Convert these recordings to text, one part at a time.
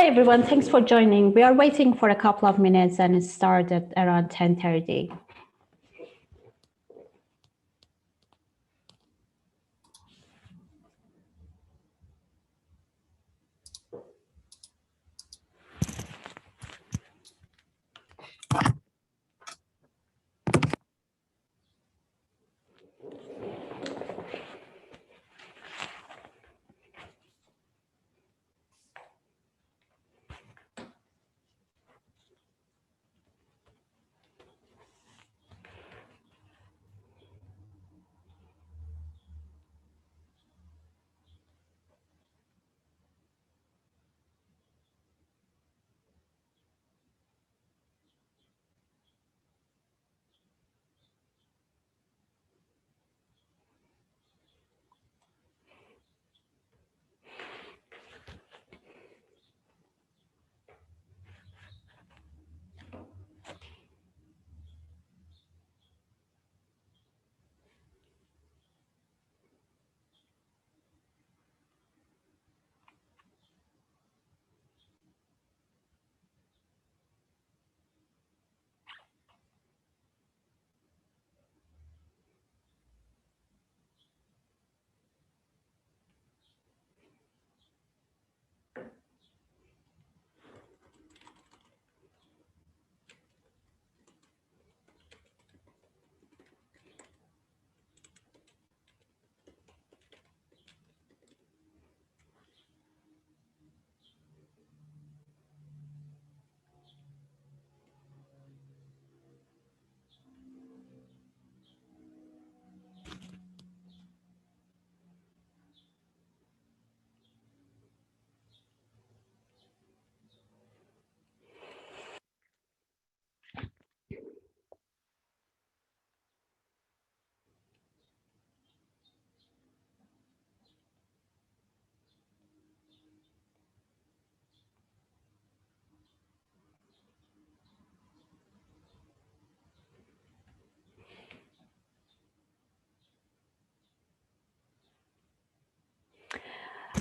Hi, everyone. Thanks for joining. We are waiting for a couple of minutes and it started around 10:30.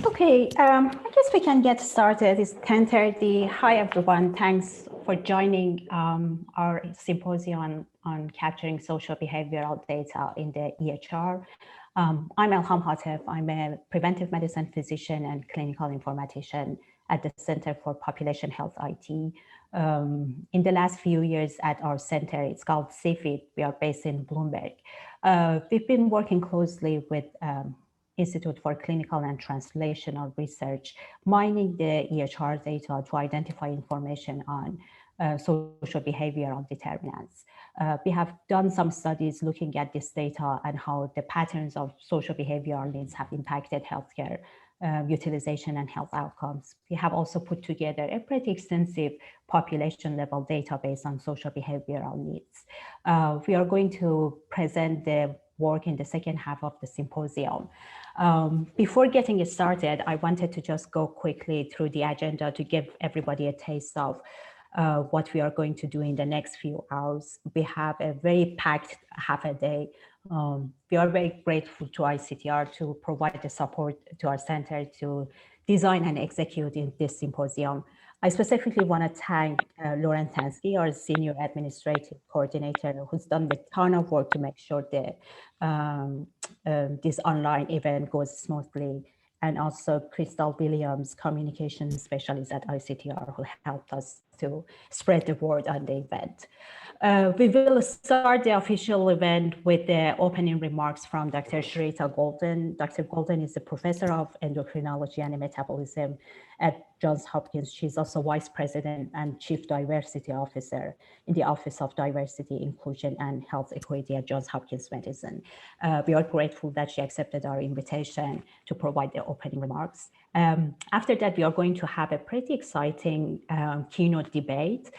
Okay, I guess we can get started. It's 10:30. Hi, everyone. Thanks for joining our symposium on capturing social behavioral data in the EHR. I'm Elham Hatef. I'm a preventive medicine physician and clinical informatician at the Center for Population Health IT. In the last few years at our center, it's called CPHIT. We are based in Bloomberg. We've been working closely with Institute for Clinical and Translational Research, mining the EHR data to identify information on social behavioral determinants. We have done some studies looking at this data and how the patterns of social behavioral needs have impacted healthcare utilization and health outcomes. We have also put together a pretty extensive population level database on social behavioral needs. We are going to present the work in the second half of the symposium. Before getting started, I wanted to just go quickly through the agenda to give everybody a taste of what we are going to do in the next few hours. We have a very packed half a day. We are very grateful to ICTR to provide the support to our center to design and execute in this symposium. I specifically want to thank Lauren Tansky, our Senior Administrative Coordinator, who's done a ton of work to make sure that this online event goes smoothly, and also Crystal Williams, Communication Specialist at ICTR, who helped us to spread the word on the event. We will start the official event with the opening remarks from Dr. Shrita Golden. Dr. Golden is a professor of endocrinology and metabolism at Johns Hopkins. She's also Vice President and Chief Diversity Officer in the Office of Diversity, Inclusion, and Health Equity at Johns Hopkins Medicine. We are grateful that she accepted our invitation to provide the opening remarks. After that, we are going to have a pretty exciting keynote debate.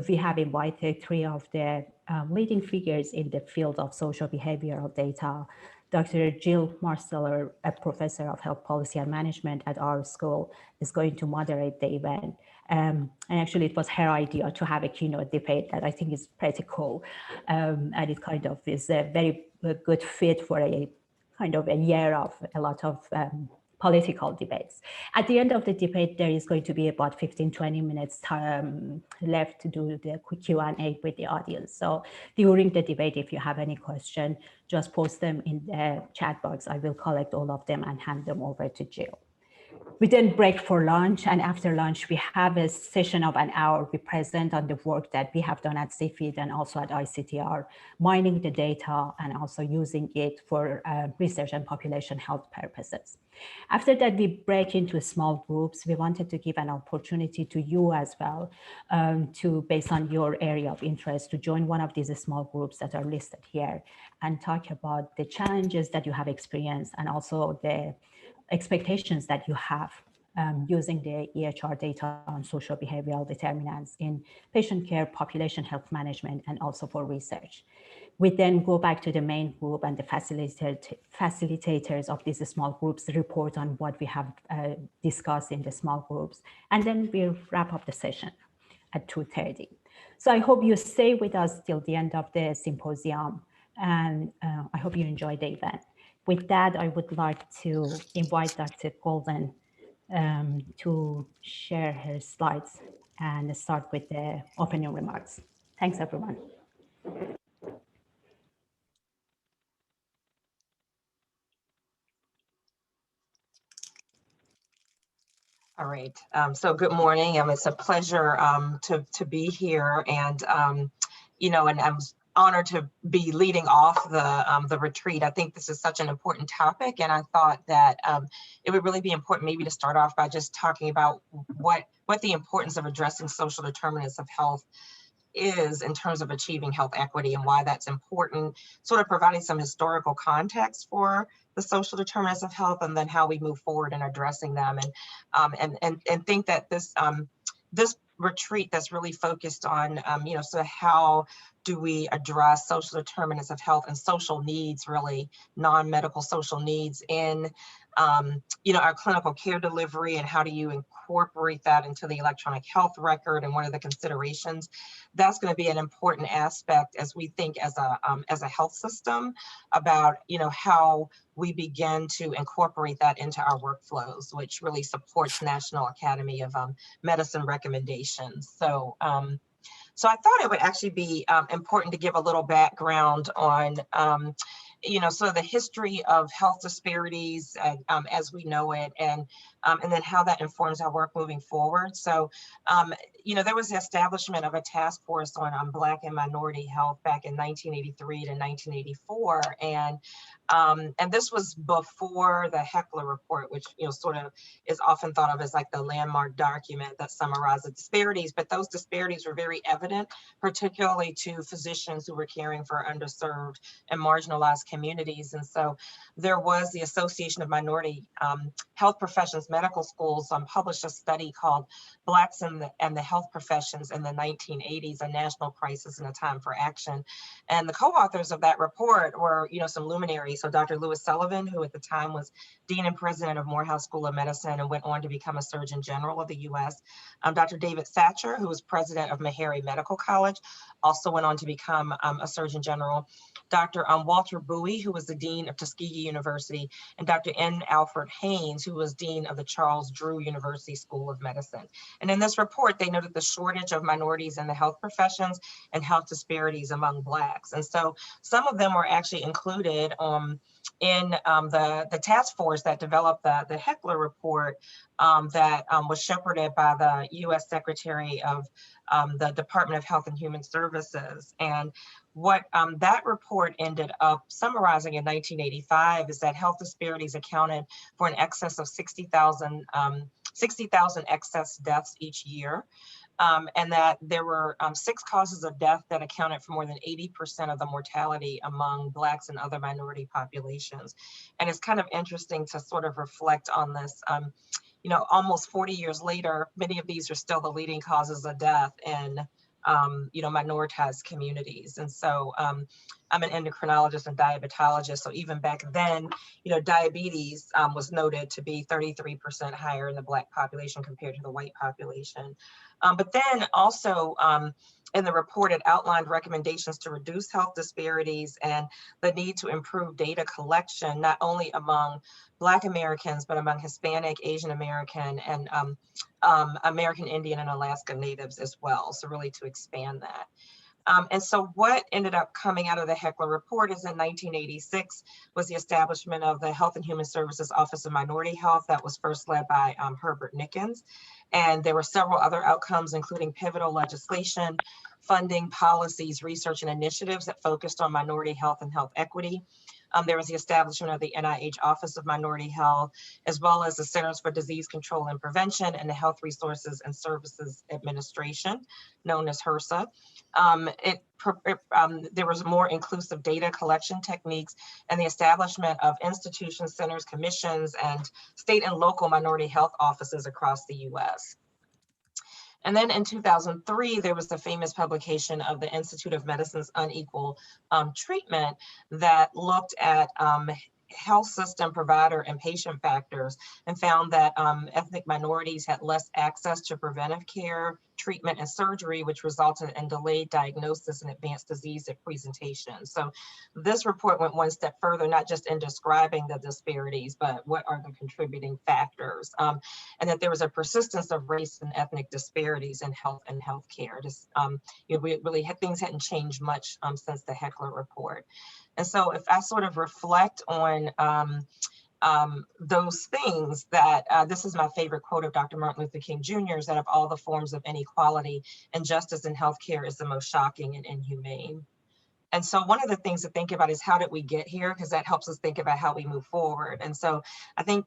We have invited three of the leading figures in the field of social behavioral data. Dr. Jill Marsteller, a professor of health policy and management at our school, is going to moderate the event. And actually, it was her idea to have a keynote debate that I think is pretty cool. And it kind of is a very good fit for a kind of a year of a lot of political debates. At the end of the debate, there is going to be about 15-20 minutes time left to do the quick Q&A with the audience. So during the debate, if you have any question, just post them in the chat box. I will collect all of them and hand them over to Jill. We then break for lunch, and after lunch, we have a session of an hour. We present on the work that we have done at CPHIT and also at ICTR, mining the data and also using it for research and population health purposes. After that, we break into small groups. We wanted to give an opportunity to you as well, based on your area of interest, to join one of these small groups that are listed here and talk about the challenges that you have experienced and also the expectations that you have using the EHR data on social behavioral determinants in patient care, population health management, and also for research. We then go back to the main group, and the facilitators of these small groups report on what we have discussed in the small groups. And then we wrap up the session at 2:30. So I hope you stay with us till the end of the symposium, and I hope you enjoy the event. With that, I would like to invite Dr. Golden to share her slides and start with the opening remarks. Thanks, everyone. All right, so good morning. It's a pleasure to be here, and and I'm honored to be leading off the retreat. I think this is such an important topic, and I thought that it would really be important maybe to start off by just talking about what the importance of addressing social determinants of health is in terms of achieving health equity and why that's important, sort of providing some historical context for the social determinants of health, and then how we move forward in addressing them, and think that this retreat that's really focused on so how do we address social determinants of health and social needs, really non-medical social needs in our clinical care delivery, and how do you incorporate that into the electronic health record, and what are the considerations? That's going to be an important aspect as we think as a health system about how we begin to incorporate that into our workflows, which really supports National Academy of Medicine recommendations. So I thought it would actually be important to give a little background on sort of the history of health disparities as we know it, and then how that informs our work moving forward. So, there was the establishment of a task force on Black and minority health back in 1983 to 1984, and this was before the Heckler report, which sort of is often thought of as like the landmark document that summarized the disparities. But those disparities were very evident, particularly to physicians who were caring for underserved and marginalized communities. And so there was the Association of Minority Health Professions Medical Schools published a study called Blackson and the Health Professions in the 1980s, a National Crisis and a Time for Action. And the co-authors of that report were, some luminaries. So Dr. Lewis Sullivan, who at the time was Dean and President of Morehouse School of Medicine and went on to become a Surgeon General of the U.S. Dr. David Thatcher, who was President of Meharry Medical College, also went on to become a Surgeon General. Dr. Walter Bowie, who was the Dean of Tuskegee University, and Dr. N. Alfred Haynes, who was Dean of the Charles Drew University School of Medicine. And in this report, they noted the shortage of minorities in the health professions and health disparities among Blacks. And so some of them were actually included in the task force that developed the Heckler report that was shepherded by the U.S. Secretary of the Department of Health and Human Services. And what that report ended up summarizing in 1985 is that health disparities accounted for an excess of 60,000 excess deaths each year. And that there were 6 causes of death that accounted for more than 80% of the mortality among Blacks and other minority populations. And it's kind of interesting to sort of reflect on this. Almost 40 years later, many of these are still the leading causes of death in minoritized communities. And so I'm an endocrinologist and diabetologist. So even back then, diabetes was noted to be 33% higher in the Black population compared to the white population. But then also in the report, it outlined recommendations to reduce health disparities and the need to improve data collection, not only among Black Americans, but among Hispanic, Asian American, and American Indian and Alaska Natives as well. So really to expand that. And so what ended up coming out of the Heckler report is in 1986 was the establishment of the Health and Human Services Office of Minority Health that was first led by Herbert Nickens. And there were several other outcomes, including pivotal legislation, funding, policies, research, and initiatives that focused on minority health and health equity. There was the establishment of the NIH Office of Minority Health, as well as the Centers for Disease Control and Prevention and the Health Resources and Services Administration, known as HRSA. There was more inclusive data collection techniques and the establishment of institutions, centers, commissions, and state and local minority health offices across the US. And then in 2003, there was the famous publication of the Institute of Medicine's Unequal Treatment that looked at health system provider and patient factors and found that ethnic minorities had less access to preventive care, treatment, and surgery, which resulted in delayed diagnosis and advanced disease at presentation. So this report went one step further, not just in describing the disparities, but what are the contributing factors, and that there was a persistence of race and ethnic disparities in health and healthcare. Just, things hadn't changed much since the Heckler report. And so if I sort of reflect on those things, that this is my favorite quote of Dr. Martin Luther King Jr. is that of all the forms of inequality, injustice in healthcare is the most shocking and inhumane. And so one of the things to think about is how did we get here? Because that helps us think about how we move forward. And so I think,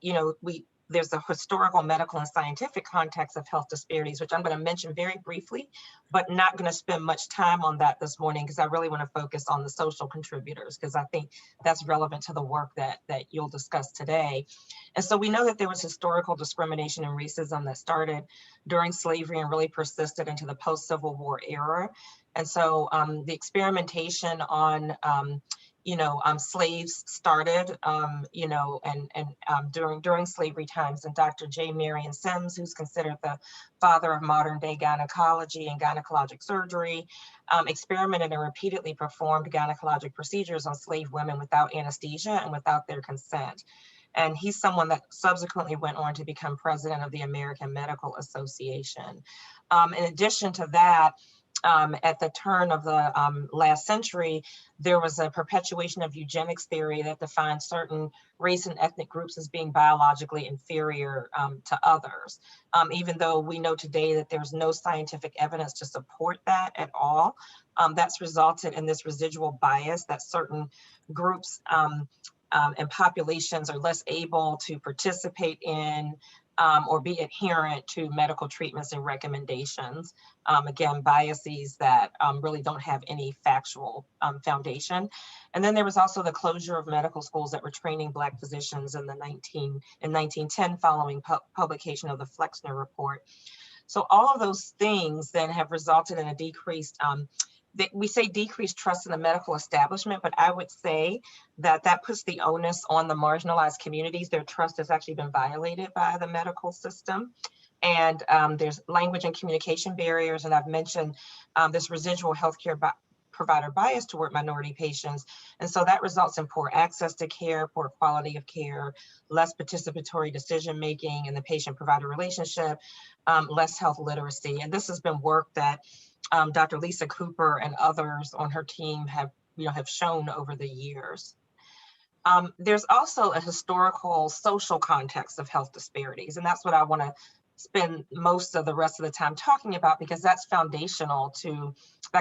there's a historical, medical, and scientific context of health disparities, which I'm going to mention very briefly, but not going to spend much time on that this morning because I really want to focus on the social contributors, because I think that's relevant to the work that you'll discuss today. And so we know that there was historical discrimination and racism that started during slavery and really persisted into the post-Civil War era. And so the experimentation on slaves started, during slavery times. And Dr. J. Marion Sims, who's considered the father of modern day gynecology and gynecologic surgery, experimented and repeatedly performed gynecologic procedures on slave women without anesthesia and without their consent. And he's someone that subsequently went on to become president of the American Medical Association. In addition to that, at the turn of the last century, there was a perpetuation of eugenics theory that defined certain race and ethnic groups as being biologically inferior to others, even though we know today that there's no scientific evidence to support that at all. That's resulted in this residual bias that certain groups and populations are less able to participate in or be adherent to medical treatments and recommendations. Again, biases that really don't have any factual foundation. And then there was also the closure of medical schools that were training Black physicians in 1910 following publication of the Flexner Report. So all of those things then have resulted in a decreased we say decreased trust in the medical establishment, but I would say that puts the onus on the marginalized communities. Their trust has actually been violated by the medical system. And there's language and communication barriers. And I've mentioned this residual healthcare provider bias toward minority patients. And so that results in poor access to care, poor quality of care, less participatory decision-making in the patient-provider relationship, less health literacy. And this has been work that Dr. Lisa Cooper and others on her team have shown over the years. There's also a historical social context of health disparities, and that's what I want to spend most of the rest of the time talking about, because that's foundational to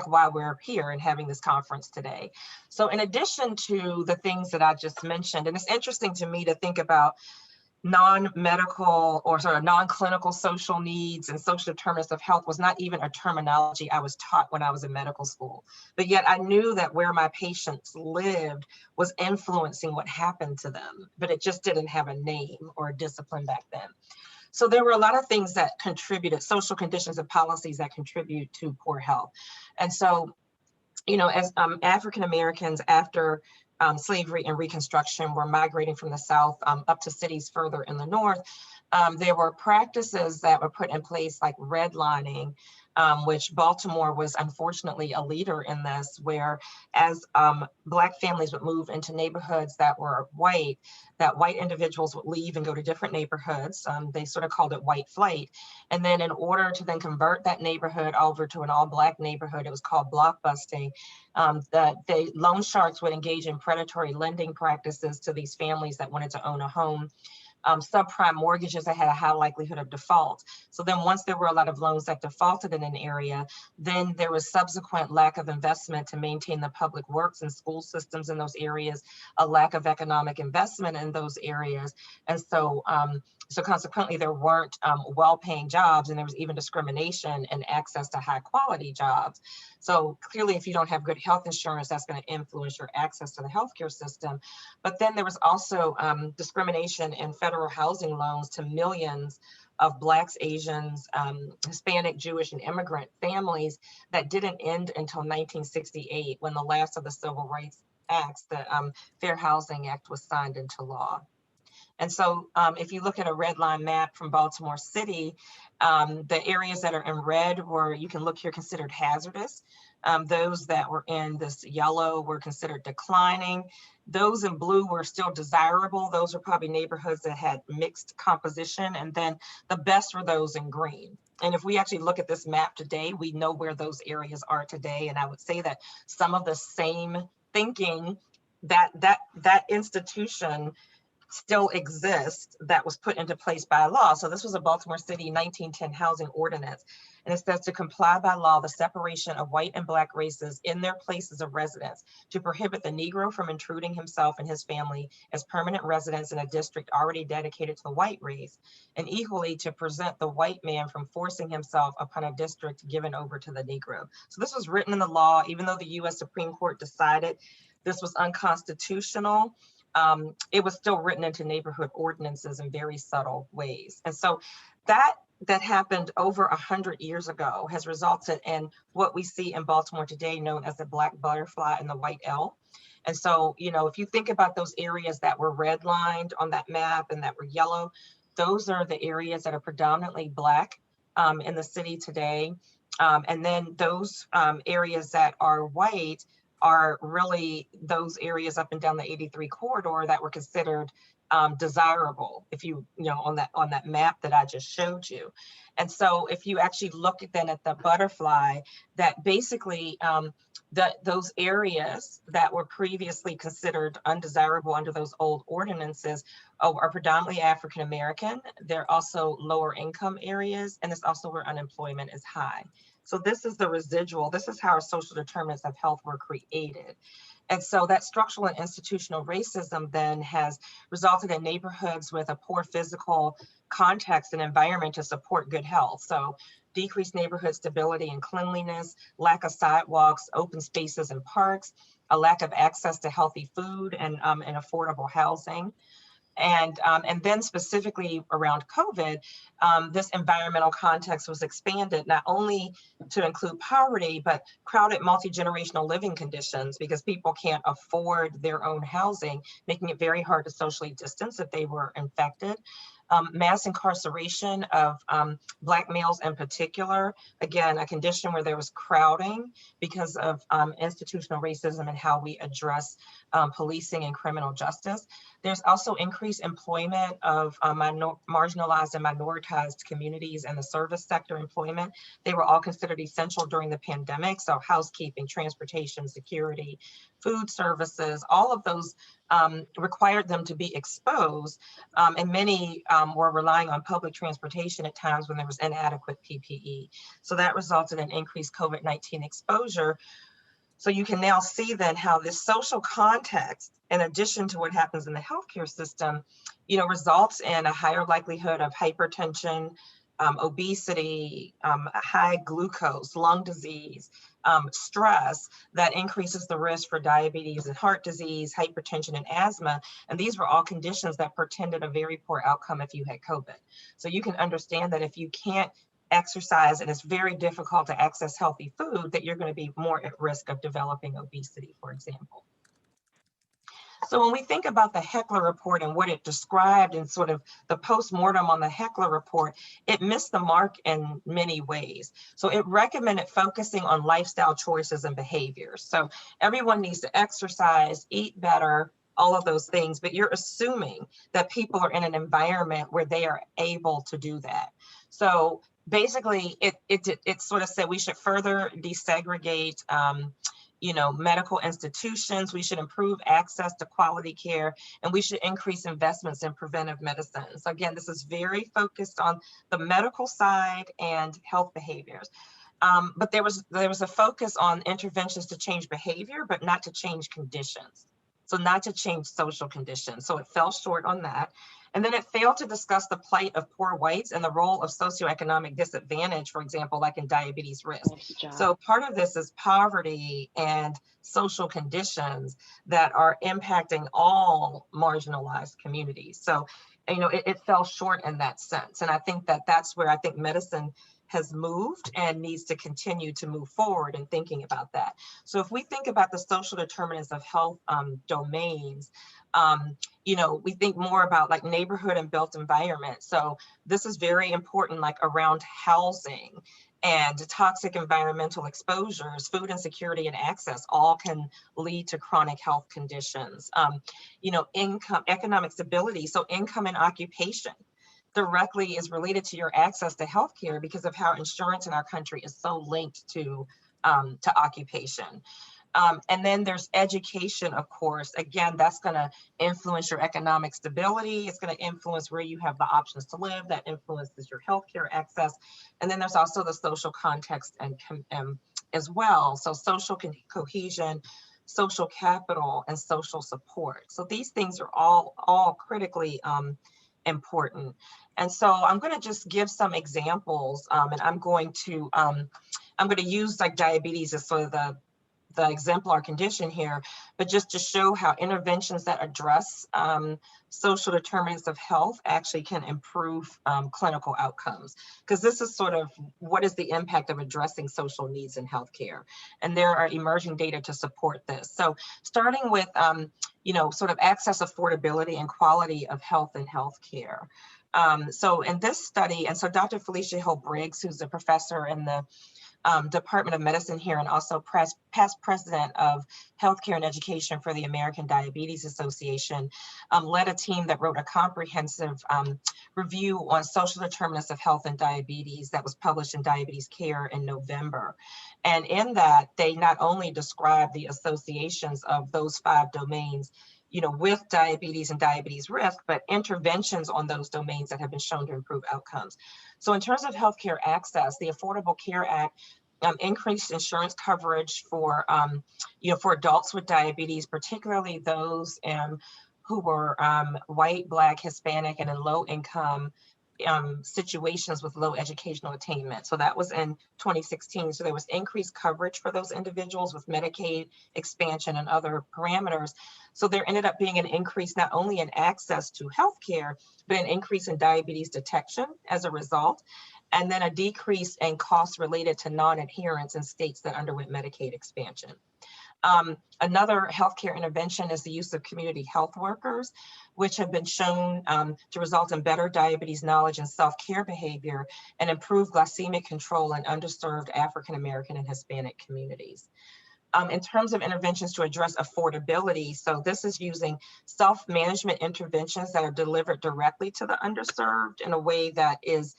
why we're here and having this conference today. So in addition to the things that I just mentioned, and it's interesting to me to think about non-medical or sort of non-clinical social needs and social determinants of health was not even a terminology I was taught when I was in medical school. But yet I knew that where my patients lived was influencing what happened to them, but it just didn't have a name or a discipline back then. So there were a lot of things that contributed, social conditions and policies that contribute to poor health. And so, as African Americans after slavery and Reconstruction were migrating from the South up to cities further in the North, there were practices that were put in place like redlining, which Baltimore was unfortunately a leader in this, where as Black families would move into neighborhoods that were white, that white individuals would leave and go to different neighborhoods. They sort of called it white flight. And then in order to then convert that neighborhood over to an all Black neighborhood, it was called blockbusting. The loan sharks would engage in predatory lending practices to these families that wanted to own a home. Subprime mortgages that had a high likelihood of default. So then once there were a lot of loans that defaulted in an area, then there was subsequent lack of investment to maintain the public works and school systems in those areas, a lack of economic investment in those areas. And so, so consequently, there weren't well-paying jobs, and there was even discrimination in access to high quality jobs. So clearly, if you don't have good health insurance, that's going to influence your access to the healthcare system. But then there was also discrimination in federal housing loans to millions of Blacks, Asians, Hispanic, Jewish, and immigrant families that didn't end until 1968, when the last of the Civil Rights Acts, the Fair Housing Act, was signed into law. And so if you look at a red line map from Baltimore City, the areas that are in red were, you can look here, considered hazardous. Those that were in this yellow were considered declining. Those in blue were still desirable. Those are probably neighborhoods that had mixed composition. And then the best were those in green. And if we actually look at this map today, we know where those areas are today. And I would say that some of the same thinking that institution still exists that was put into place by law. So this was a Baltimore City 1910 housing ordinance. And it says to comply by law the separation of white and Black races in their places of residence, to prohibit the Negro from intruding himself and his family as permanent residents in a district already dedicated to the white race, and equally to prevent the white man from forcing himself upon a district given over to the Negro. So this was written in the law, even though the US Supreme Court decided this was unconstitutional. It was still written into neighborhood ordinances in very subtle ways. And so that happened over 100 years ago has resulted in what we see in Baltimore today, known as the Black butterfly and the white L. And so, you know, if you think about those areas that were redlined on that map and that were yellow, those are the areas that are predominantly Black in the city today. And then those areas that are white are really those areas up and down the 83 corridor that were considered desirable, if you know, on that map that I just showed you. And so if you actually look at the butterfly, that basically those areas that were previously considered undesirable under those old ordinances are predominantly African American. They're also lower income areas, and it's also where unemployment is high. So this is the residual. This is how our social determinants of health were created. And so that structural and institutional racism then has resulted in neighborhoods with a poor physical context and environment to support good health. So decreased neighborhood stability and cleanliness, lack of sidewalks, open spaces and parks, a lack of access to healthy food and affordable housing. And then specifically around COVID, this environmental context was expanded not only to include poverty, but crowded multi-generational living conditions, because people can't afford their own housing, making it very hard to socially distance if they were infected. Mass incarceration of Black males in particular, again, a condition where there was crowding because of institutional racism and how we address policing and criminal justice. There's also increased employment of marginalized and minoritized communities and the service sector employment. They were all considered essential during the pandemic. So housekeeping, transportation, security, food services, all of those required them to be exposed. And many were relying on public transportation at times when there was inadequate PPE. So that resulted in increased COVID-19 exposure. So you can now see then how this social context, in addition to what happens in the healthcare system, you know, results in a higher likelihood of hypertension, obesity, high glucose, lung disease, stress that increases the risk for diabetes and heart disease, hypertension and asthma. And these were all conditions that portended a very poor outcome if you had COVID. So you can understand that if you can't exercise and it's very difficult to access healthy food, that you're going to be more at risk of developing obesity, for example. So when we think about the Heckler report and what it described and sort of the post-mortem on the Heckler report, it missed the mark in many ways. So it recommended focusing on lifestyle choices and behaviors. So everyone needs to exercise, eat better, all of those things, but you're assuming that people are in an environment where they are able to do that. So basically, it sort of said we should further desegregate medical institutions, we should improve access to quality care, and we should increase investments in preventive medicine. So again, this is very focused on the medical side and health behaviors. But there was a focus on interventions to change behavior, but not to change conditions. So not to change social conditions. So it fell short on that. And then it failed to discuss the plight of poor whites and the role of socioeconomic disadvantage, for example, like in diabetes risk. So part of this is poverty and social conditions that are impacting all marginalized communities. So, it fell short in that sense. And I think that that's where I think medicine has moved and needs to continue to move forward in thinking about that. So if we think about the social determinants of health domains, we think more about like neighborhood and built environment. So this is very important, like around housing and toxic environmental exposures, food insecurity and access all can lead to chronic health conditions. Income, economic stability, so income and occupation directly is related to your access to healthcare because of how insurance in our country is so linked to occupation. And then there's education, of course. Again, that's going to influence your economic stability. It's going to influence where you have the options to live. That influences your healthcare access. And then there's also the social context and as well. So social cohesion, social capital, and social support. So these things are all critically important. And so I'm going to just give some examples, and I'm going to use like diabetes as sort of the exemplar condition here, but just to show how interventions that address social determinants of health actually can improve clinical outcomes. Because this is sort of what is the impact of addressing social needs in healthcare. And there are emerging data to support this. So starting with, sort of access, affordability, and quality of health and healthcare. So in this study, and so Dr. Felicia Hill-Briggs, who's a professor in the Department of Medicine here and also past president of healthcare and education for the American Diabetes Association, led a team that wrote a comprehensive review on social determinants of health and diabetes that was published in Diabetes Care in November. And in that, they not only described the associations of those 5 domains, with diabetes and diabetes risk, but interventions on those domains that have been shown to improve outcomes. So in terms of healthcare access, the Affordable Care Act increased insurance coverage for, for adults with diabetes, particularly those who were white, Black, Hispanic, and in low income situations with low educational attainment. So that was in 2016. So there was increased coverage for those individuals with Medicaid expansion and other parameters. So there ended up being an increase not only in access to healthcare, but an increase in diabetes detection as a result, and then a decrease in costs related to non-adherence in states that underwent Medicaid expansion. Another healthcare intervention is the use of community health workers, which have been shown to result in better diabetes knowledge and self-care behavior and improved glycemic control in underserved African American and Hispanic communities. In terms of interventions to address affordability, so this is using self-management interventions that are delivered directly to the underserved in a way that is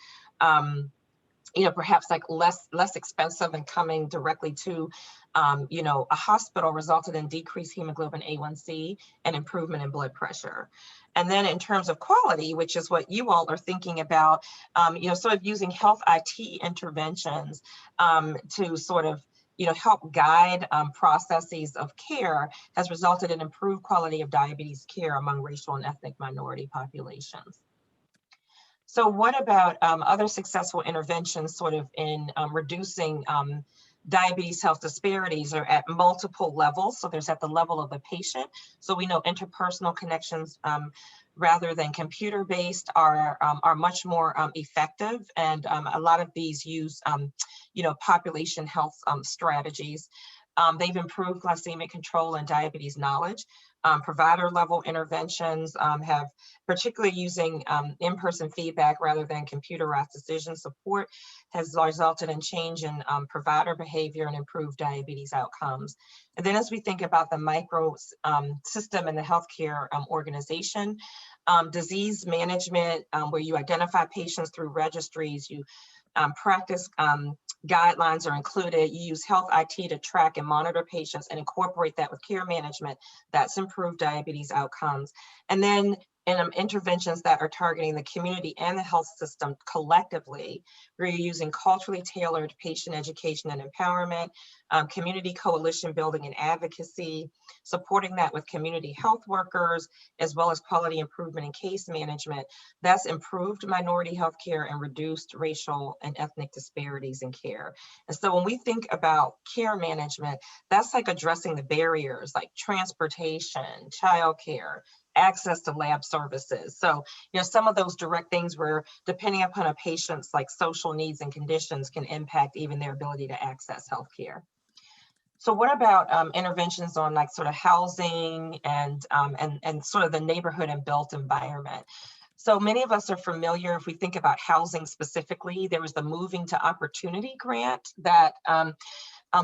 perhaps like less expensive and coming directly to, a hospital, resulted in decreased hemoglobin A1C and improvement in blood pressure. And then in terms of quality, which is what you all are thinking about, sort of using health IT interventions to sort of, help guide processes of care has resulted in improved quality of diabetes care among racial and ethnic minority populations. So what about other successful interventions sort of in reducing diabetes health disparities are at multiple levels? So there's at the level of the patient. So we know interpersonal connections rather than computer-based are much more effective. And a lot of these use, population health strategies. They've improved glycemic control and diabetes knowledge. Provider level interventions have, particularly using in-person feedback rather than computerized decision support, has resulted in change in provider behavior and improved diabetes outcomes. And then as we think about the micro system in the healthcare organization, disease management, where you identify patients through registries, you practice guidelines are included, you use health IT to track and monitor patients and incorporate that with care management, that's improved diabetes outcomes. And then interventions that are targeting the community and the health system collectively, where you're using culturally tailored patient education and empowerment, community coalition building and advocacy, supporting that with community health workers, as well as quality improvement in case management. That's improved minority health care and reduced racial and ethnic disparities in care. And so when we think about care management, that's like addressing the barriers like transportation, childcare, access to lab services. So, some of those direct things where depending upon a patient's like social needs and conditions can impact even their ability to access healthcare. So what about interventions on like sort of housing and sort of the neighborhood and built environment? So many of us are familiar, if we think about housing specifically, there was the Moving to Opportunity grant that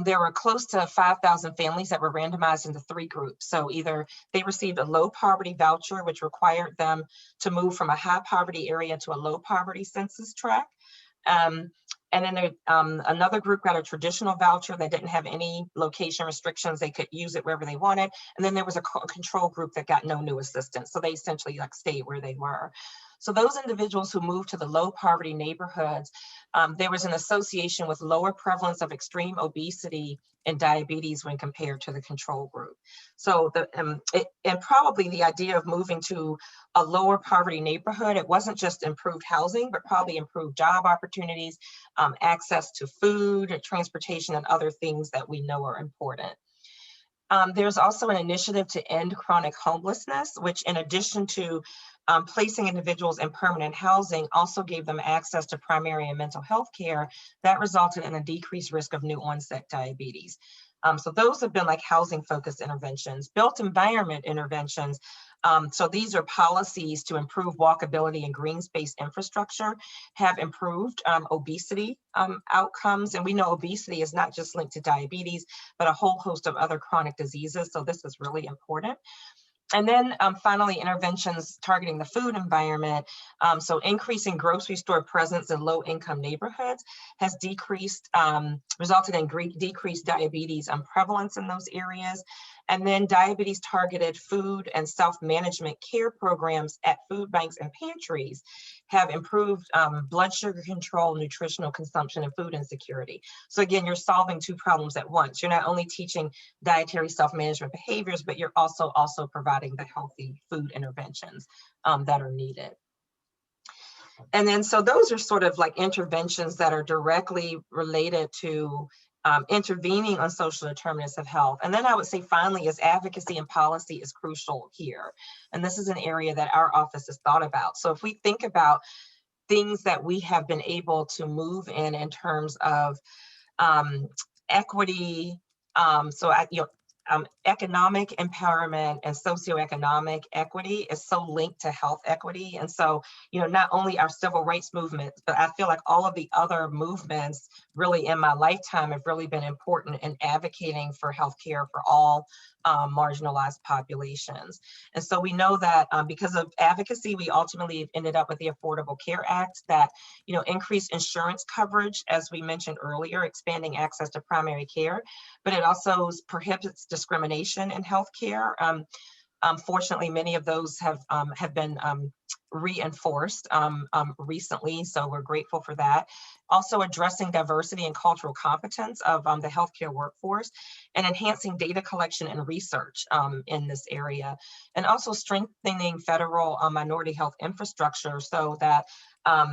there were close to 5,000 families that were randomized into 3 groups. So either they received a low poverty voucher, which required them to move from a high poverty area to a low poverty census tract. And then another group got a traditional voucher that didn't have any location restrictions. They could use it wherever they wanted. And then there was a control group that got no new assistance. So they essentially like stayed where they were. So those individuals who moved to the low poverty neighborhoods, there was an association with lower prevalence of extreme obesity and diabetes when compared to the control group. So and probably the idea of moving to a lower poverty neighborhood, it wasn't just improved housing, but probably improved job opportunities, access to food, transportation, and other things that we know are important. There's also an initiative to end chronic homelessness, which in addition to placing individuals in permanent housing also gave them access to primary and mental health care that resulted in a decreased risk of new onset diabetes. So those have been like housing focused interventions. Built environment interventions, so these are policies to improve walkability and green space infrastructure, have improved obesity outcomes. And we know obesity is not just linked to diabetes, but a whole host of other chronic diseases. So this is really important. And then finally, interventions targeting the food environment. So increasing grocery store presence in low-income neighborhoods has decreased, resulted in decreased diabetes prevalence in those areas. And then diabetes targeted food and self-management care programs at food banks and pantries have improved blood sugar control, nutritional consumption, and food insecurity. So again, you're solving 2 problems at once. You're not only teaching dietary self-management behaviors, but you're also providing the healthy food interventions that are needed. And then, so those are sort of like interventions that are directly related to intervening on social determinants of health. And then I would say finally is advocacy and policy is crucial here. And this is an area that our office has thought about. So if we think about things that we have been able to move in terms of equity, economic empowerment and socioeconomic equity is so linked to health equity. And so, not only our civil rights movement, but I feel like all of the other movements really in my lifetime have really been important in advocating for healthcare for all marginalized populations. And so we know that because of advocacy, we ultimately ended up with the Affordable Care Act that, increased insurance coverage, as we mentioned earlier, expanding access to primary care, but it also prohibits discrimination in healthcare. Fortunately, many of those have been reinforced recently, so we're grateful for that. Also addressing diversity and cultural competence of the healthcare workforce and enhancing data collection and research in this area. And also strengthening federal minority health infrastructure so that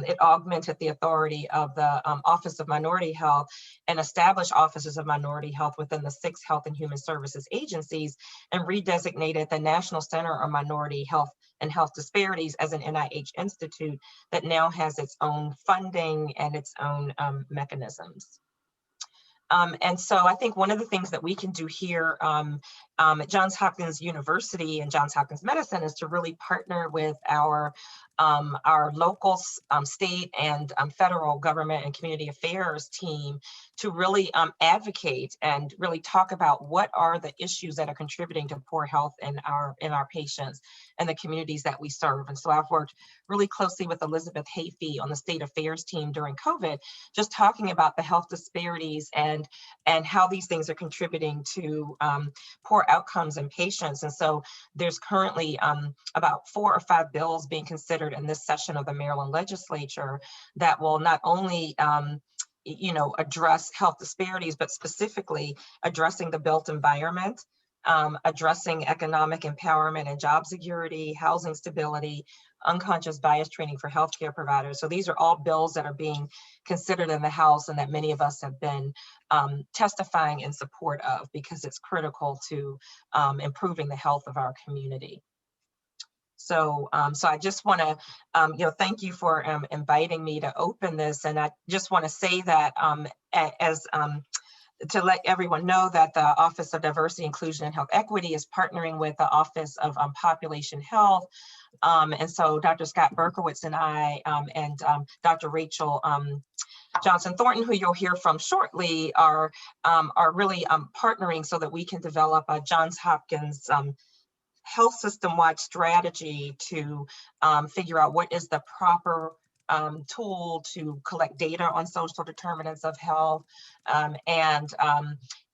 it augmented the authority of the Office of Minority Health and established offices of minority health within the 6 health and human services agencies and redesignated the National Center on Minority Health and Health Disparities as an NIH institute that now has its own funding and its own mechanisms. And so I think one of the things that we can do here at Johns Hopkins University and Johns Hopkins Medicine is to really partner with our local, state, and federal government and community affairs team to really advocate and really talk about what are the issues that are contributing to poor health in our patients and the communities that we serve. And so I've worked really closely with Elizabeth Hafey on the state affairs team during COVID, just talking about the health disparities and how these things are contributing to poor outcomes in patients. And so there's currently about 4 or 5 bills being considered in this session of the Maryland legislature that will not only address health disparities, but specifically addressing the built environment, addressing economic empowerment and job security, housing stability, unconscious bias training for healthcare providers. So these are all bills that are being considered in the House and that many of us have been testifying in support of, because it's critical to improving the health of our community. So, I just want to, thank you for inviting me to open this. And I just want to say that to let everyone know that the Office of Diversity, Inclusion, and Health Equity is partnering with the Office of Population Health. And so Dr. Scott Berkowitz and I and Dr. Rachel Johnson Thornton, who you'll hear from shortly, are really partnering so that we can develop a Johns Hopkins health system-wide strategy to figure out what is the proper tool to collect data on social determinants of health, and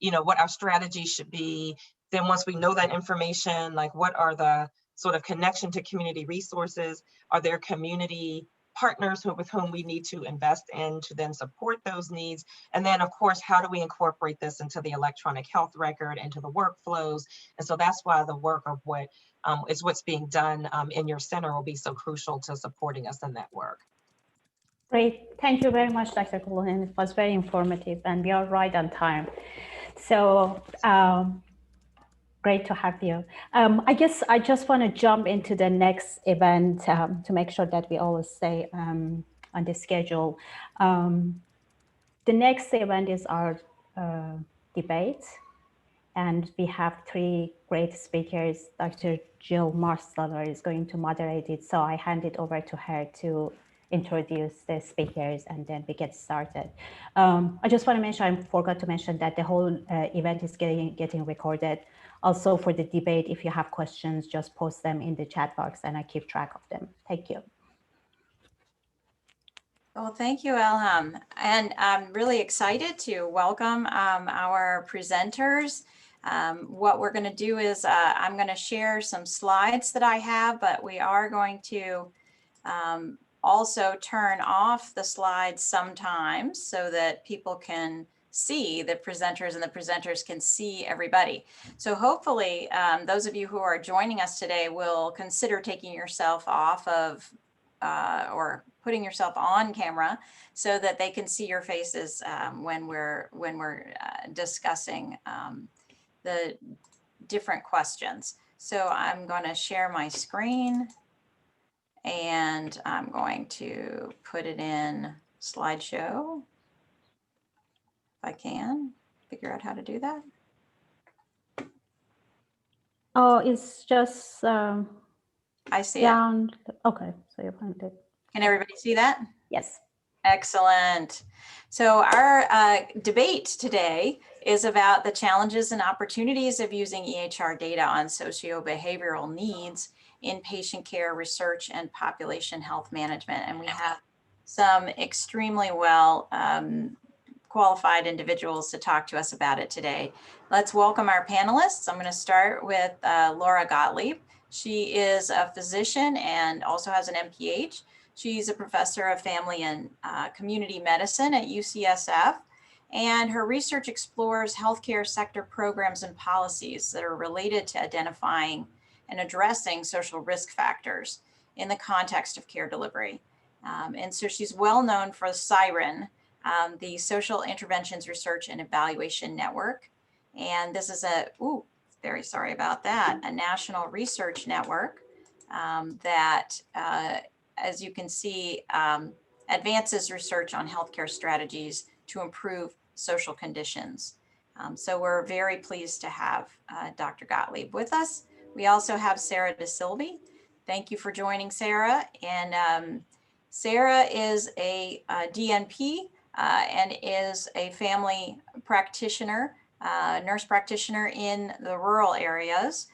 what our strategy should be. Then once we know that information, like what are the sort of connection to community resources? Are there community partners with whom we need to invest in to then support those needs? And then of course, how do we incorporate this into the electronic health record, into the workflows? And so that's why the work of what's being done in your center will be so crucial to supporting us in that work. Great, thank you very much, Dr. Cullen. It was very informative and we are right on time. So great to have you. I guess I just want to jump into the next event to make sure that we always stay on the schedule. The next event is our debate, and we have 3 great speakers. Dr. Jill Marsteller is going to moderate it, so I hand it over to her to introduce the speakers and then we get started. I just want to mention, I forgot to mention that the whole event is getting recorded. Also for the debate, if you have questions, just post them in the chat box and I keep track of them. Thank you. Well, thank you, Elham. And I'm really excited to welcome our presenters. What we're going to do is I'm going to share some slides that I have, but we are going to also turn off the slides sometimes so that people can see the presenters and the presenters can see everybody. So hopefully those of you who are joining us today will consider taking yourself off of or putting yourself on camera so that they can see your faces when we're discussing the different questions. So I'm going to share my screen and I'm going to put it in slideshow. If I can figure out how to do that. Oh, it's just I see down. it. Okay, so you find it. Can everybody see that? Yes. Excellent. So our debate today is about the challenges and opportunities of using EHR data on socio-behavioral needs in patient care research and population health management. And we have some extremely well qualified individuals to talk to us about it today. Let's welcome our panelists. I'm going to start with Laura Gottlieb. She is a physician and also has an MPH. She's a professor of family and community medicine at UCSF, and her research explores healthcare sector programs and policies that are related to identifying and addressing social risk factors in the context of care delivery. And so she's well known for SIREN, the Social Interventions Research and Evaluation Network. And this is very sorry about that, a national research network that, as you can see, advances research on healthcare strategies to improve social conditions. So we're very pleased to have Dr. Gottlieb with us. We also have Sarah DeSilvi. Thank you for joining, Sarah. And Sarah is a DNP and is a family practitioner, nurse practitioner in the rural areas.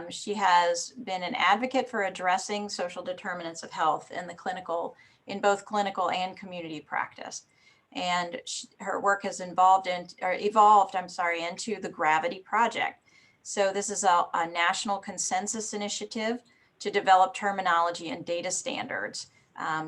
She has been an advocate for addressing social determinants of health in both clinical and community practice. And her work has evolved into the Gravity Project. So this is a national consensus initiative to develop terminology and data standards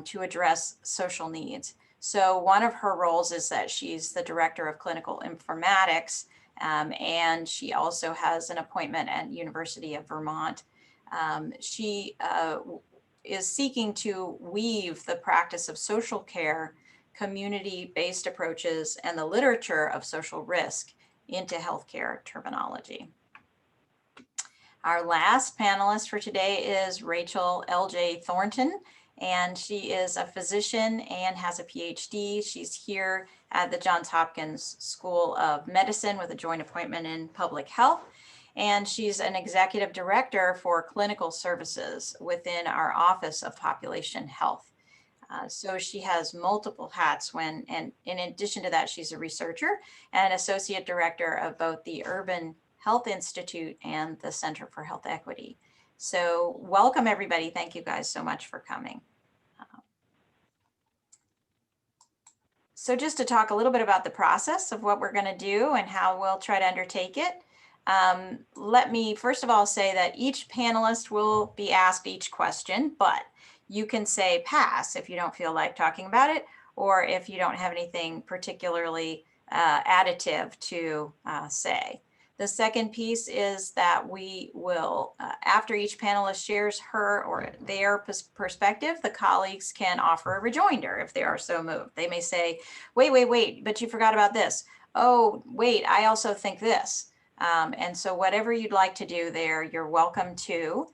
to address social needs. So one of her roles is that she's the director of clinical informatics, and she also has an appointment at University of Vermont. She is seeking to weave the practice of social care, community-based approaches, and the literature of social risk into healthcare terminology. Our last panelist for today is Rachel Lj Thornton, and she is a physician and has a PhD. She's here at the Johns Hopkins School of Medicine with a joint appointment in public health. And she's an executive director for clinical services within our Office of Population Health. So she has multiple hats and in addition to that, she's a researcher and associate director of both the Urban Health Institute and the Center for Health Equity. So welcome everybody. Thank you guys so much for coming. So just to talk a little bit about the process of what we're going to do and how we'll try to undertake it. Let me first of all say that each panelist will be asked each question, but you can say pass if you don't feel like talking about it, or if you don't have anything particularly additive to say. The second piece is that we will, after each panelist shares her or their perspective, the colleagues can offer a rejoinder if they are so moved. They may say, wait, but you forgot about this. Oh, wait, I also think this. And so whatever you'd like to do there, you're welcome to.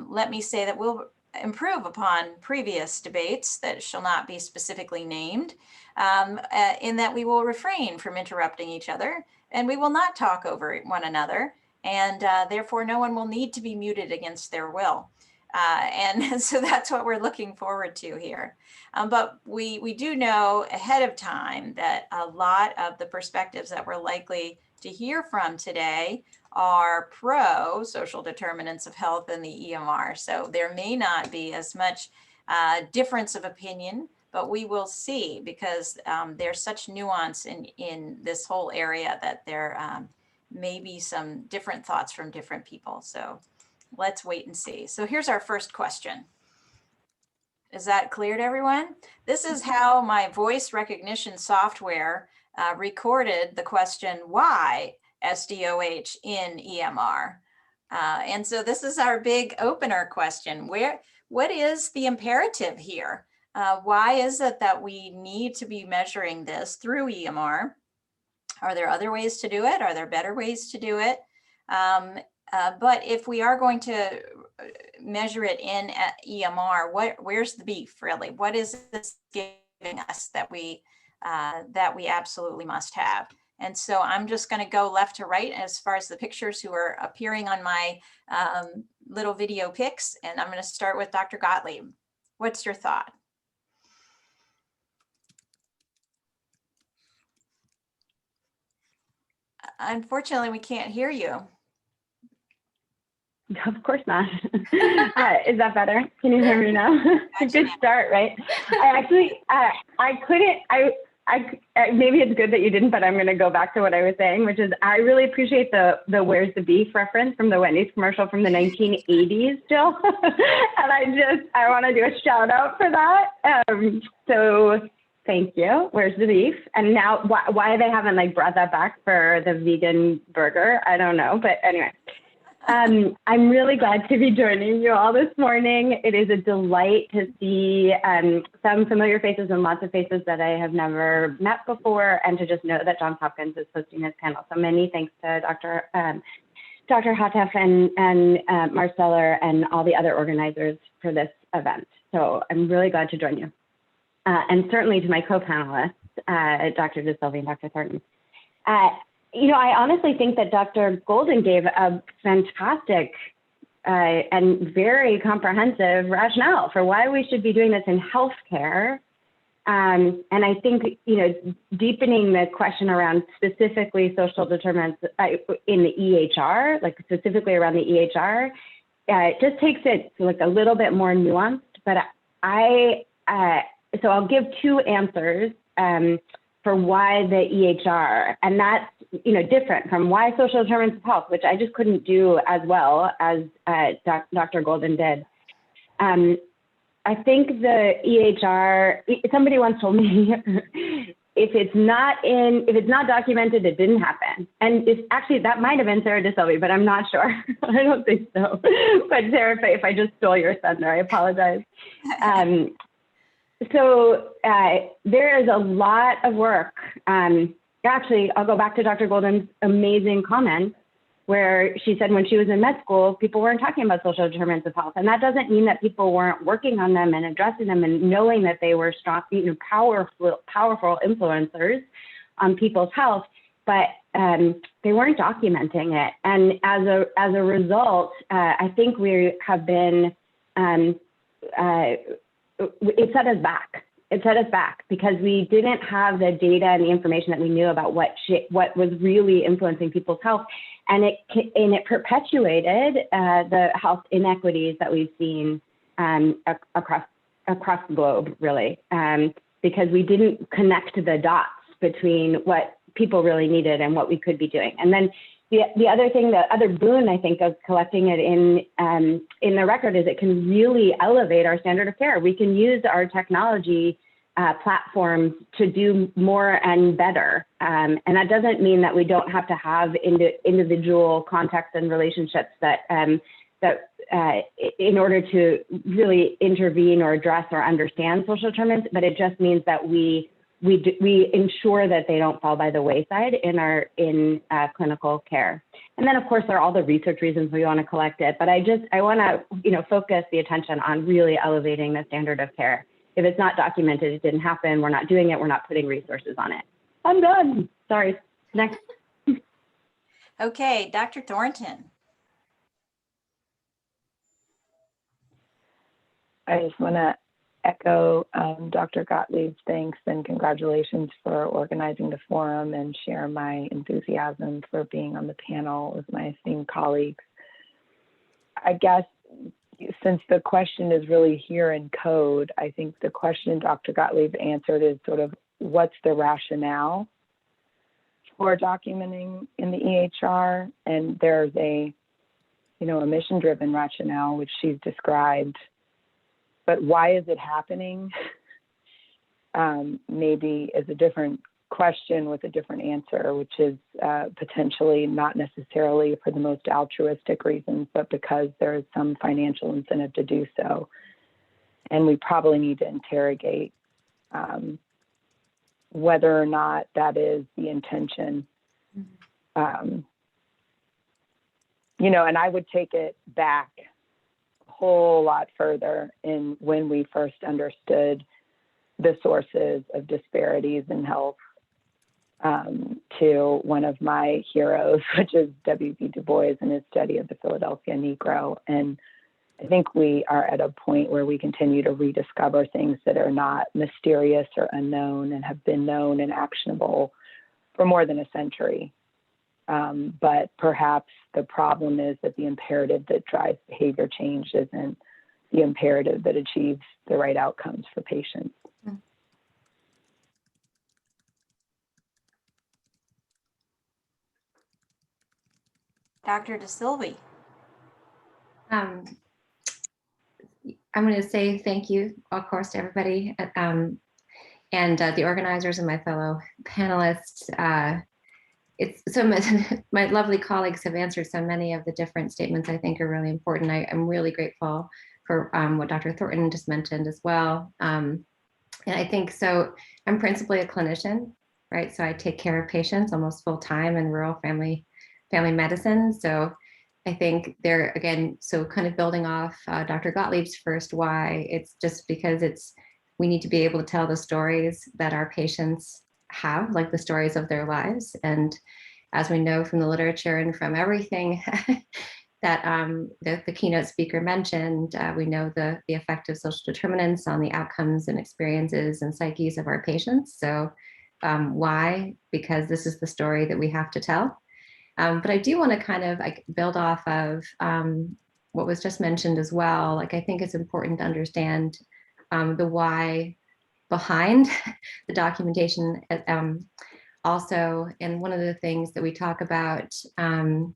Let me say that we'll improve upon previous debates that shall not be specifically named, in that we will refrain from interrupting each other, and we will not talk over one another, and therefore no one will need to be muted against their will. And so that's what we're looking forward to here. But we do know ahead of time that a lot of the perspectives that we're likely to hear from today are pro social determinants of health in the EMR. So there may not be as much difference of opinion, but we will see, because there's such nuance in this whole area that there may be some different thoughts from different people. So let's wait and see. So here's our first question. Is that clear to everyone? This is how my voice recognition software recorded the question, why SDoH in EMR? And so this is our big opener question. What is the imperative here? Why is it that we need to be measuring this through EMR? Are there other ways to do it? Are there better ways to do it? But if we are going to measure it in EMR, where's the beef really? What is this giving us that we absolutely must have? And so I'm just going to go left to right as far as the pictures who are appearing on my little video pics. And I'm going to start with Dr. Gottlieb. What's your thought? Unfortunately, we can't hear you. Of course not. Is that better? Can you hear me now? It's a good start, right? I couldn't, maybe it's good that you didn't, but I'm going to go back to what I was saying, which is I really appreciate the where's the beef reference from the Wendy's commercial from the 1980s, Jill. And I want to do a shout out for that. So thank you. Where's the beef? And now why they haven't like brought that back for the vegan burger, I don't know. But anyway, I'm really glad to be joining you all this morning. It is a delight to see some familiar faces and lots of faces that I have never met before, and to just know that Johns Hopkins is hosting this panel. So many thanks to Dr. Hattef and Marcella and all the other organizers for this event. So I'm really glad to join you. And certainly to my co-panelists, Dr. Desilva and Dr. Thornton. You know, I honestly think that Dr. Golden gave a fantastic and very comprehensive rationale for why we should be doing this in healthcare. And I think, you know, deepening the question around specifically social determinants in the EHR, like specifically around the EHR, it just takes it to like a little bit more nuanced. But so I'll give two answers for why the EHR, and that's, you know, different from why social determinants of health, which I just couldn't do as well as Dr. Golden did. I think the EHR, somebody once told me, if it's not documented, it didn't happen. And it's actually, that might have been Sarah Desilva, but I'm not sure. I don't think so. But Sarah, if I just stole your thunder, I apologize. So there is a lot of work. Actually, I'll go back to Dr. Golden's amazing comment where she said when she was in med school, people weren't talking about social determinants of health. And that doesn't mean that people weren't working on them and addressing them and knowing that they were strong, you know, powerful influencers on people's health, but they weren't documenting it. And as a result, I think we have been, it set us back. It set us back because we didn't have the data and the information that we knew about what was really influencing people's health. And it perpetuated the health inequities that we've seen across the globe, really, because we didn't connect the dots between what people really needed and what we could be doing. And then the other thing, the other boon, I think, of collecting it in the record is it can really elevate our standard of care. We can use our technology platforms to do more and better. And that doesn't mean that we don't have to have individual contexts and relationships that in order to really intervene or address or understand social determinants, but it just means that we ensure that they don't fall by the wayside in clinical care. And then of course there are all the research reasons we want to collect it, but I want to, you know, focus the attention on really elevating the standard of care. If it's not documented, it didn't happen, we're not doing it, we're not putting resources on it. I'm done. Sorry. Next. Okay, Dr. Thornton. I just want to echo Dr. Gottlieb's thanks and congratulations for organizing the forum and share my enthusiasm for being on the panel with my esteemed colleagues. I guess since the question is really here in code, I think the question Dr. Gottlieb answered is sort of what's the rationale for documenting in the EHR? And there's a, you know, a mission-driven rationale, which she's described, but why is it happening? Maybe is a different question with a different answer, which is potentially not necessarily for the most altruistic reasons, but because there is some financial incentive to do so. And we probably need to interrogate whether or not that is the intention. You know, and I would take it back a whole lot further in when we first understood the sources of disparities in health, to one of my heroes, which is W.B. Du Bois and his study of the Philadelphia Negro. And I think we are at a point where we continue to rediscover things that are not mysterious or unknown and have been known and actionable for more than a century. But perhaps the problem is that the imperative that drives behavior change isn't the imperative that achieves the right outcomes for patients. Dr. Desilva. I'm going to say thank you, of course, to everybody and the organizers and my fellow panelists. It's so my lovely colleagues have answered so many of the different statements I think are really important. I'm really grateful for what Dr. Thornton just mentioned as well. And I think so. I'm principally a clinician, right? So I take care of patients almost full time in rural family medicine. So I think they're, again, so kind of building off Dr. Gottlieb's first why, it's just because we need to be able to tell the stories that our patients have, like the stories of their lives. And as we know from the literature and from everything that the keynote speaker mentioned, we know the effect of social determinants on the outcomes and experiences and psyches of our patients. So why? Because this is the story that we have to tell. But I do want to kind of like build off of what was just mentioned as well. Like, I think it's important to understand the why behind the documentation also. And one of the things that we talk about in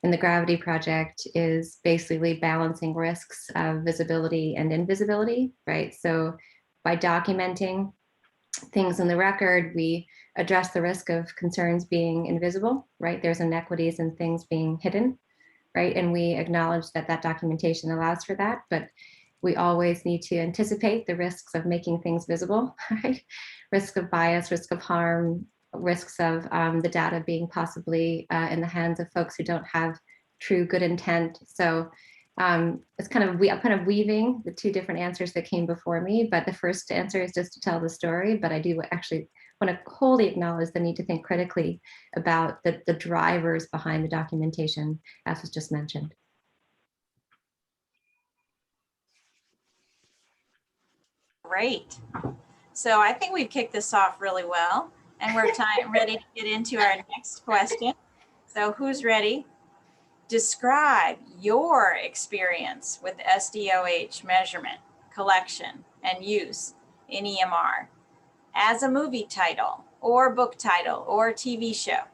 the Gravity Project is basically balancing risks of visibility and invisibility, right? So by documenting things in the record, we address the risk of concerns being invisible, right? There's inequities and things being hidden, right? And we acknowledge that that documentation allows for that, but we always need to anticipate the risks of making things visible, right? Risk of bias, risk of harm, risks of the data being possibly in the hands of folks who don't have true good intent. So it's kind of weaving the two different answers that came before me, but the first answer is just to tell the story, but I do actually want to wholly acknowledge the need to think critically about the drivers behind the documentation, as was just mentioned. Great. So I think we've kicked this off really well, and we're ready to get into our next question. So who's ready? Describe your experience with SDoH measurement, collection, and use in EMR as a movie title or book title or TV show.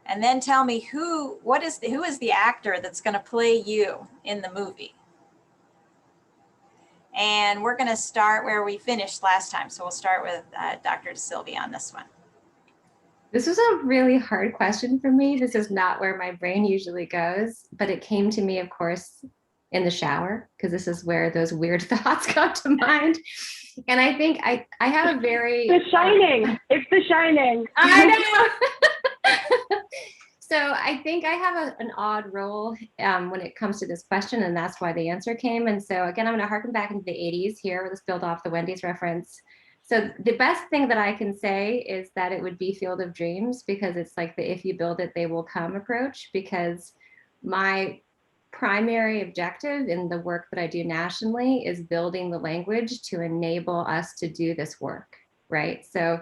And then tell me who is the actor that's going to play you in the movie. And we're going to start where we finished last time. So we'll start with Dr. Sylvia on this one. This was a really hard question for me. This is not where my brain usually goes, but it came to me, of course, in the shower, because this is where those weird thoughts come to mind. And I think I have a very— The Shining. It's The Shining. I know. So I think I have an odd role when it comes to this question, and that's why the answer came. And so again, I'm going to harken back into the 80s here. Let's build off the Wendy's reference. So the best thing that I can say is that it would be Field of Dreams, because it's like the if you build it, they will come approach, because my primary objective in the work that I do nationally is building the language to enable us to do this work, right? So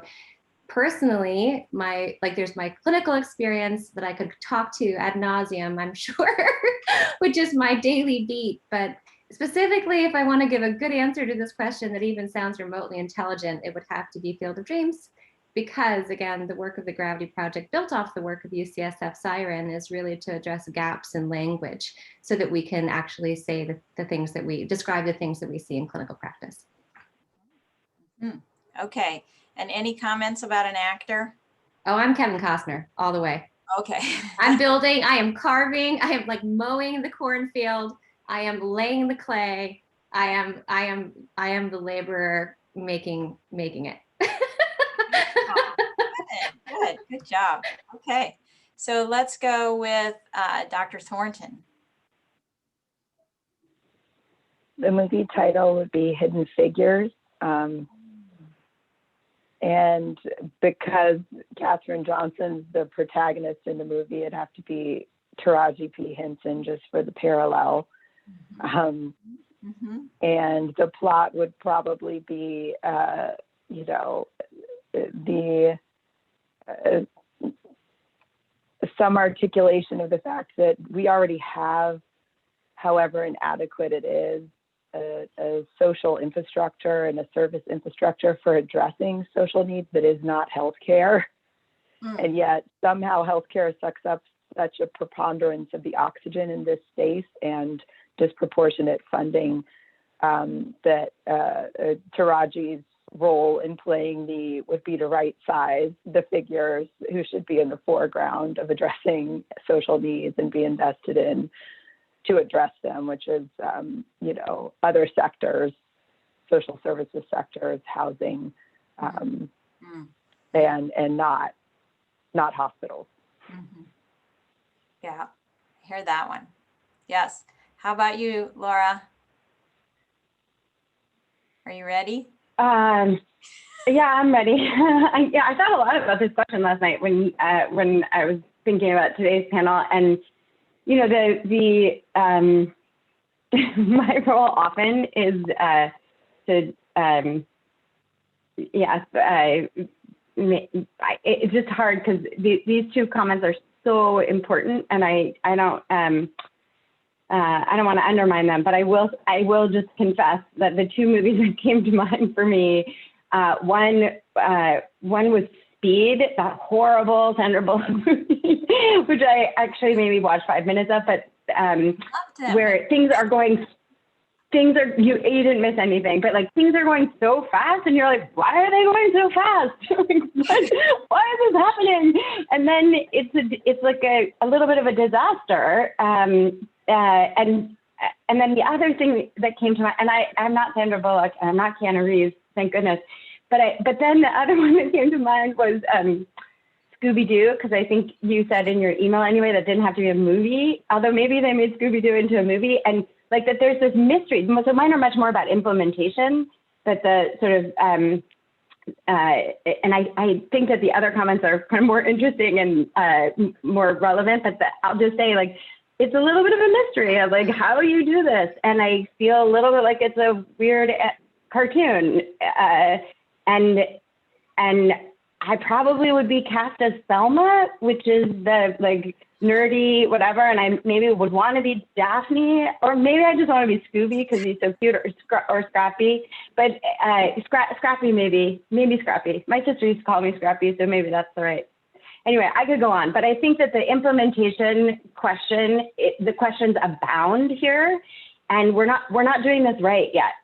personally, there's my clinical experience that I could talk to ad nauseum, I'm sure, which is my daily beat. But specifically, if I want to give a good answer to this question that even sounds remotely intelligent, it would have to be Field of Dreams, because again, the work of the Gravity Project, built off the work of UCSF Siren, is really to address gaps in language so that we can actually say the things that we describe, the things that we see in clinical practice. Okay. And any comments about an actor? Oh, I'm Kevin Costner all the way. Okay. I'm building, I am carving, I am like mowing the cornfield, I am laying the clay, I am the laborer making it. Oh, good job. Okay. So let's go with Dr. Thornton. The movie title would be Hidden Figures. And because Katherine Johnson's the protagonist in the movie, it'd have to be Taraji P. Henson, just for the parallel. And the plot would probably be, some articulation of the fact that we already have, however inadequate it is, a social infrastructure and a service infrastructure for addressing social needs that is not healthcare. And yet somehow healthcare sucks up such a preponderance of the oxygen in this space and disproportionate funding that Taraji's role in playing would be to right size the figures who should be in the foreground of addressing social needs and be invested in to address them, which is, other sectors, social services sectors, housing, and not hospitals. Yeah, I hear that one. Yes. How about you, Laura? Are you ready? Yeah, I'm ready. I thought a lot about this question last night when I was thinking about today's panel, and you know, my role often is it's just hard because these two comments are so important, and I don't want to undermine them, but I will just confess that the two movies that came to mind for me, one was Speed, that horrible Sandra Bullock movie, which I actually maybe watched 5 minutes of, but where you didn't miss anything, but like things are going so fast, and you're like, why are they going so fast? Why is this happening? And then it's like a little bit of a disaster. And then the other thing that came to mind, and I'm not Sandra Bullock, and I'm not Keanu Reeves, thank goodness. But then the other one that came to mind was Scooby-Doo, because I think you said in your email anyway that didn't have to be a movie, although maybe they made Scooby-Doo into a movie, and like that there's this mystery. So mine are much more about implementation, but the sort of, and I think that the other comments are kind of more interesting and more relevant, but I'll just say like, it's a little bit of a mystery of like how you do this. And I feel a little bit like it's a weird cartoon. And I probably would be cast as Thelma, which is the like nerdy whatever, and I maybe would want to be Daphne, or maybe I just want to be Scooby because he's so cute, or Scrappy. But Scrappy, maybe Scrappy. My sister used to call me Scrappy, so maybe that's the right. Anyway, I could go on, but I think that the implementation question, the questions abound here, and we're not doing this right yet.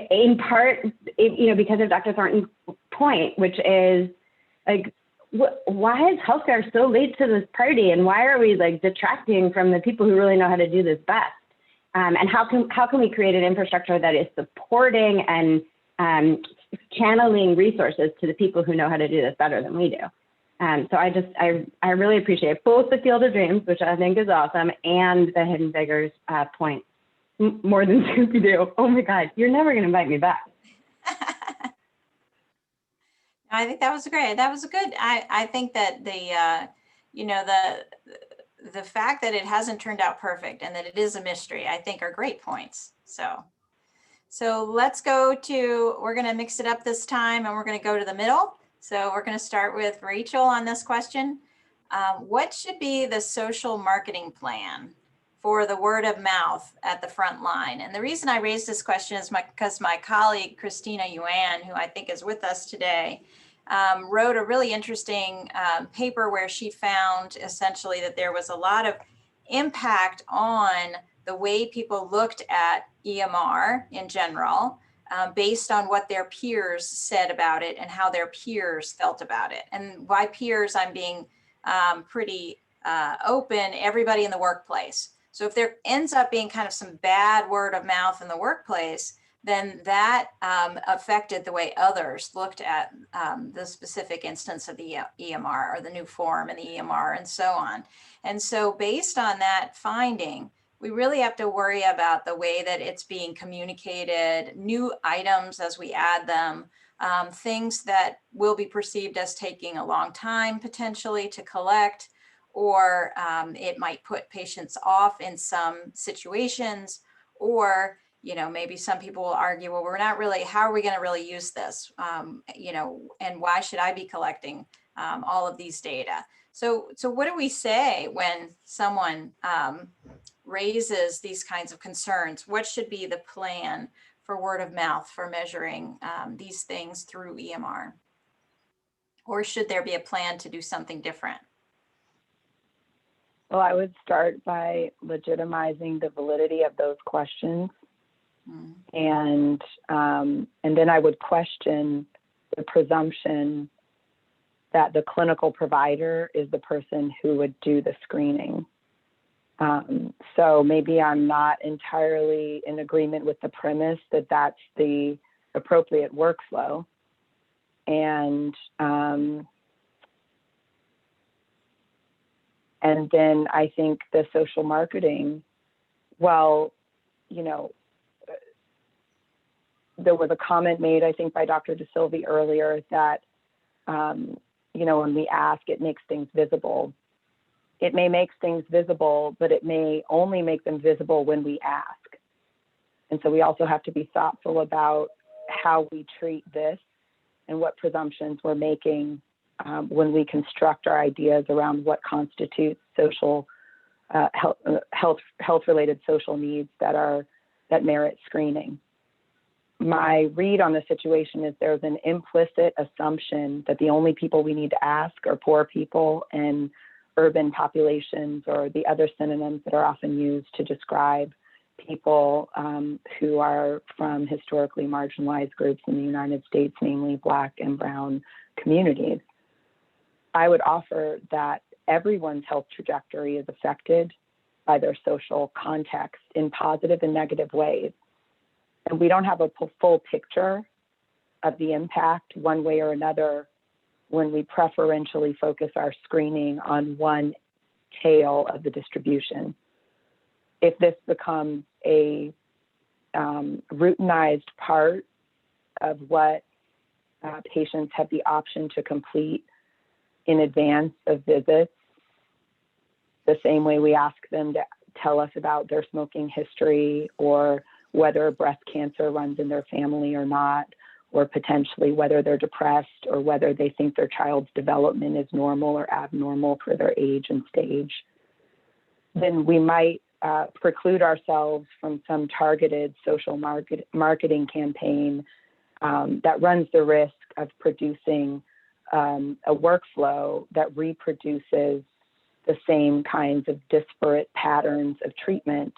In part, because of Dr. Thornton's point, which is like, why is healthcare so late to this party, and why are we like detracting from the people who really know how to do this best? And how can we create an infrastructure that is supporting and channeling resources to the people who know how to do this better than we do? So I really appreciate both the Field of Dreams, which I think is awesome, and the Hidden Figures point. More than Scooby-Doo. Oh my God, you're never going to invite me back. I think that was great. That was good. I think that the fact that it hasn't turned out perfect and that it is a mystery, I think are great points. So let's go to, we're going to mix it up this time, and we're going to go to the middle. So we're going to start with Rachel on this question. What should be the social marketing plan for the word of mouth at the front line? And the reason I raised this question is because my colleague, Christina Yuan, who I think is with us today, wrote a really interesting paper where she found essentially that there was a lot of impact on the way people looked at EMR in general, based on what their peers said about it and how their peers felt about it. And by peers, I'm being pretty open, everybody in the workplace. So if there ends up being kind of some bad word of mouth in the workplace, then that affected the way others looked at the specific instance of the EMR or the new form in the EMR and so on. And so based on that finding, we really have to worry about the way that it's being communicated, new items as we add them, things that will be perceived as taking a long time potentially to collect, or it might put patients off in some situations, or maybe some people will argue, well, we're not really, how are we going to really use this? And why should I be collecting all of these data? So what do we say when someone raises these kinds of concerns? What should be the plan for word of mouth for measuring these things through EMR? Or should there be a plan to do something different? Well, I would start by legitimizing the validity of those questions. And then I would question the presumption that the clinical provider is the person who would do the screening. So maybe I'm not entirely in agreement with the premise that that's the appropriate workflow. And then I think the social marketing, well, there was a comment made, I think, by Dr. DeSilvi earlier that, you know, when we ask, it makes things visible. It may make things visible, but it may only make them visible when we ask. And so we also have to be thoughtful about how we treat this and what presumptions we're making when we construct our ideas around what constitutes social health-related social needs that merit screening. My read on the situation is there's an implicit assumption that the only people we need to ask are poor people and urban populations, or the other synonyms that are often used to describe people who are from historically marginalized groups in the United States, namely Black and Brown communities. I would offer that everyone's health trajectory is affected by their social context in positive and negative ways. And we don't have a full picture of the impact one way or another when we preferentially focus our screening on one tail of the distribution. If this becomes a routinized part of what patients have the option to complete in advance of visits, the same way we ask them to tell us about their smoking history or whether breast cancer runs in their family or not, or potentially whether they're depressed or whether they think their child's development is normal or abnormal for their age and stage, then we might preclude ourselves from some targeted social marketing campaign that runs the risk of producing a workflow that reproduces the same kinds of disparate patterns of treatment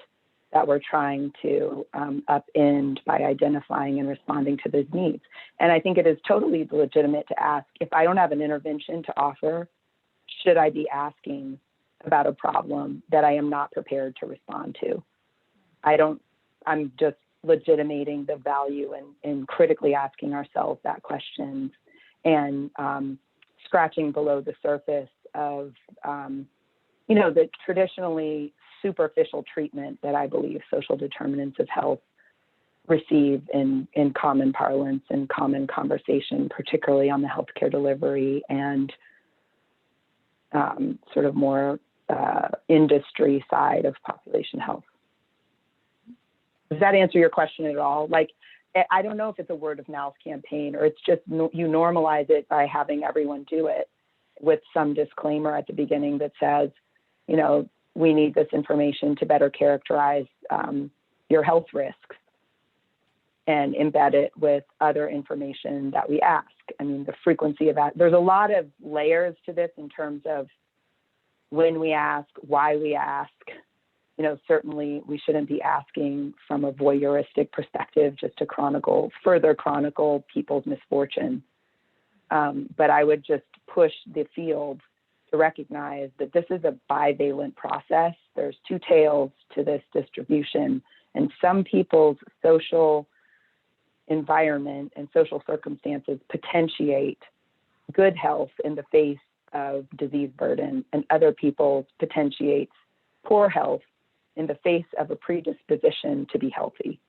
that we're trying to upend by identifying and responding to those needs. And I think it is totally legitimate to ask, if I don't have an intervention to offer, should I be asking about a problem that I am not prepared to respond to? I'm just legitimating the value in critically asking ourselves that question and scratching below the surface of, you know, the traditionally superficial treatment that I believe social determinants of health receive in common parlance and common conversation, particularly on the healthcare delivery and sort of more industry side of population health. Does that answer your question at all? Like, I don't know if it's a word of mouth campaign or it's just you normalize it by having everyone do it with some disclaimer at the beginning that says, you know, we need this information to better characterize your health risks and embed it with other information that we ask. I mean, the frequency of that, there's a lot of layers to this in terms of when we ask, why we ask. You know, certainly we shouldn't be asking from a voyeuristic perspective just to further chronicle people's misfortune. But I would just push the field to recognize that this is a bivalent process. There's two tails to this distribution, and some people's social environment and social circumstances potentiate good health in the face of disease burden, and other people's potentiates poor health in the face of a predisposition to be healthy.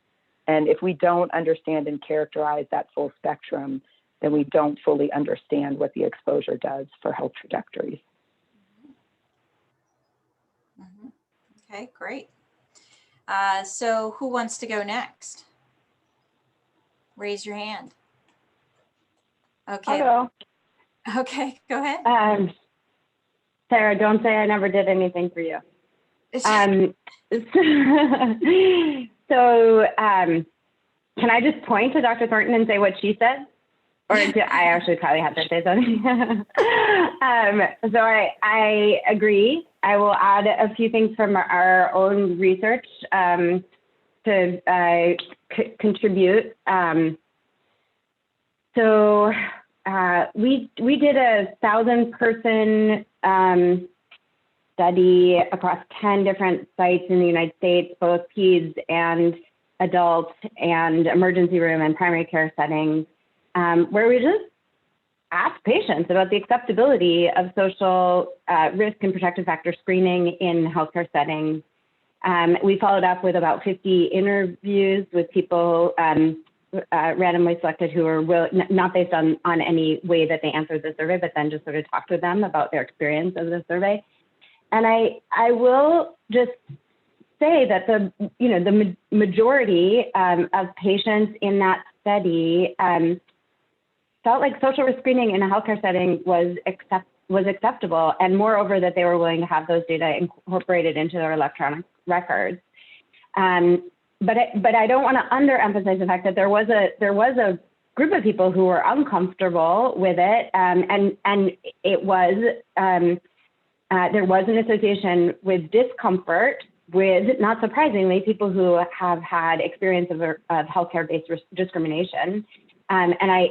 And if we don't understand and characterize that full spectrum, then we don't fully understand what the exposure does for health trajectories. Mm-hmm. Okay, great. So who wants to go next? Raise your hand. Okay. I'll go. Okay, go ahead. Sarah, don't say I never did anything for you. So can I just point to Dr. Thornton and say what she said? Or do I actually probably have to say something? So I agree. I will add a few things from our own research to contribute. So we did a 1,000-person study across 10 different sites in the United States, both peds and adults and emergency room and primary care settings, where we just asked patients about the acceptability of social risk and protective factor screening in healthcare settings. We followed up with about 50 interviews with people randomly selected who were not based on any way that they answered the survey, but then just sort of talked with them about their experience of the survey. And I will just say that the majority of patients in that study felt like social risk screening in a healthcare setting was acceptable, and moreover that they were willing to have those data incorporated into their electronic records. But I don't want to underemphasize the fact that there was a group of people who were uncomfortable with it, and it was there was an association with discomfort with, not surprisingly, people who have had experience of healthcare-based discrimination, and I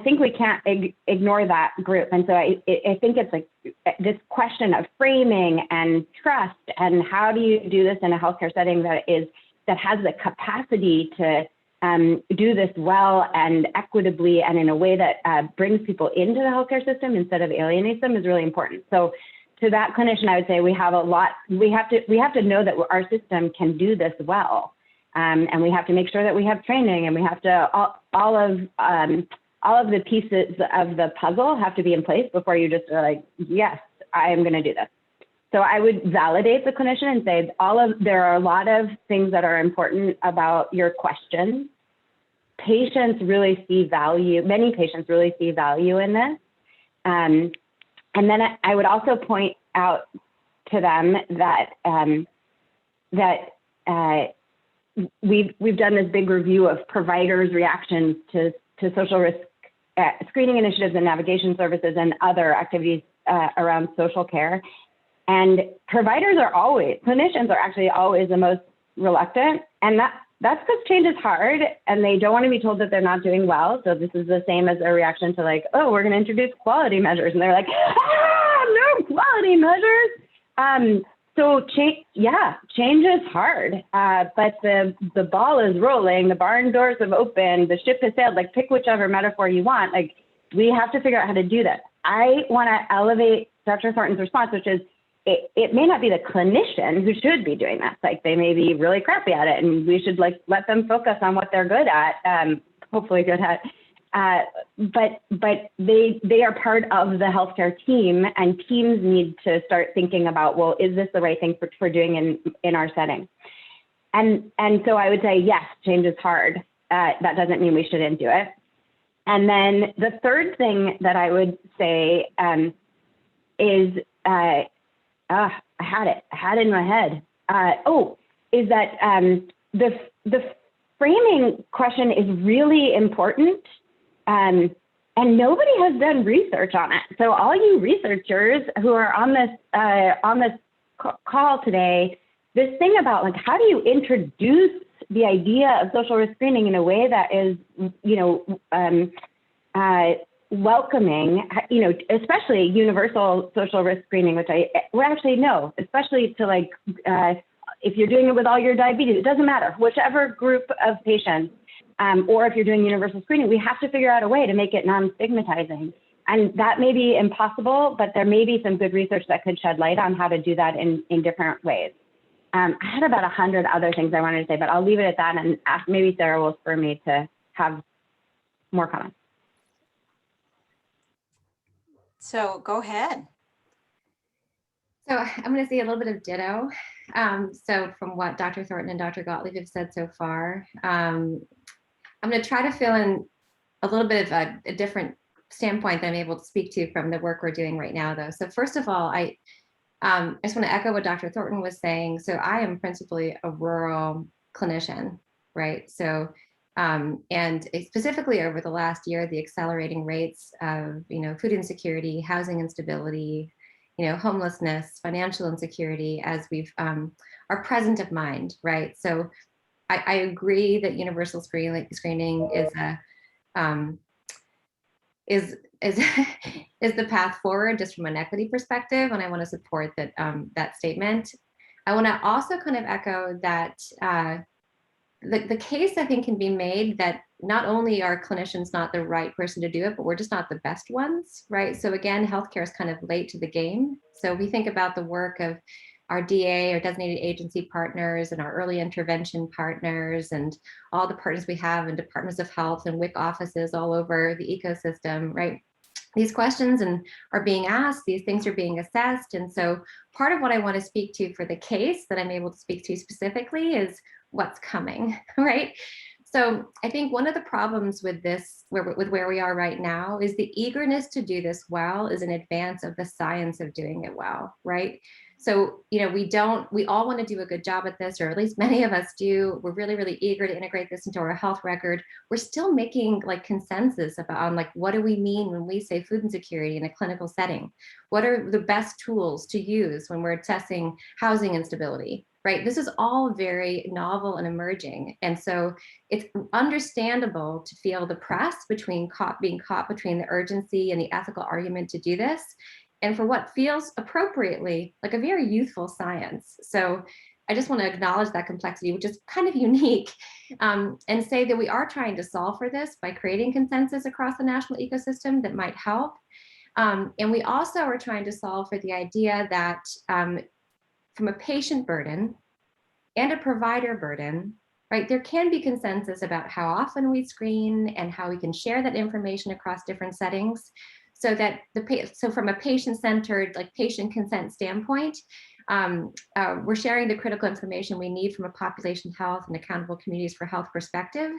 think we can't ignore that group. And so I think it's like this question of framing and trust, and how do you do this in a healthcare setting that has the capacity to do this well and equitably and in a way that brings people into the healthcare system instead of alienates them, is really important. So to that clinician, I would say we have a lot. We have to know that our system can do this well, and we have to make sure that we have training, and we have to all of the pieces of the puzzle have to be in place before you just are like, yes, I am going to do this. So I would validate the clinician and say there are a lot of things that are important about your question. Patients really see value. Many patients really see value in this. And then I would also point out to them that we've done this big review of providers' reactions to social risk screening initiatives and navigation services and other activities around social care. And clinicians are actually always the most reluctant. And that's because change is hard, and they don't want to be told that they're not doing well. So this is the same as a reaction to like, oh, we're going to introduce quality measures. And they're like, no quality measures. So change is hard, but the ball is rolling, the barn doors have opened, the ship has sailed, like pick whichever metaphor you want. Like, we have to figure out how to do that. I want to elevate Dr. Thornton's response, which is, it may not be the clinician who should be doing this. Like, they may be really crappy at it, and we should like let them focus on what they're good at, hopefully good at. But they are part of the healthcare team, and teams need to start thinking about, well, is this the right thing for doing in our setting? And so I would say, yes, change is hard. That doesn't mean we shouldn't do it. And then the third thing that I would say is, I had it in my head. Is that the framing question is really important. And nobody has done research on it. So all you researchers who are on this call today, this thing about like, how do you introduce the idea of social risk screening in a way that is, welcoming, especially universal social risk screening, which especially to like, if you're doing it with all your diabetes, it doesn't matter, whichever group of patients. Or if you're doing universal screening, we have to figure out a way to make it non-stigmatizing. And that may be impossible, but there may be some good research that could shed light on how to do that in different ways. I had about 100 other things I wanted to say, but I'll leave it at that, and maybe Sarah will spur me to have more comments. So go ahead. So I'm going to say a little bit of ditto. So from what Dr. Thornton and Dr. Gottlieb have said so far, I'm going to try to fill in a little bit of a different standpoint that I'm able to speak to from the work we're doing right now, though. So first of all, I just want to echo what Dr. Thornton was saying. So I am principally a rural clinician, right? So, and specifically over the last year, the accelerating rates of, food insecurity, housing instability, homelessness, financial insecurity, as we've are present of mind, right? So I agree that universal screening is is the path forward just from an equity perspective, and I want to support that that statement. I want to also kind of echo that the case I think can be made that not only are clinicians not the right person to do it, but we're just not the best ones, right? So again, healthcare is kind of late to the game. So we think about the work of our DA, our designated agency partners, and our early intervention partners, and all the partners we have in departments of health and WIC offices all over the ecosystem, right? These questions are being asked, these things are being assessed. And so part of what I want to speak to for the case that I'm able to speak to specifically is what's coming, right? So I think one of the problems with this, with where we are right now, is the eagerness to do this well is in advance of the science of doing it well, right? So, you know, we all want to do a good job at this, or at least many of us do. We're really, really eager to integrate this into our health record. We're still making like consensus about like, what do we mean when we say food insecurity in a clinical setting? What are the best tools to use when we're assessing housing instability, right? This is all very novel and emerging. And so it's understandable to feel the press being caught between the urgency and the ethical argument to do this, and for what feels appropriately like a very youthful science. So I just want to acknowledge that complexity, which is kind of unique, and say that we are trying to solve for this by creating consensus across the national ecosystem that might help. And we also are trying to solve for the idea that from a patient burden and a provider burden, right, there can be consensus about how often we screen and how we can share that information across different settings. So that so from a patient-centered, like patient consent standpoint, we're sharing the critical information we need from a population health and accountable communities for health perspective,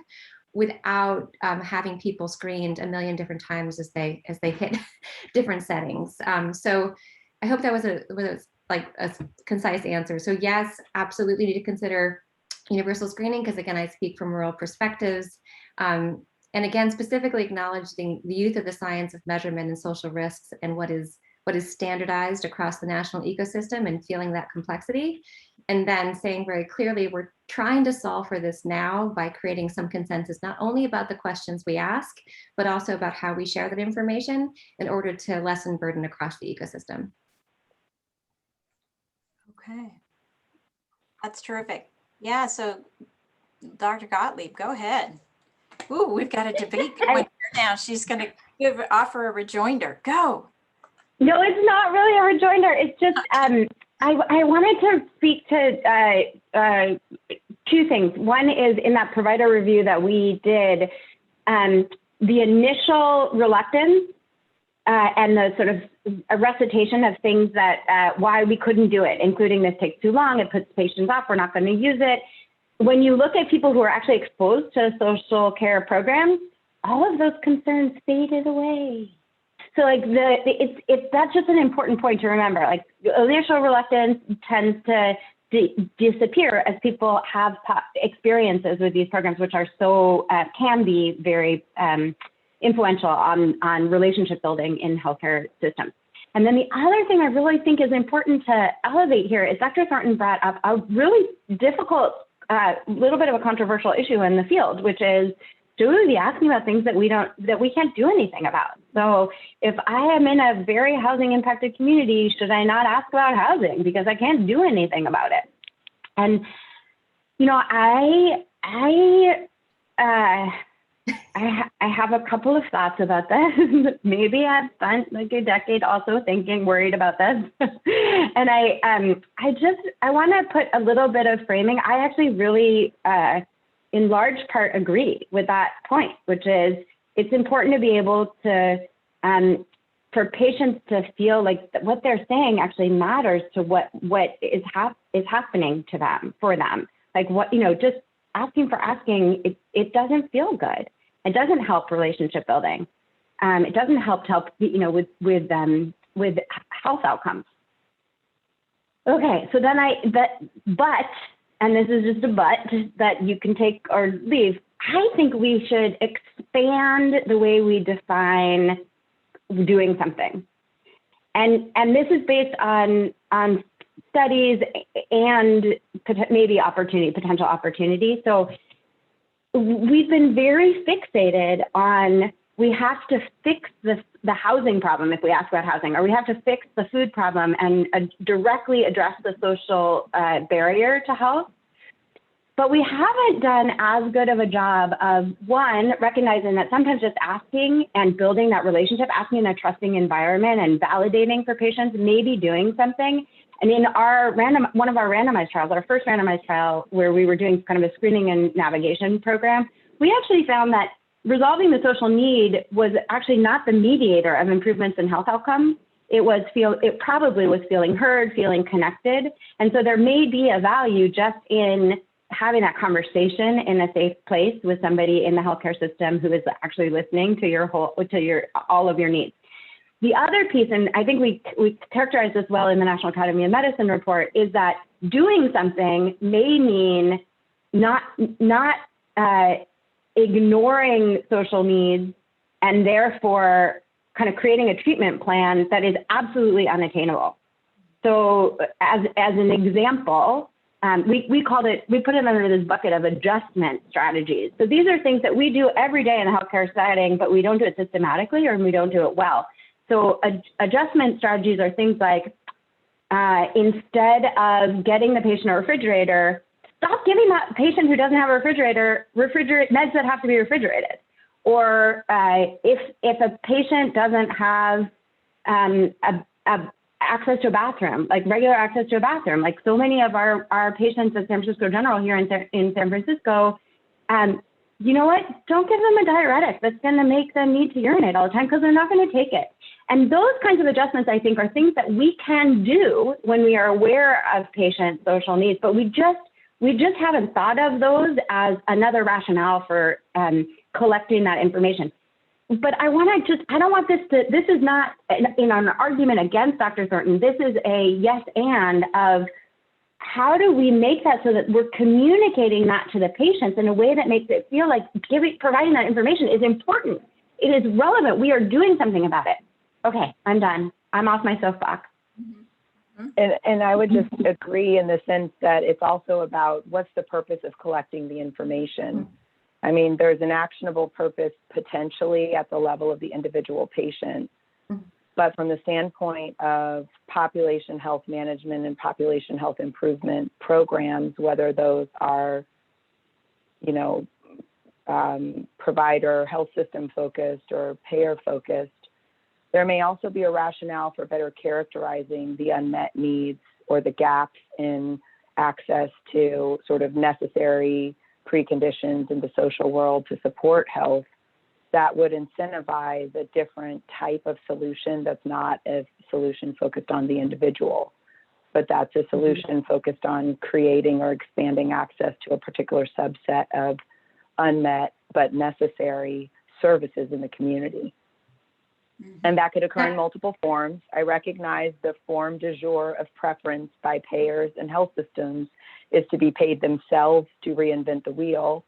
without having people screened a million different times as they hit different settings. So I hope that was a concise answer. So yes, absolutely need to consider universal screening, because again, I speak from rural perspectives. And again, specifically acknowledging the youth of the science of measurement and social risks and what is standardized across the national ecosystem, and feeling that complexity. And then saying very clearly, we're trying to solve for this now by creating some consensus, not only about the questions we ask, but also about how we share that information in order to lessen burden across the ecosystem. Okay, that's terrific. Yeah, so Dr. Gottlieb, go ahead. Ooh, we've got a debate going here now. She's going to offer a rejoinder. Go. No, it's not really a rejoinder. It's just I wanted to speak to two things. One is in that provider review that we did, the initial reluctance and the sort of a recitation of things that why we couldn't do it, including this takes too long, it puts patients off, we're not going to use it. When you look at people who are actually exposed to social care programs, all of those concerns faded away. So like that's just an important point to remember. Like initial reluctance tends to disappear as people have experiences with these programs, which are so can be very influential on relationship building in healthcare systems. And then the other thing I really think is important to elevate here is Dr. Thornton brought up a really difficult, little bit of a controversial issue in the field, which is, should we be asking about things that we can't do anything about? So if I am in a very housing impacted community, should I not ask about housing because I can't do anything about it? And, you know, I have a couple of thoughts about this. Maybe I've spent like a decade also worried about this. And I want to put a little bit of framing. I actually really, in large part, agree with that point, which is it's important to be able to, for patients to feel like what they're saying actually matters to what is happening to them, for them. Like what, you know, just asking for asking, it doesn't feel good. It doesn't help relationship building. It doesn't help, you know, with health outcomes. Okay, so then and this is just a but that you can take or leave. I think we should expand the way we define doing something. And this is based on studies and maybe potential opportunity. So we've been very fixated on, we have to fix the housing problem if we ask about housing, or we have to fix the food problem and directly address the social barrier to health. But we haven't done as good of a job of, one, recognizing that sometimes just asking and building that relationship, asking in a trusting environment and validating for patients, maybe doing something. And in one of our randomized trials, our first randomized trial where we were doing kind of a screening and navigation program, we actually found that resolving the social need was actually not the mediator of improvements in health outcomes. It probably was feeling heard, feeling connected. And so there may be a value just in having that conversation in a safe place with somebody in the healthcare system who is actually listening to all of your needs. The other piece, and I think we characterized this well in the National Academy of Medicine report, is that doing something may mean not ignoring social needs and therefore kind of creating a treatment plan that is absolutely unattainable. So as an example, we put it under this bucket of adjustment strategies. So these are things that we do every day in a healthcare setting, but we don't do it systematically or we don't do it well. So adjustment strategies are things like, instead of getting the patient a refrigerator, stop giving that patient who doesn't have a refrigerator meds that have to be refrigerated. Or if a patient doesn't have access to a bathroom, like regular access to a bathroom, like so many of our patients at San Francisco General here in San Francisco, you know what? Don't give them a diuretic that's going to make them need to urinate all the time because they're not going to take it. And those kinds of adjustments, I think, are things that we can do when we are aware of patient social needs, but we just haven't thought of those as another rationale for collecting that information. But I don't want this is not in an argument against Dr. Thornton. This is a yes and of how do we make that so that we're communicating that to the patients in a way that makes it feel like providing that information is important. It is relevant. We are doing something about it. Okay, I'm done. I'm off my soapbox. And I would just agree in the sense that it's also about what's the purpose of collecting the information. I mean, there's an actionable purpose potentially at the level of the individual patient, but from the standpoint of population health management and population health improvement programs, whether those are, provider health system focused or payer focused, there may also be a rationale for better characterizing the unmet needs or the gaps in access to sort of necessary preconditions in the social world to support health that would incentivize a different type of solution that's not a solution focused on the individual, but that's a solution focused on creating or expanding access to a particular subset of unmet but necessary services in the community. And that could occur in multiple forms. I recognize the form du jour of preference by payers and health systems is to be paid themselves to reinvent the wheel.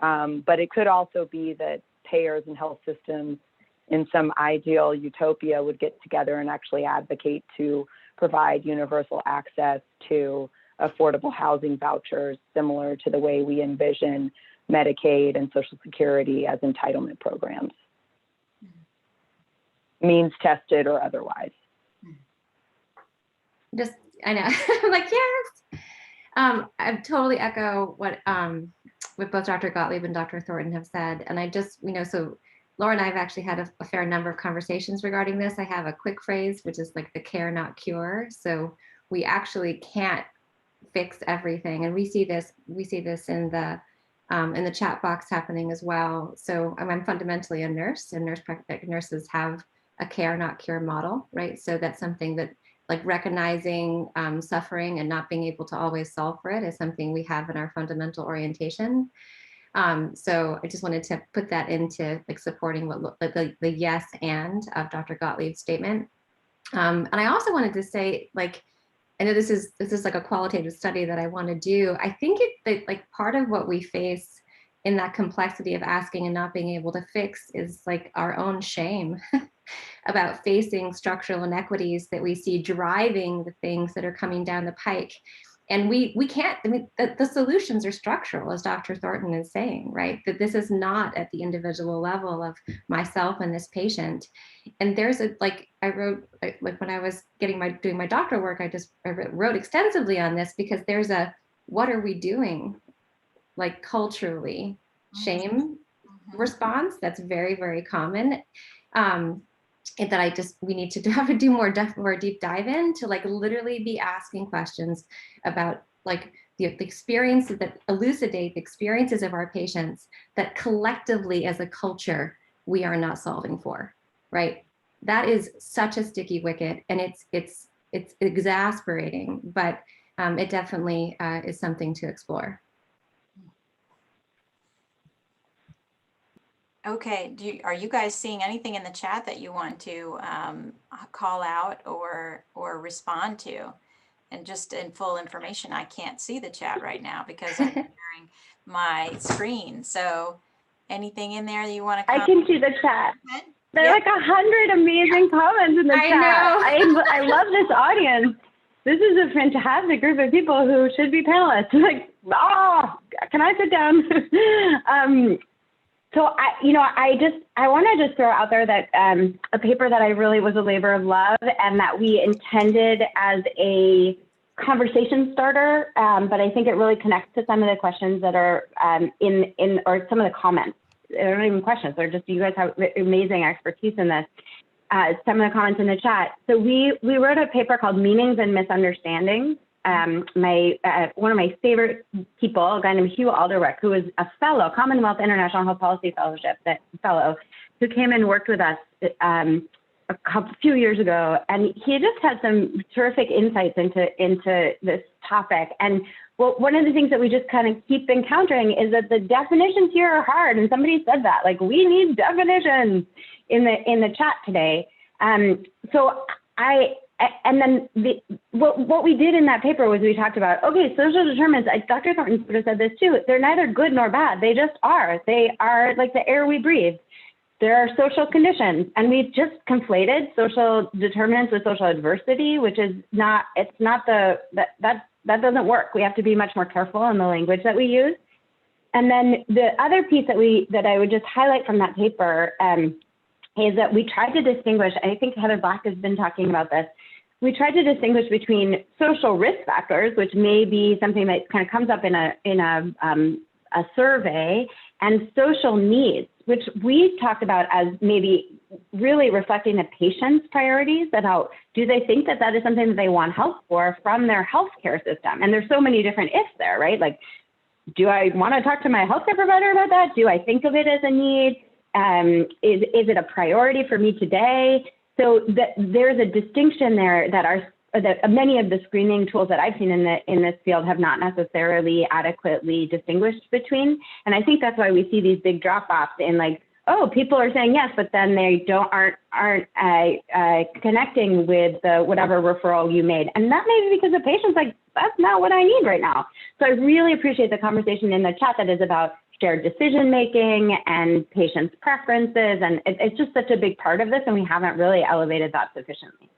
But it could also be that payers and health systems in some ideal utopia would get together and actually advocate to provide universal access to affordable housing vouchers, similar to the way we envision Medicaid and Social Security as entitlement programs, means tested or otherwise. I know, I'm like, yes. I totally echo what both Dr. Gottlieb and Dr. Thornton have said. And I just, so Laura and I have actually had a fair number of conversations regarding this. I have a quick phrase, which is like the care, not cure. So we actually can't fix everything. And we see this in the chat box happening as well. So I'm fundamentally a nurse, and nurses have a care, not cure model, right? So that's something that, like, recognizing suffering and not being able to always solve for it is something we have in our fundamental orientation. So I just wanted to put that into like supporting what the yes and of Dr. Gottlieb's statement. And I also wanted to say, like, I know this is like a qualitative study that I want to do. I think like part of what we face in that complexity of asking and not being able to fix is like our own shame about facing structural inequities that we see driving the things that are coming down the pike. And we can't, I mean, the solutions are structural, as Dr. Thornton is saying, right? That this is not at the individual level of myself and this patient. And there's I wrote, like when I was doing my doctoral work, I wrote extensively on this, because there's what are we doing? Like culturally, shame response, that's very, very common. that we need to have to do more deep dive in, to like literally be asking questions about like the experiences that elucidate the experiences of our patients that collectively as a culture we are not solving for, right? That is such a sticky wicket, and it's exasperating, but it definitely is something to explore. Okay, are you guys seeing anything in the chat that you want to call out or respond to? And just in full information, I can't see the chat right now because I'm sharing my screen. So anything in there that you want to comment? I can see the chat. There are like 100 amazing comments in the chat. I love this audience. This is a fantastic group of people who should be panelists. Like, can I sit down? So I want to just throw out there that a paper that I really was a labor of love and that we intended as a conversation starter, but I think it really connects to some of the questions that are or some of the comments. They're not even questions, they're just, you guys have amazing expertise in this. Some of the comments in the chat. So we wrote a paper called Meanings and Misunderstandings. One of my favorite people, a guy named Hugh Alderwick, who was a fellow, Commonwealth International Health Policy Fellowship fellow, who came and worked with us a few years ago, and he just had some terrific insights into this topic. And one of the things that we just kind of keep encountering is that the definitions here are hard, and somebody said that, like, we need definitions in the chat today. And then what we did in that paper was we talked about, okay, social determinants, Dr. Thornton sort of said this too, they're neither good nor bad. They just are. They are like the air we breathe. There are social conditions, and we've just conflated social determinants with social adversity, which is not, that doesn't work. We have to be much more careful in the language that we use. And then the other piece that I would just highlight from that paper is that we tried to distinguish, I think Heather Black has been talking about this, we tried to distinguish between social risk factors, which may be something that kind of comes up in a survey, and social needs, which we talked about as maybe really reflecting the patient's priorities, that how do they think that that is something that they want help for from their healthcare system? And there's so many different ifs there, right? Like, do I want to talk to my healthcare provider about that? Do I think of it as a need? Is it a priority for me today? So there's a distinction there that many of the screening tools that I've seen in this field have not necessarily adequately distinguished between. And I think that's why we see these big drop-offs in, like, oh, people are saying yes, but then they aren't connecting with the whatever referral you made. And that may be because the patient's like, that's not what I need right now. So I really appreciate the conversation in the chat that is about shared decision-making and patients' preferences. And it's just such a big part of this, and we haven't really elevated that sufficiently.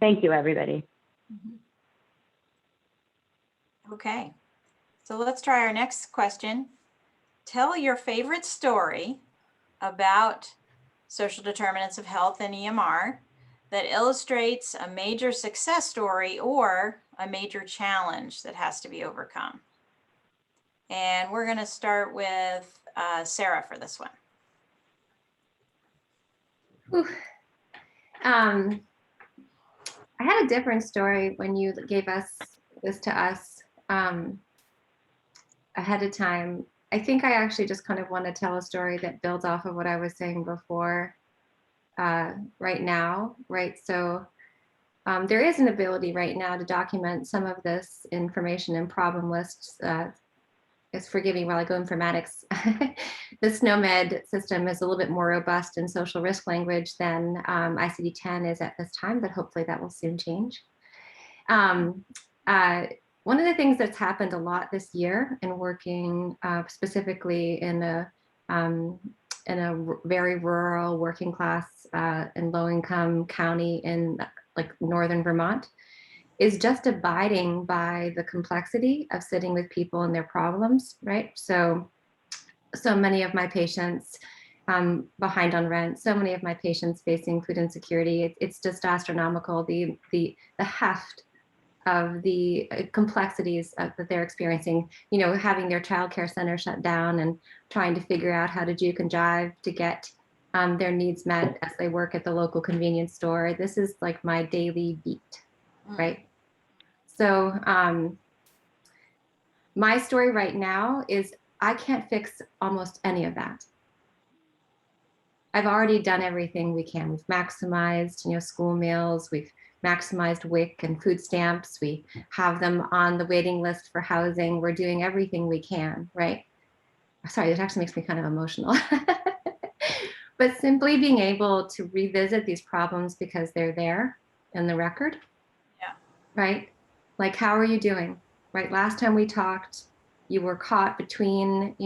Thank you, everybody. Okay, so let's try our next question. Tell your favorite story about social determinants of health and EMR that illustrates a major success story or a major challenge that has to be overcome. And we're going to start with Sarah for this one. I had a different story when you gave this to us ahead of time. I think I actually just kind of want to tell a story that builds off of what I was saying before right now, right? So there is an ability right now to document some of this information in problem lists. Forgive me while I go informatics. The SNOMED system is a little bit more robust in social risk language than ICD-10 is at this time, but hopefully that will soon change. One of the things that's happened a lot this year in working specifically in a very rural, working class and low income county in like northern Vermont is just abiding by the complexity of sitting with people and their problems, right? So many of my patients behind on rent, so many of my patients facing food insecurity. It's just astronomical, the heft of the complexities that they're experiencing, you know, having their childcare center shut down and trying to figure out how to juke and jive to get their needs met as they work at the local convenience store. This is like my daily beat, right? So my story right now is I can't fix almost any of that. I've already done everything we can. We've maximized, school meals. We've maximized WIC and food stamps. We have them on the waiting list for housing. We're doing everything we can, right? Sorry, this actually makes me kind of emotional. But simply being able to revisit these problems because they're there in the record, right? Like, how are you doing, right? Last time we talked, you were caught between,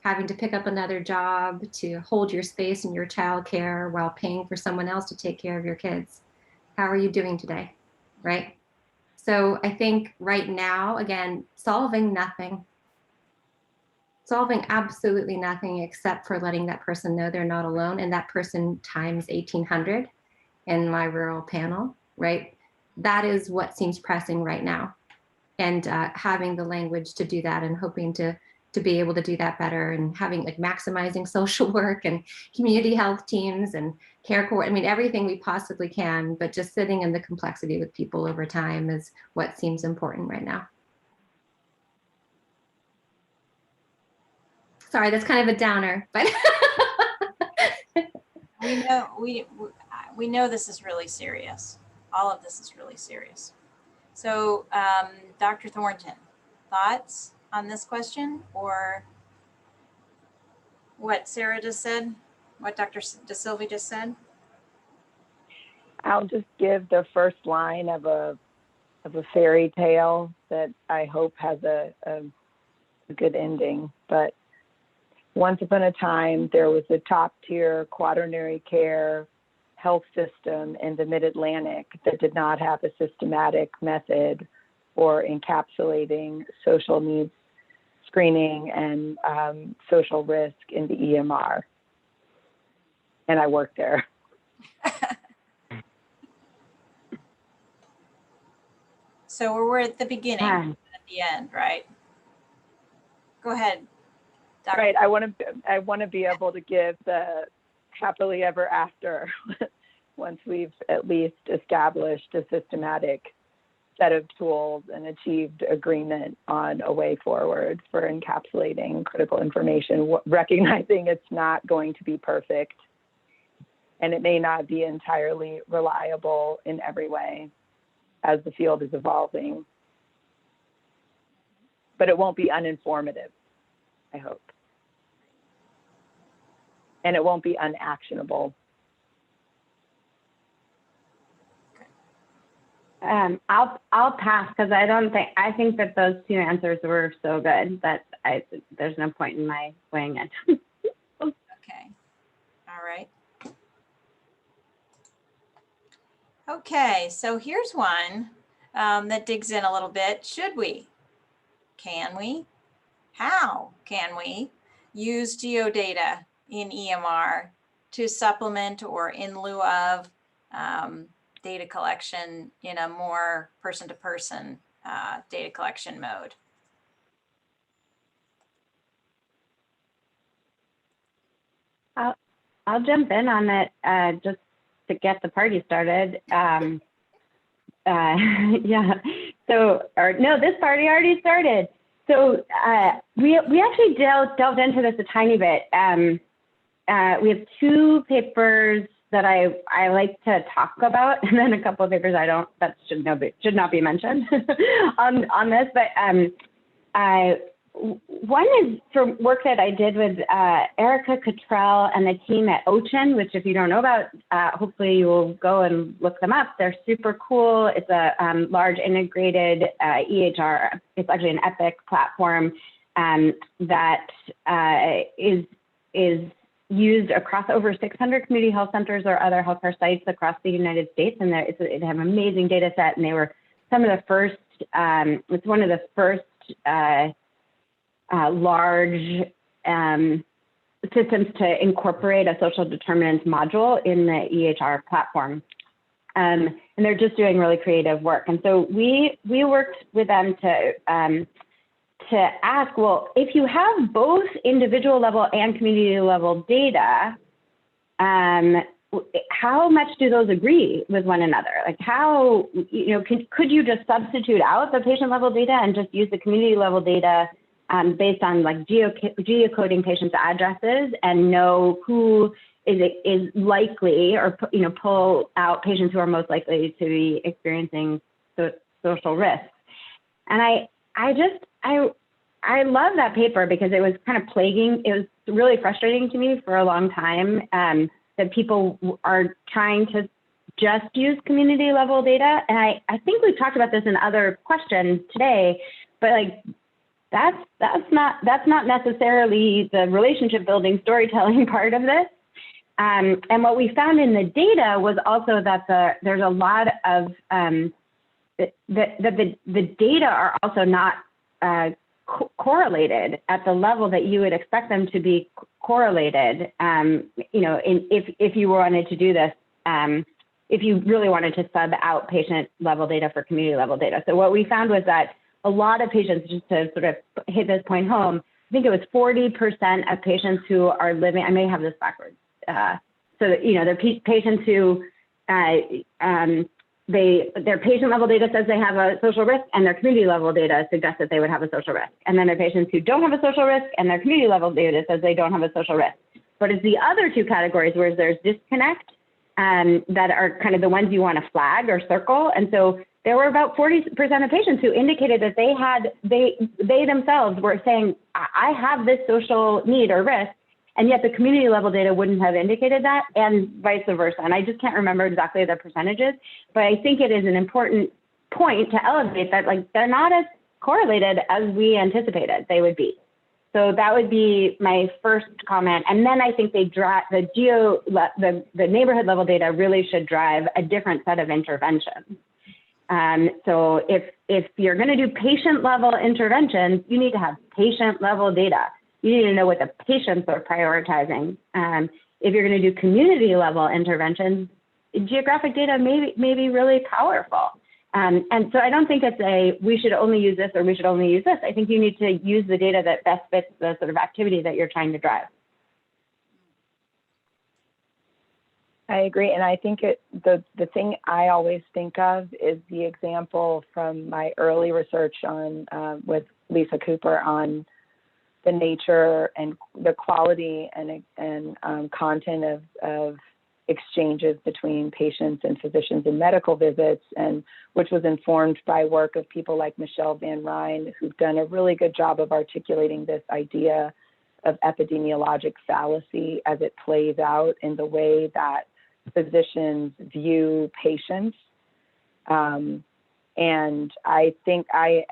having to pick up another job to hold your space in your childcare while paying for someone else to take care of your kids. How are you doing today, right? So I think right now, again, solving absolutely nothing except for letting that person know they're not alone, and that person times 1,800 in my rural panel, right? That is what seems pressing right now. And having the language to do that and hoping to be able to do that better, and having maximizing social work and community health teams and care everything we possibly can, but just sitting in the complexity with people over time is what seems important right now. Sorry, that's kind of a downer, but we know this is really serious. All of this is really serious. So, Dr. Thornton, thoughts on this question, or what Sarah just said, what Dr. DeSilva just said? I'll just give the first line of a fairy tale that I hope has a good ending. But once upon a time, there was a top-tier quaternary care health system in the Mid-Atlantic that did not have a systematic method for encapsulating social needs screening and social risk in the EMR. And I worked there. So we're at the beginning, at the end, right? Go ahead, Dr. Right, I want to be able to give the happily ever after once we've at least established a systematic set of tools and achieved agreement on a way forward for encapsulating critical information, recognizing it's not going to be perfect and it may not be entirely reliable in every way as the field is evolving, but it won't be uninformative, I hope. And it won't be unactionable. I'll pass because I think that those two answers were so good that there's no point in my weighing it. Okay, all right. Okay, so here's one that digs in a little bit. Should we? Can we? How can we use geodata in EMR to supplement or in lieu of data collection in a more person-to-person data collection mode? I'll jump in on it just to get the party started. Yeah. So, this party already started. So we actually delved into this a tiny bit. We have two papers that I like to talk about, and then a couple of papers that should not be mentioned on this. But one is from work that I did with Erica Cottrell and the team at Ocean, which if you don't know about, hopefully you will go and look them up. They're super cool. It's a large integrated EHR. It's actually an Epic platform that is used across over 600 community health centers or other healthcare sites across the United States. And they have an amazing data set, and they were some of the first, it's one of the first large systems to incorporate a social determinants module in the EHR platform. And they're just doing really creative work. And so we worked with them to ask, well, if you have both individual level and community level data, how much do those agree with one another? Like how, could you just substitute out the patient level data and just use the community level data based on like geocoding patients' addresses and know who is likely, or pull out patients who are most likely to be experiencing social risks? And I love that paper because it was kind of plaguing. It was really frustrating to me for a long time that people are trying to just use community level data. And I think we've talked about this in other questions today, but like that's not necessarily the relationship building storytelling part of this. And what we found in the data was also that there's a lot of the data are also not correlated at the level that you would expect them to be correlated. If you wanted to do this, if you really wanted to sub out patient level data for community level data. So what we found was that a lot of patients, just to sort of hit this point home, I think it was 40% of patients who are living, I may have this backwards. They're patients who their patient level data says they have a social risk and their community level data suggests that they would have a social risk. And then there are patients who don't have a social risk and their community level data says they don't have a social risk. But it's the other two categories where there's disconnect that are kind of the ones you want to flag or circle. And so there were about 40% of patients who indicated that they themselves were saying, I have this social need or risk, and yet the community level data wouldn't have indicated that, and vice versa. And I just can't remember exactly the percentages, but I think it is an important point to elevate that, like, they're not as correlated as we anticipated they would be. So that would be my first comment. And then I think they drive the neighborhood level data really should drive a different set of interventions. So if you're going to do patient level interventions, you need to have patient level data. You need to know what the patients are prioritizing. If you're going to do community level interventions, geographic data may be really powerful. And so I don't think it's we should only use this or we should only use this. I think you need to use the data that best fits the sort of activity that you're trying to drive. I agree. And I think the thing I always think of is the example from my early research on with Lisa Cooper on the nature and the quality and content of exchanges between patients and physicians in medical visits, and which was informed by work of people like Michelle Van Ryn, who've done a really good job of articulating this idea of epidemiologic fallacy as it plays out in the way that physicians view patients. And I think I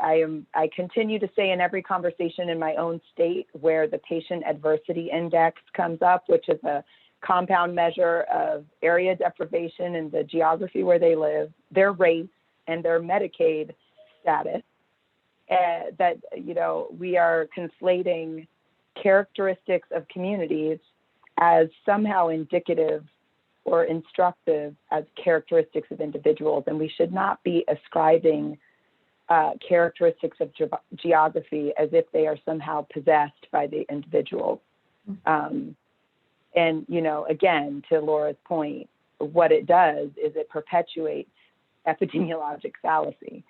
continue to say in every conversation in my own state where the patient adversity index comes up, which is a compound measure of area deprivation and the geography where they live, their race, and their Medicaid status, that, we are conflating characteristics of communities as somehow indicative or instructive as characteristics of individuals. And we should not be ascribing characteristics of geography as if they are somehow possessed by the individual. And, again, to Laura's point, what it does is it perpetuates epidemiologic fallacy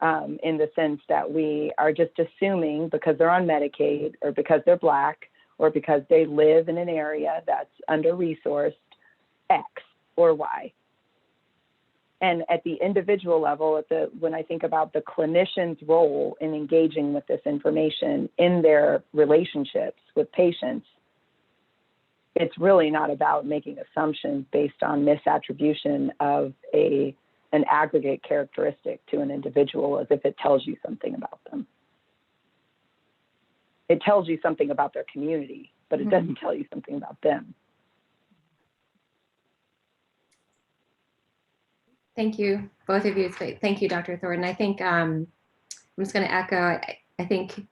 in the sense that we are just assuming because they're on Medicaid or because they're Black or because they live in an area that's under-resourced, X or Y. And at the individual level, when I think about the clinician's role in engaging with this information in their relationships with patients, it's really not about making assumptions based on misattribution of an aggregate characteristic to an individual as if it tells you something about them. It tells you something about their community, but it doesn't tell you something about them. Thank you, both of you. Thank you, Dr. Thornton. I think I'm just going to echo, I think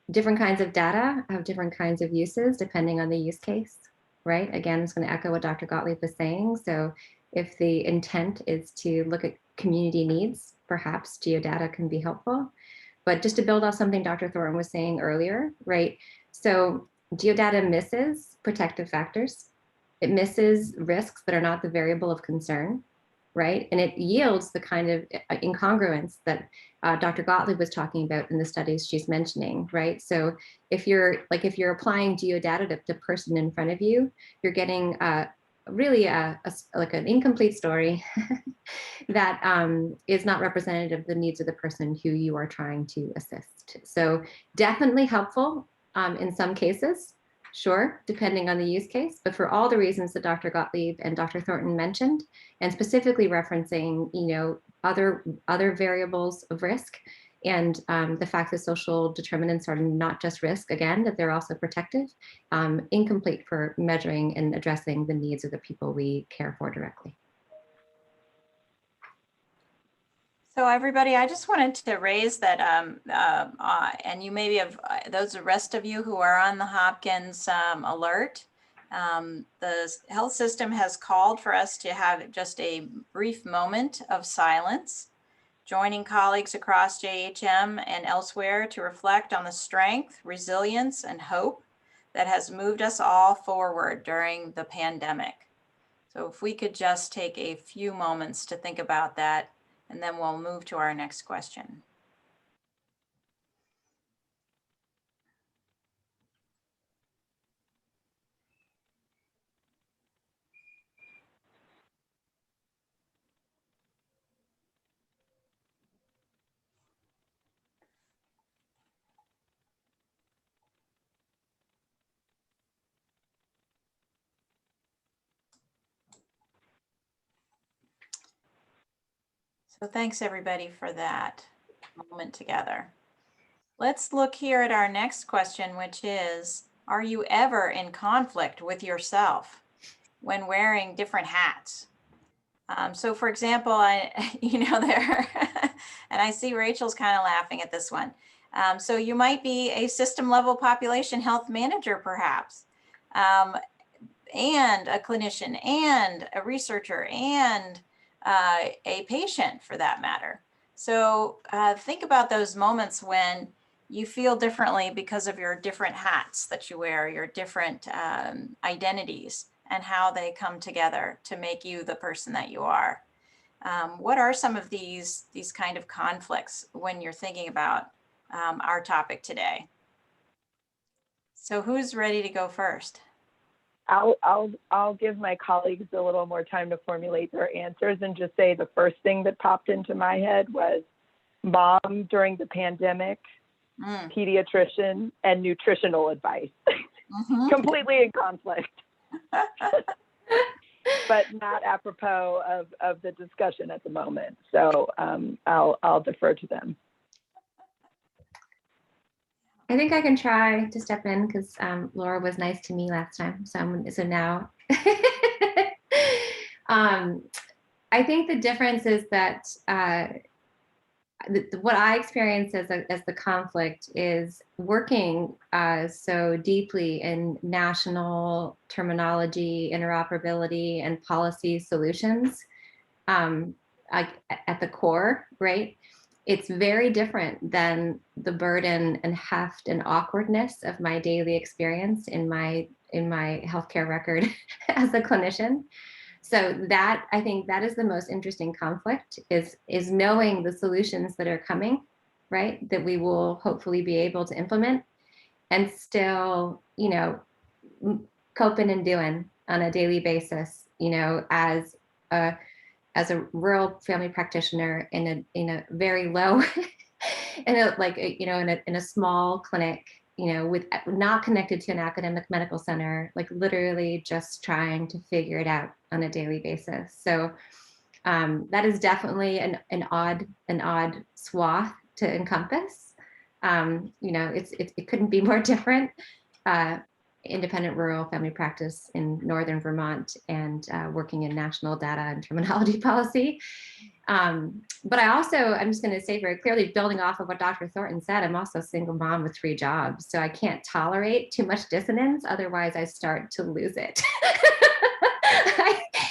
different kinds of data have different kinds of uses depending on the use case, right? Again, I'm just going to echo what Dr. Gottlieb was saying. So if the intent is to look at community needs, perhaps geodata can be helpful. But just to build off something Dr. Thornton was saying earlier, right? So geodata misses protective factors. it misses risks that are not the variable of concern, right? And it yields the kind of incongruence that Dr. Gottlieb was talking about in the studies she's mentioning, right? So if you're applying geodata to the person in front of you, you're getting really like an incomplete story that is not representative of the needs of the person who you are trying to assist. So definitely helpful in some cases, sure, depending on the use case, but for all the reasons that Dr. Gottlieb and Dr. Thornton mentioned, and specifically referencing, other variables of risk, and the fact that social determinants are not just risk, again, that they're also protective, incomplete for measuring and addressing the needs of the people we care for directly. So everybody, I just wanted to raise that, and you maybe have, those rest of you who are on the Hopkins alert, the health system has called for us to have just a brief moment of silence, joining colleagues across JHM and elsewhere to reflect on the strength, resilience, and hope that has moved us all forward during the pandemic. So if we could just take a few moments to think about that, and then we'll move to our next question. So thanks everybody for that moment together. Let's look here at our next question, which is, are you ever in conflict with yourself when wearing different hats? So for example, there, and I see Rachel's kind of laughing at this one. So you might be a system level population health manager, perhaps, and a clinician and a researcher and a patient for that matter. So think about those moments when you feel differently because of your different hats that you wear, your different identities, and how they come together to make you the person that you are. What are some of these kind of conflicts when you're thinking about our topic today? So who's ready to go first? I'll give my colleagues a little more time to formulate their answers and just say the first thing that popped into my head was mom during the pandemic, pediatrician, and nutritional advice. Completely in conflict. But not apropos of the discussion at the moment. So I'll defer to them. I think I can try to step in because Laura was nice to me last time. So now, I think the difference is that what I experience as the conflict is working so deeply in national terminology, interoperability, and policy solutions at the core, right? It's very different than the burden and heft and awkwardness of my daily experience in my healthcare record as a clinician. So that, I think that is the most interesting conflict is knowing the solutions that are coming, right? That we will hopefully be able to implement and still, coping and doing on a daily basis, as a rural family practitioner in a very low, in a small clinic, with not connected to an academic medical center, like literally just trying to figure it out on a daily basis. So that is definitely an odd swath to encompass. It couldn't be more different. Independent rural family practice in northern Vermont and working in national data and terminology policy. But I'm just going to say very clearly, building off of what Dr. Thornton said, I'm also a single mom with 3 jobs. So I can't tolerate too much dissonance. Otherwise I start to lose it.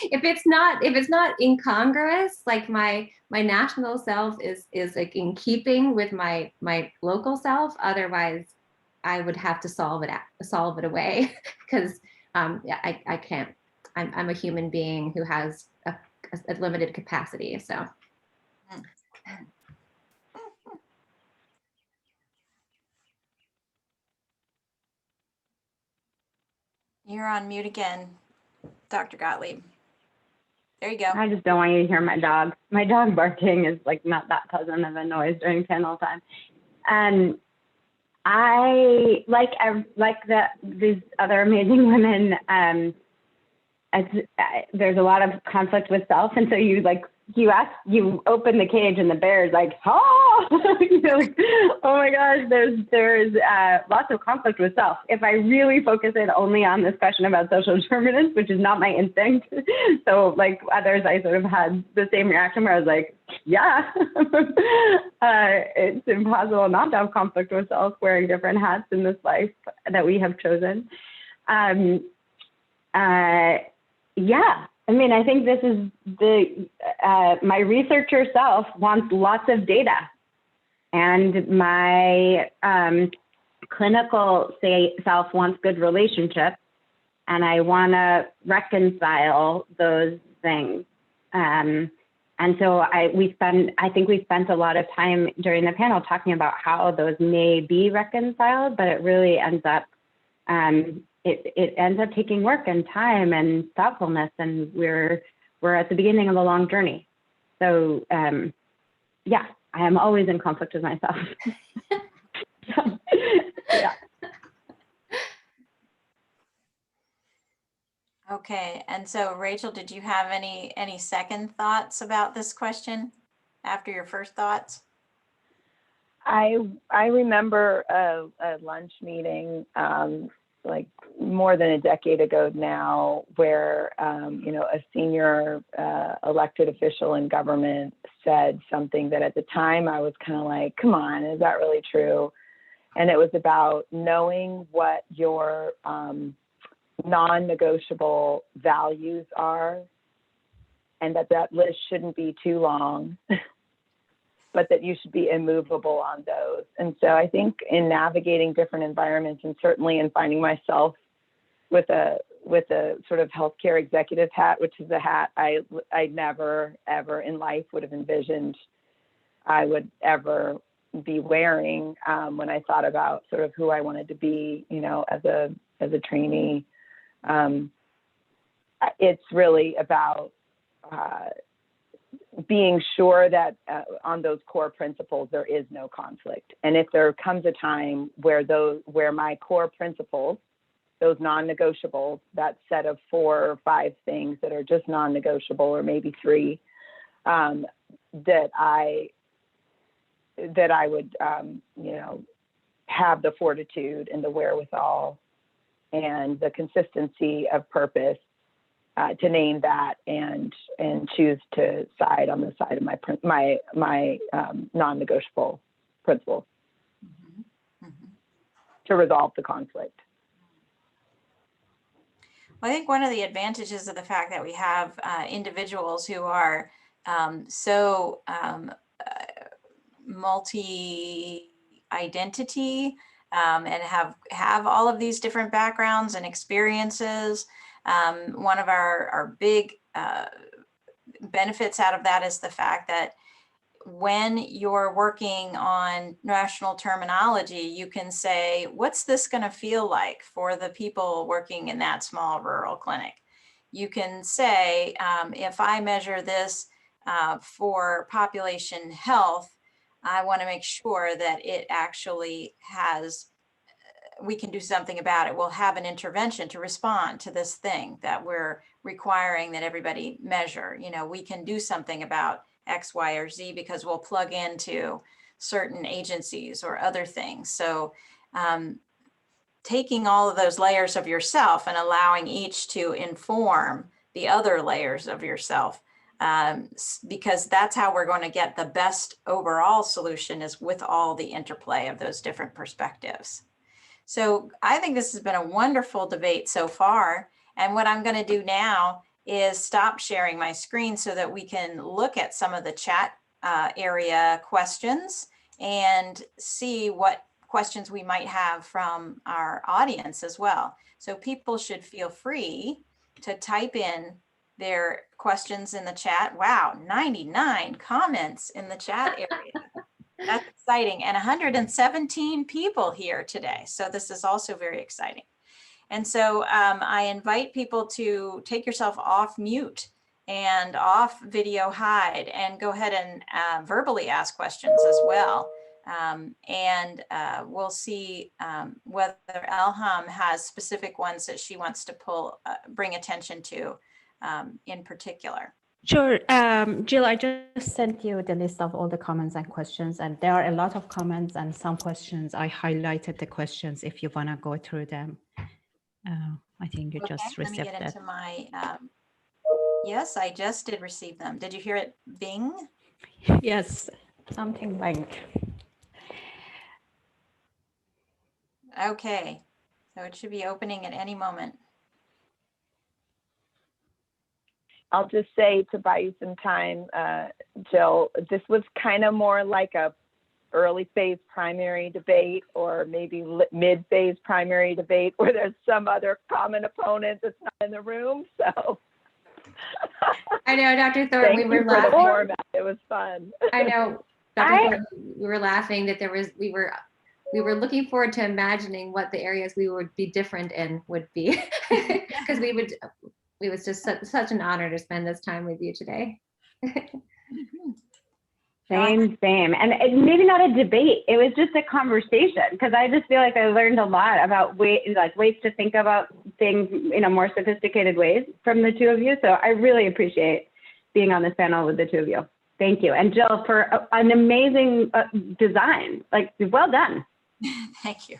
If it's not incongruous, like my national self is like in keeping with my local self, otherwise I would have to solve it away because I I'm a human being who has a limited capacity. So. You're on mute again, Dr. Gottlieb. There you go. I just don't want you to hear my dog. My dog barking is like not that pleasant of a noise during panel time. And I these other amazing women. There's a lot of conflict with self, and so you open the cage and the bear's like, oh, you're like, oh my gosh, there's lots of conflict with self. If I really focus it only on this question about social determinants, which is not my instinct, so like others, I sort of had the same reaction where I was like, yeah, it's impossible not to have conflict with self wearing different hats in this life that we have chosen. Yeah. I mean, I think this is my researcher self wants lots of data, and my clinical self wants good relationships, and I want to reconcile those things. And so I think we spent a lot of time during the panel talking about how those may be reconciled, but it really ends up it ends up taking work and time and thoughtfulness, and we're at the beginning of a long journey. So yeah, I am always in conflict with myself. So, yeah. Okay, and so Rachel, did you have any second thoughts about this question after your first thoughts? I remember a lunch meeting like more than a decade ago now, where a senior elected official in government said something that at the time I was kind of like, come on, is that really true? And it was about knowing what your non-negotiable values are, and that list shouldn't be too long, but that you should be immovable on those. And so I think in navigating different environments, and certainly in finding myself with a sort of healthcare executive hat, which is a hat I never, ever in life would have envisioned I would ever be wearing when I thought about sort of who I wanted to be, as a trainee. It's really about being sure that on those core principles, there is no conflict. And if there comes a time where my core principles, those non-negotiables, that set of 4 or 5 things that are just non-negotiable, or maybe 3, that I would, have the fortitude and the wherewithal and the consistency of purpose to name that and choose to side on the side of my non-negotiable principles to resolve the conflict. Well, I think one of the advantages of the fact that we have individuals who are so multi-identity and have all of these different backgrounds and experiences. One of our big benefits out of that is the fact that when you're working on national terminology, you can say, what's this going to feel like for the people working in that small rural clinic? You can say, if I measure this for population health, I want to make sure that it actually has, we can do something about it. We'll have an intervention to respond to this thing that we're requiring that everybody measure. We can do something about X, Y, or Z because we'll plug into certain agencies or other things. So taking all of those layers of yourself and allowing each to inform the other layers of yourself, because that's how we're going to get the best overall solution, is with all the interplay of those different perspectives. So I think this has been a wonderful debate so far. And what I'm going to do now is stop sharing my screen so that we can look at some of the chat area questions and see what questions we might have from our audience as well. So people should feel free to type in their questions in the chat. Wow, 99 comments in the chat area. That's exciting. And 117 people here today. So this is also very exciting. And so I invite people to take yourself off mute and off video hide and go ahead and verbally ask questions as well. We'll see whether Elham has specific ones that she wants to bring attention to in particular. Sure. Jill, I just sent you the list of all the comments and questions, and there are a lot of comments and some questions. I highlighted the questions if you want to go through them. I think you just received it. Let me get into my, yes, I just did receive them. Did you hear it bing? Yes, something like. Okay, so it should be opening at any moment. I'll just say, to buy you some time, Jill, this was kind of more like a early phase primary debate, or maybe mid phase primary debate, where there's some other common opponent that's not in the room. So I know, Dr. Thornton, we were laughing. Format. It was fun. I know, Dr. Thornton, we were laughing that we were looking forward to imagining what the areas we would be different in would be, because it was just such an honor to spend this time with you today. Same. And maybe not a debate. It was just a conversation, because I just feel like I learned a lot about ways to think about things in a more sophisticated ways from the two of you. So I really appreciate being on this panel with the two of you. Thank you. And Jill, for an amazing design, like, well done. Thank you.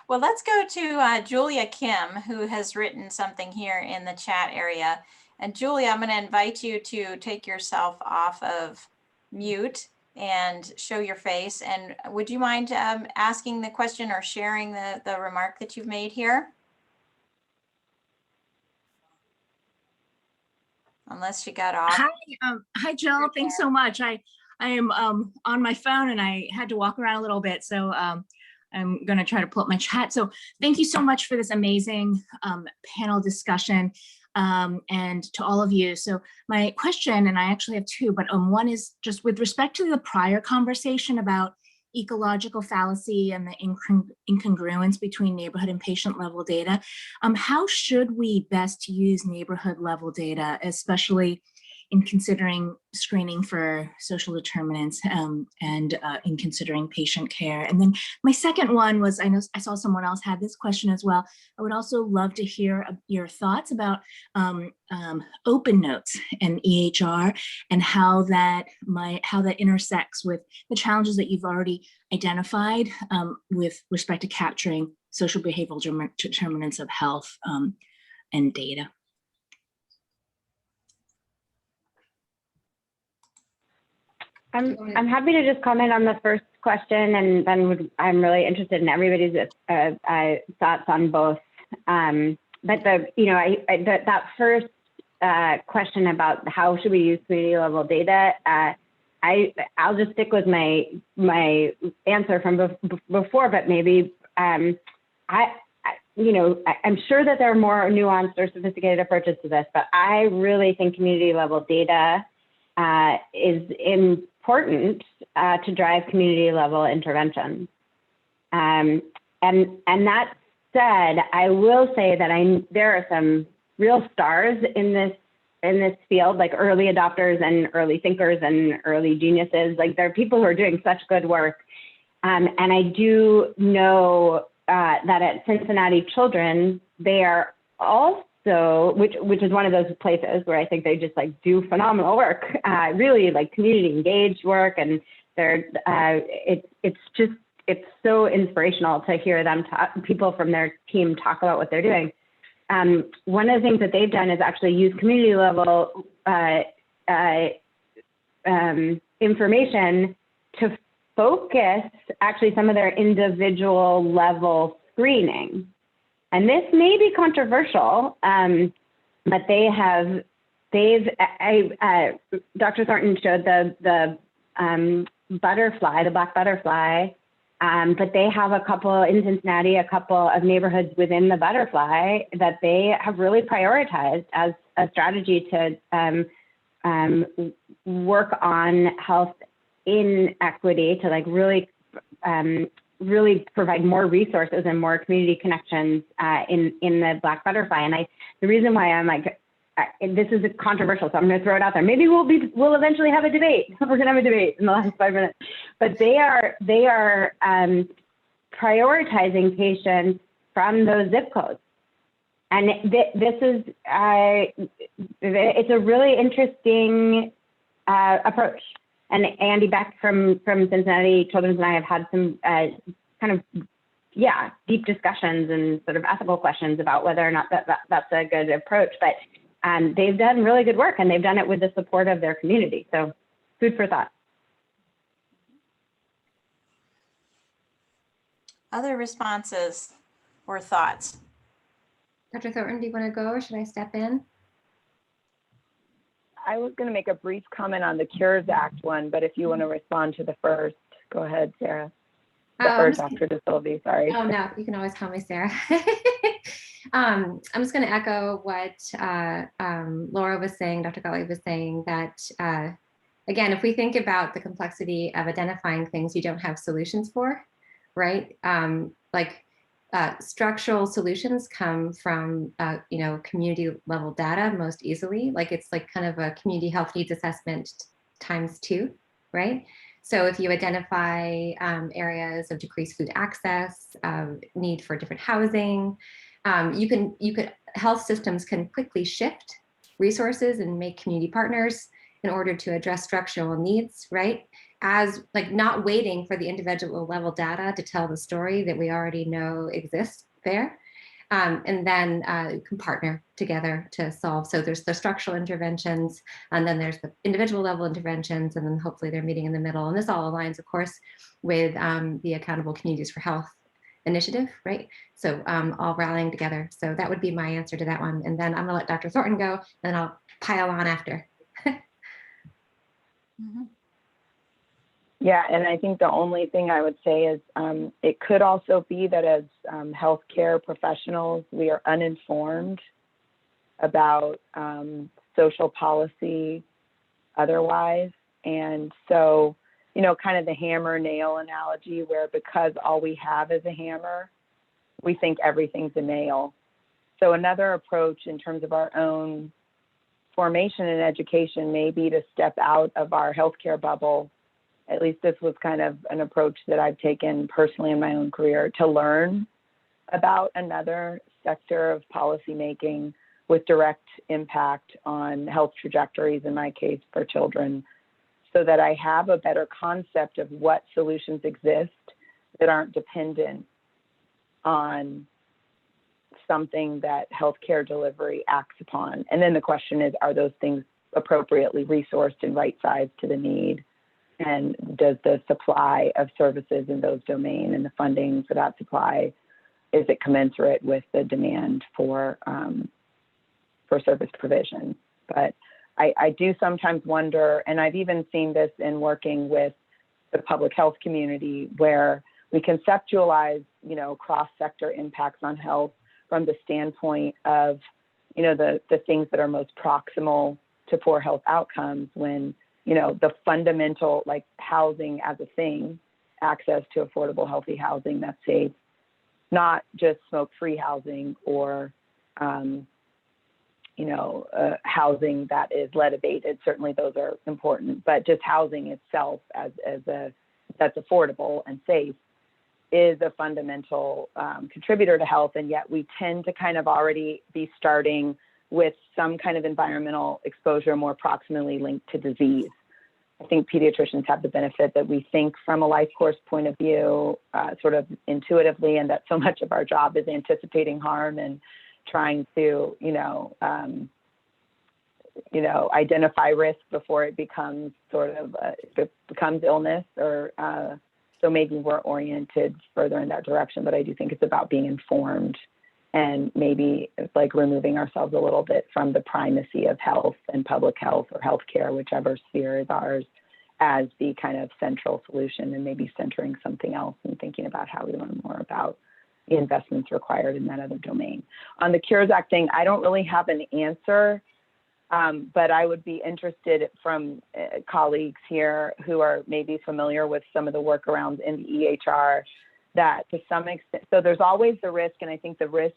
Well, let's go to Julia Kim, who has written something here in the chat area. And Julia, I'm going to invite you to take yourself off of mute and show your face. And would you mind asking the question or sharing the remark that you've made here? Unless she got off. Hi, Jill. Thanks so much. I am on my phone and I had to walk around a little bit. So I'm going to try to pull up my chat. So thank you so much for this amazing panel discussion, and to all of you. So my question, and I actually have two, but one is just with respect to the prior conversation about ecological fallacy and the incongruence between neighborhood and patient level data. How should we best use neighborhood level data, especially in considering screening for social determinants and in considering patient care? And then my second one was, I saw someone else had this question as well. I would also love to hear your thoughts about open notes and EHR, and how that intersects with the challenges that you've already identified with respect to capturing social behavioral determinants of health and data. I'm happy to just comment on the first question, and then I'm really interested in everybody's thoughts on both. But that first question about how should we use community level data, I'll just stick with my answer from before, but maybe I'm sure that there are more nuanced or sophisticated approaches to this, but I really think community level data is important to drive community level intervention. And that said, I will say that there are some real stars in this field, like early adopters and early thinkers and early geniuses. Like, there are people who are doing such good work. And I do know that at Cincinnati Children's, they are also, which is one of those places where I think they just like do phenomenal work, really like community engaged work, and it's so inspirational to hear them people from their team talk about what they're doing. One of the things that they've done is actually use community level information to focus actually some of their individual level screening. And this may be controversial, but Dr. Thornton showed the butterfly, the black butterfly But they have a couple in Cincinnati, a couple of neighborhoods within the Butterfly that they have really prioritized as a strategy to work on health inequity, to like really provide more resources and more community connections in the Black Butterfly. And the reason why I'm like, this is controversial, so I'm going to throw it out there. Maybe we'll eventually have a debate. We're going to have a debate in the last 5 minutes. But they are prioritizing patients from those zip codes, and this is it's a really interesting approach. And Andy Beck from Cincinnati Children's and I have had some kind of deep discussions and sort of ethical questions about whether or not that's a good approach. But they've done really good work, and they've done it with the support of their community. So food for thought. Other responses or thoughts? Dr. Thornton, do you want to go or should I step in? I was going to make a brief comment on the Cures Act one, but if you want to respond to the first, go ahead, Sarah. Or Dr. DeSilvi, sorry. Oh, no, you can always call me Sarah. I'm just going to echo what Laura was saying, Dr. Gottlieb was saying, that again, if we think about the complexity of identifying things you don't have solutions for, right? Structural solutions come from, community level data most easily. Like it's like kind of a community health needs assessment × 2, right? So if you identify areas of decreased food access, need for different housing, health systems can quickly shift resources and make community partners in order to address structural needs, right? As like not waiting for the individual level data to tell the story that we already know exists there. And then you can partner together to solve. So there's the structural interventions, and then there's the individual level interventions, and then hopefully they're meeting in the middle. And this all aligns, of course, with the Accountable Communities for Health initiative, right? So all rallying together. So that would be my answer to that one. And then I'm gonna let Dr. Thornton go, and then I'll pile on after. Mm-hmm. Yeah, and I think the only thing I would say is it could also be that as healthcare professionals, we are uninformed about social policy otherwise. And so, kind of the hammer nail analogy, where because all we have is a hammer, we think everything's a nail. So another approach in terms of our own formation and education may be to step out of our healthcare bubble. At least this was kind of an approach that I've taken personally in my own career, to learn about another sector of policymaking with direct impact on health trajectories, in my case for children, so that I have a better concept of what solutions exist that aren't dependent on something that healthcare delivery acts upon. And then the question is, are those things appropriately resourced and right-sized to the need? And does the supply of services in those domains and the funding for that supply, is it commensurate with the demand for service provision? But I do sometimes wonder, and I've even seen this in working with the public health community, where we conceptualize, cross-sector impacts on health from the standpoint of, the things that are most proximal to poor health outcomes, when the fundamental, like housing as a thing, access to affordable, healthy housing that's safe, not just smoke-free housing or, housing that is lead abated. Certainly those are important, but just housing itself that's affordable and safe is a fundamental contributor to health. And yet we tend to kind of already be starting with some kind of environmental exposure more proximally linked to disease. I think pediatricians have the benefit that we think from a life course point of view, sort of intuitively, and that so much of our job is anticipating harm and trying to, identify risk before it becomes becomes illness, or so maybe we're oriented further in that direction. But I do think it's about being informed, and maybe it's like removing ourselves a little bit from the primacy of health and public health or healthcare, whichever sphere is ours, as the kind of central solution, and maybe centering something else and thinking about how we learn more about the investments required in that other domain. On the Cures Act thing, I don't really have an answer, but I would be interested from colleagues here who are maybe familiar with some of the workarounds in the EHR, that to some extent, so there's always the risk, and I think the risk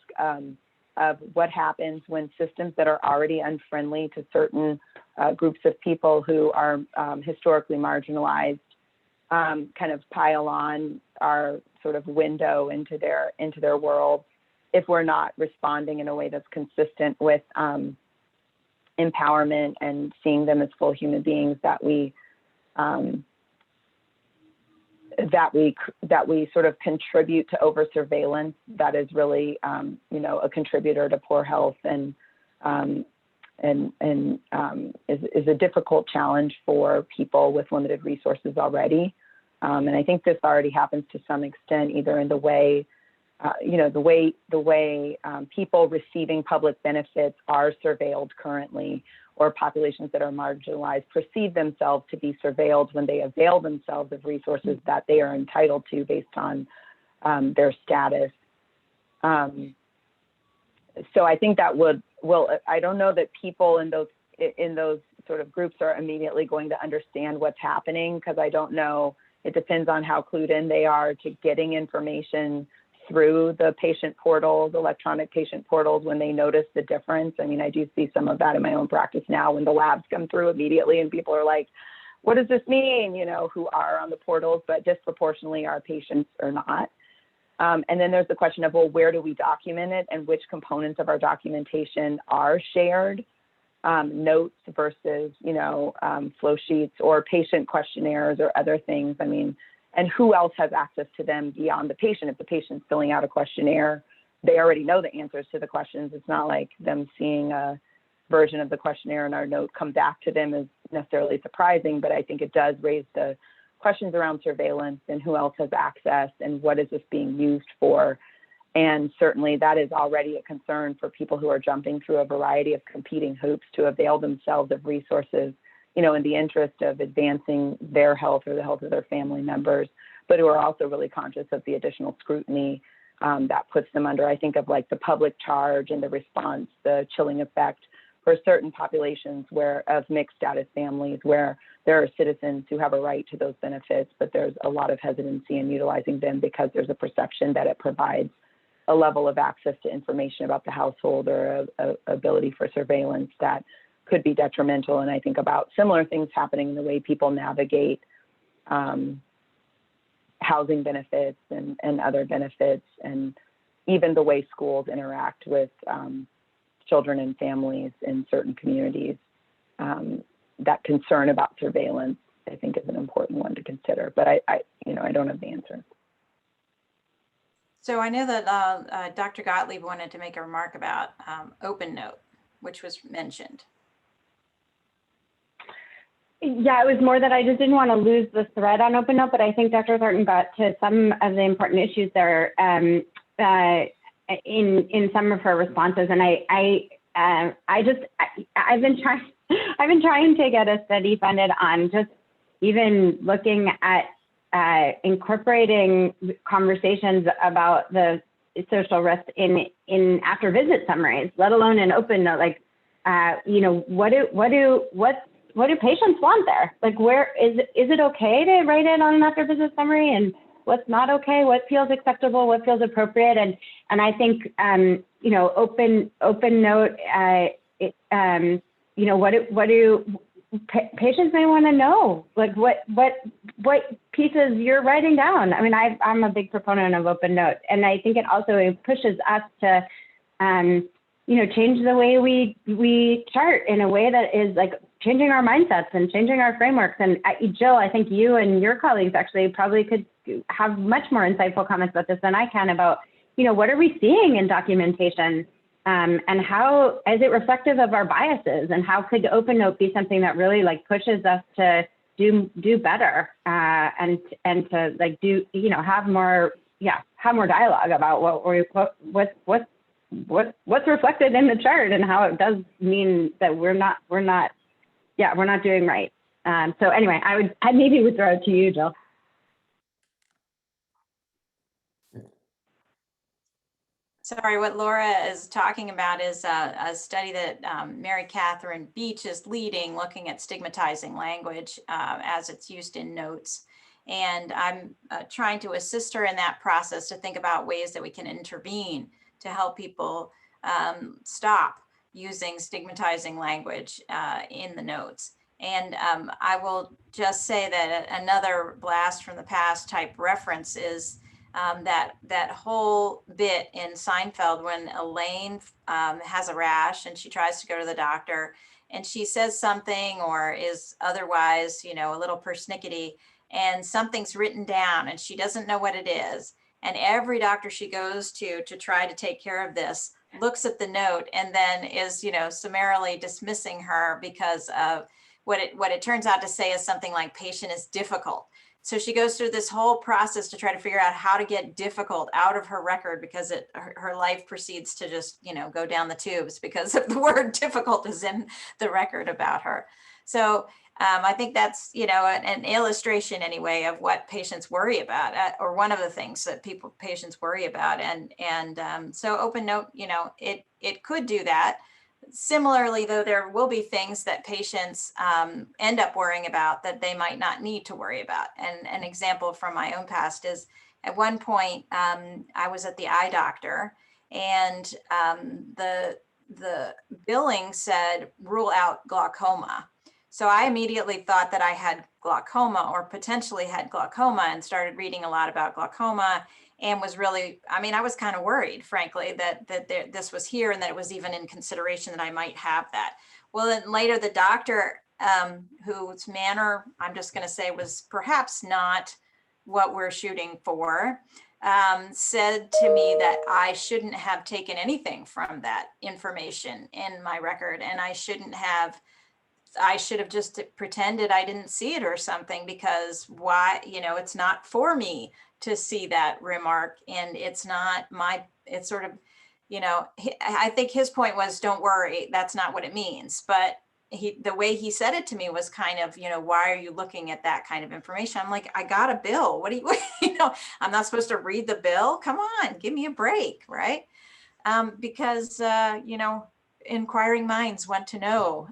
of what happens when systems that are already unfriendly to certain groups of people who are historically marginalized kind of pile on our sort of window into their world, if we're not responding in a way that's consistent with empowerment and seeing them as full human beings, that we sort of contribute to over surveillance that is really you know, a contributor to poor health and is a difficult challenge for people with limited resources already. And I think this already happens to some extent, either in the way, you know, the way people receiving public benefits are surveilled currently, or populations that are marginalized perceive themselves to be surveilled when they avail themselves of resources that they are entitled to based on their status. So I think that I don't know that people in those sort of groups are immediately going to understand what's happening, because I don't know, it depends on how clued in they are to getting information through the patient portals, electronic patient portals, when they notice the difference. I mean, I do see some of that in my own practice now, when the labs come through immediately and people are like, what does this mean? You know, who are on the portals, but disproportionately our patients are not. And then there's the question of, well, where do we document it, and which components of our documentation are shared? Notes versus, you know, flow sheets or patient questionnaires or other things. I mean, and who else has access to them beyond the patient? If the patient's filling out a questionnaire, they already know the answers to the questions. It's not like them seeing a version of the questionnaire and our note come back to them is necessarily surprising, but I think it does raise the questions around surveillance and who else has access and what is this being used for. And certainly that is already a concern for people who are jumping through a variety of competing hoops to avail themselves of resources, you know, in the interest of advancing their health or the health of their family members, but who are also really conscious of the additional scrutiny that puts them under. I think of like the public charge and the response, the chilling effect for certain populations of mixed status families, where there are citizens who have a right to those benefits, but there's a lot of hesitancy in utilizing them because there's a perception that it provides a level of access to information about the household or a ability for surveillance that could be detrimental. And I think about similar things happening in the way people navigate housing benefits and other benefits, and even the way schools interact with children and families in certain communities. That concern about surveillance, I think, is an important one to consider, but I don't have the answer. So I know that Dr. Gottlieb wanted to make a remark about OpenNote, which was mentioned. Yeah, it was more that I just didn't want to lose the thread on OpenNote, but I think Dr. Thornton got to some of the important issues there in some of her responses, and I've been trying to get a study funded on just even looking at incorporating conversations about the social risk in after visit summaries, let alone in OpenNote. Like, what do patients want there? Like, where is it okay to write it on an after visit summary, and what's not okay? What feels acceptable? What feels appropriate? And I think OpenNote. What do patients may want to know? Like, what pieces you're writing down? I mean, I'm a big proponent of OpenNote, and I think it also pushes us to change the way we chart in a way that is like changing our mindsets and changing our frameworks. And Jill, I think you and your colleagues actually probably could have much more insightful comments about this than I can about, what are we seeing in documentation, and how is it reflective of our biases, and how could OpenNote be something that really like pushes us to do better, and to like have more dialogue about what's reflected in the chart and how it does mean that we're not doing right. So anyway, I'd maybe would throw it to you, Jill. Sorry, what Laura is talking about is a study that Mary Catherine Beach is leading, looking at stigmatizing language as it's used in notes. And I'm trying to assist her in that process to think about ways that we can intervene to help people stop using stigmatizing language in the notes. And I will just say that another blast from the past type reference is that whole bit in Seinfeld when Elaine has a rash and she tries to go to the doctor and she says something or is otherwise, you know, a little persnickety, and something's written down and she doesn't know what it is. And every doctor she goes to try to take care of this looks at the note and then is, you know, summarily dismissing her because of what it turns out to say is something like patient is difficult. So she goes through this whole process to try to figure out how to get difficult out of her record because her life proceeds to just, you know, go down the tubes because of the word difficult is in the record about her. So I think that's, you know, an illustration anyway of what patients worry about, or one of the things that patients worry about. And so Open Note, you know, it could do that. Similarly, though, there will be things that patients end up worrying about that they might not need to worry about. And an example from my own past is at one point I was at the eye doctor and the billing said rule out glaucoma. So I immediately thought that I had glaucoma or potentially had glaucoma and started reading a lot about glaucoma and was really, I mean, I was kind of worried, frankly, that this was here and that it was even in consideration that I might have that. Well, then later the doctor, whose manner, I'm just going to say, was perhaps not what we're shooting for, said to me that I shouldn't have taken anything from that information in my record, and I should have just pretended I didn't see it or something, because why, you know, it's not for me to see that remark, and it's not it's sort of, you know, I think his point was, don't worry, that's not what it means. But the way he said it to me was kind of, you know, why are you looking at that kind of information? I'm like, I got a bill. What do you, you know, I'm not supposed to read the bill. Come on, give me a break, right? Because, you know, inquiring minds want to know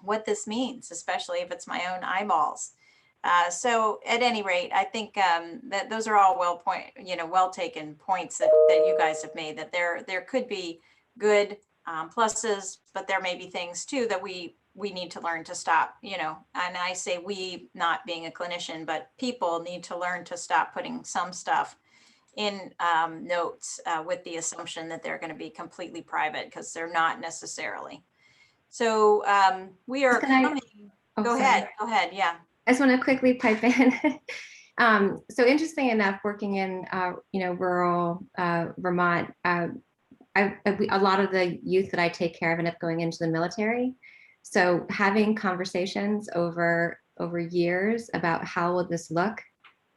what this means, especially if it's my own eyeballs. So at any rate, I think that those are all well taken points that you guys have made, that there could be good pluses, but there may be things too that we need to learn to stop, you know, and I say we, not being a clinician, but people need to learn to stop putting some stuff in notes with the assumption that they're going to be completely private, because they're not necessarily. So we are coming. Go ahead. Yeah. I just want to quickly pipe in. So interesting enough, working in rural Vermont, a lot of the youth that I take care of end up going into the military. So having conversations over years about how will this look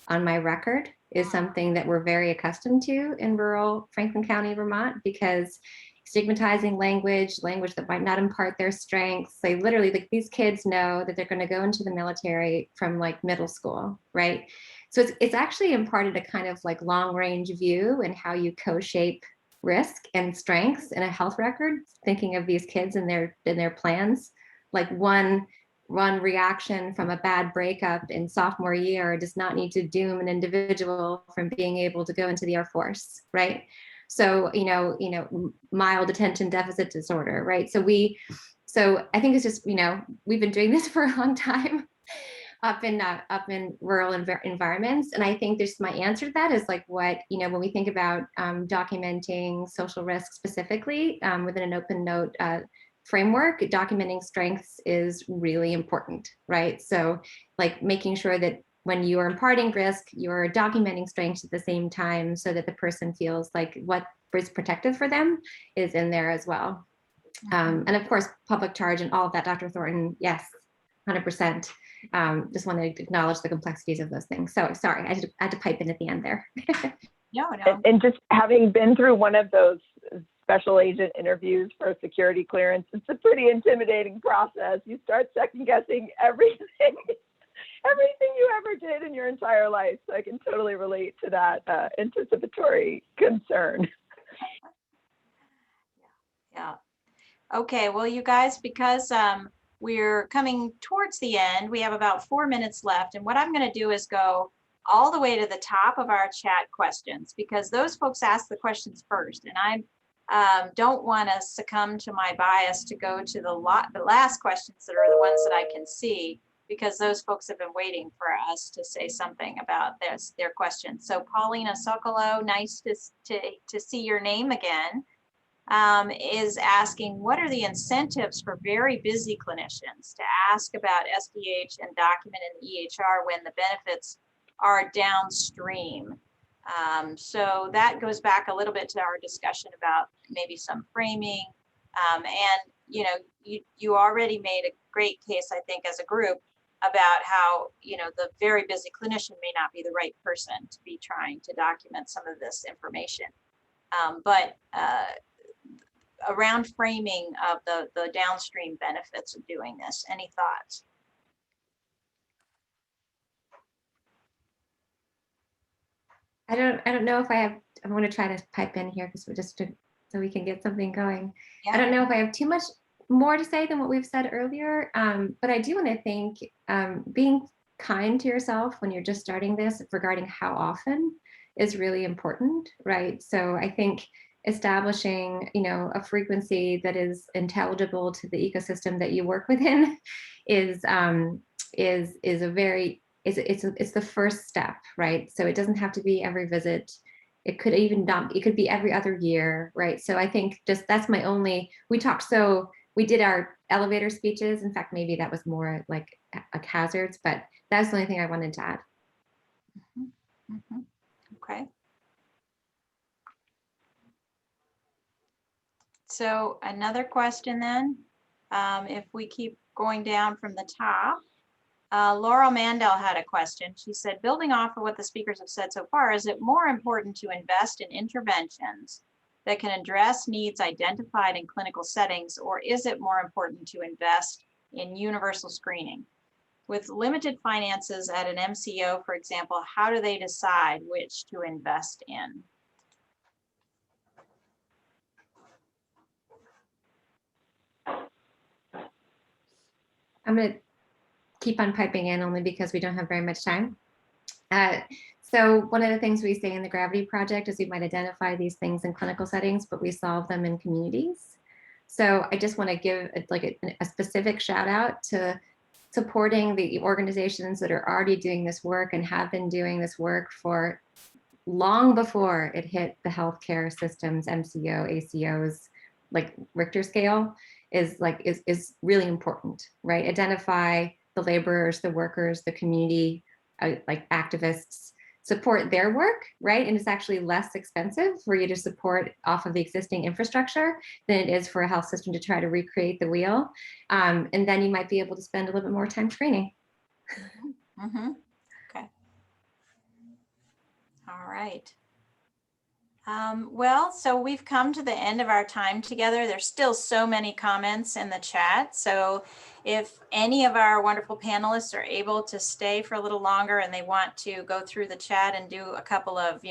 on my record is something that we're very accustomed to in rural Franklin County, Vermont, because stigmatizing language that might not impart their strengths. They literally, like, these kids know that they're going to go into the military from like middle school, right? So it's actually imparted a kind of like long range view in how you co-shape risk and strengths in a health record, thinking of these kids and their plans. Like one reaction from a bad breakup in sophomore year does not need to doom an individual from being able to go into the Air Force, right? So, you know, mild attention deficit disorder, right? So I think it's just, you know, we've been doing this for a long time up in rural environments. And I think my answer to that is like what, you know, when we think about documenting social risk specifically within an open note framework, documenting strengths is really important, right? So like making sure that when you are imparting risk, you're documenting strengths at the same time so that the person feels like what is protective for them is in there as well. And of course, public charge and all of that, Dr. Thornton, yes, 100%. Just want to acknowledge the complexities of those things. So sorry, I had to pipe in at the end there. No. And just having been through one of those special agent interviews for security clearance. It's a pretty intimidating process. You start second guessing everything you ever did in your entire life. So I can totally relate to that anticipatory concern. Yeah. Okay, well, you guys, because we're coming towards the end, we have about 4 minutes left. And what I'm going to do is go all the way to the top of our chat questions, because those folks ask the questions first. And I don't want to succumb to my bias to go to the last questions that are the ones that I can see, because those folks have been waiting for us to say something about their questions. So Paulina Sokolo, nice to see your name again, is asking, what are the incentives for very busy clinicians to ask about SDoH and document in the EHR when the benefits are downstream? So that goes back a little bit to our discussion about maybe some framing. And you already made a great case, I think, as a group about how, the very busy clinician may not be the right person to be trying to document some of this information. But around framing of the downstream benefits of doing this, any thoughts? I don't know if I have, I want to try to pipe in here because we're just so we can get something going. Yeah. I don't know if I have too much more to say than what we've said earlier, but I do want to think being kind to yourself when you're just starting this regarding how often is really important, right? So I think establishing, a frequency that is intelligible to the ecosystem that you work within is a very, it's the first step, right? So it doesn't have to be every visit. It could even not, it could be every other year, right? So I think just that's my only, we did our elevator speeches. In fact, maybe that was more like hazards, but that's the only thing I wanted to add. Mm-hmm. Mm-hmm. Okay. So another question then, if we keep going down from the top, Laurel Mandel had a question. She said, building off of what the speakers have said so far, is it more important to invest in interventions that can address needs identified in clinical settings, or is it more important to invest in universal screening? With limited finances at an MCO, for example, how do they decide which to invest in? I'm going to keep on piping in only because we don't have very much time. So one of the things we say in the Gravity Project is we might identify these things in clinical settings, but we solve them in communities. So I just want to give a specific shout out to supporting the organizations that are already doing this work and have been doing this work for long before it hit the healthcare systems, MCO, ACOs, like Richter scale is really important, right? Identify the laborers, the workers, the community, like activists, support their work, right? And it's actually less expensive for you to support off of the existing infrastructure than it is for a health system to try to recreate the wheel. And then you might be able to spend a little bit more time screening. Mm-hmm. Okay. All right. Well, so we've come to the end of our time together. There's still so many comments in the chat. So if any of our wonderful panelists are able to stay for a little longer and they want to go through the chat and do a couple of,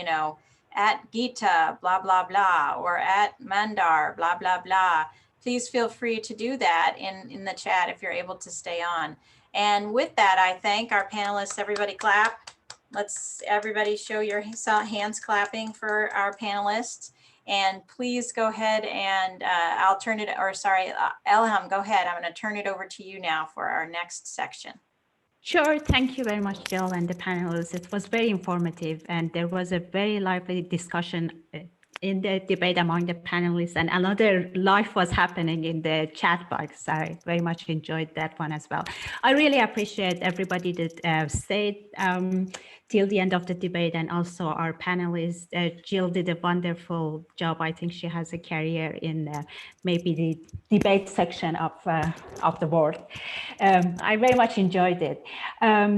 at Gita, blah, blah, blah, or at Mandar, blah, blah, blah, please feel free to do that in the chat if you're able to stay on. And with that, I thank our panelists. Everybody clap. Let's everybody show your hands clapping for our panelists. And please go ahead and I'll turn it, or sorry, Elham, go ahead. I'm going to turn it over to you now for our next section. Sure. Thank you very much, Jill, and the panelists. It was very informative, and there was a very lively discussion in the debate among the panelists, and another life was happening in the chat box. I very much enjoyed that one as well. I really appreciate everybody that stayed till the end of the debate, and also our panelists. Jill did a wonderful job. I think she has a career in maybe the debate section of the world. I very much enjoyed it.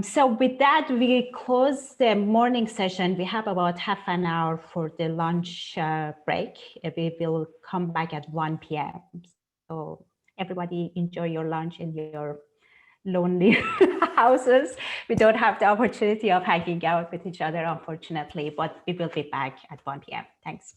So with that, we close the morning session. We have about half an hour for the lunch break. We will come back at 1 p.m. So everybody enjoy your lunch in your lonely houses. We don't have the opportunity of hanging out with each other, unfortunately, but we will be back at 1 p.m. Thanks.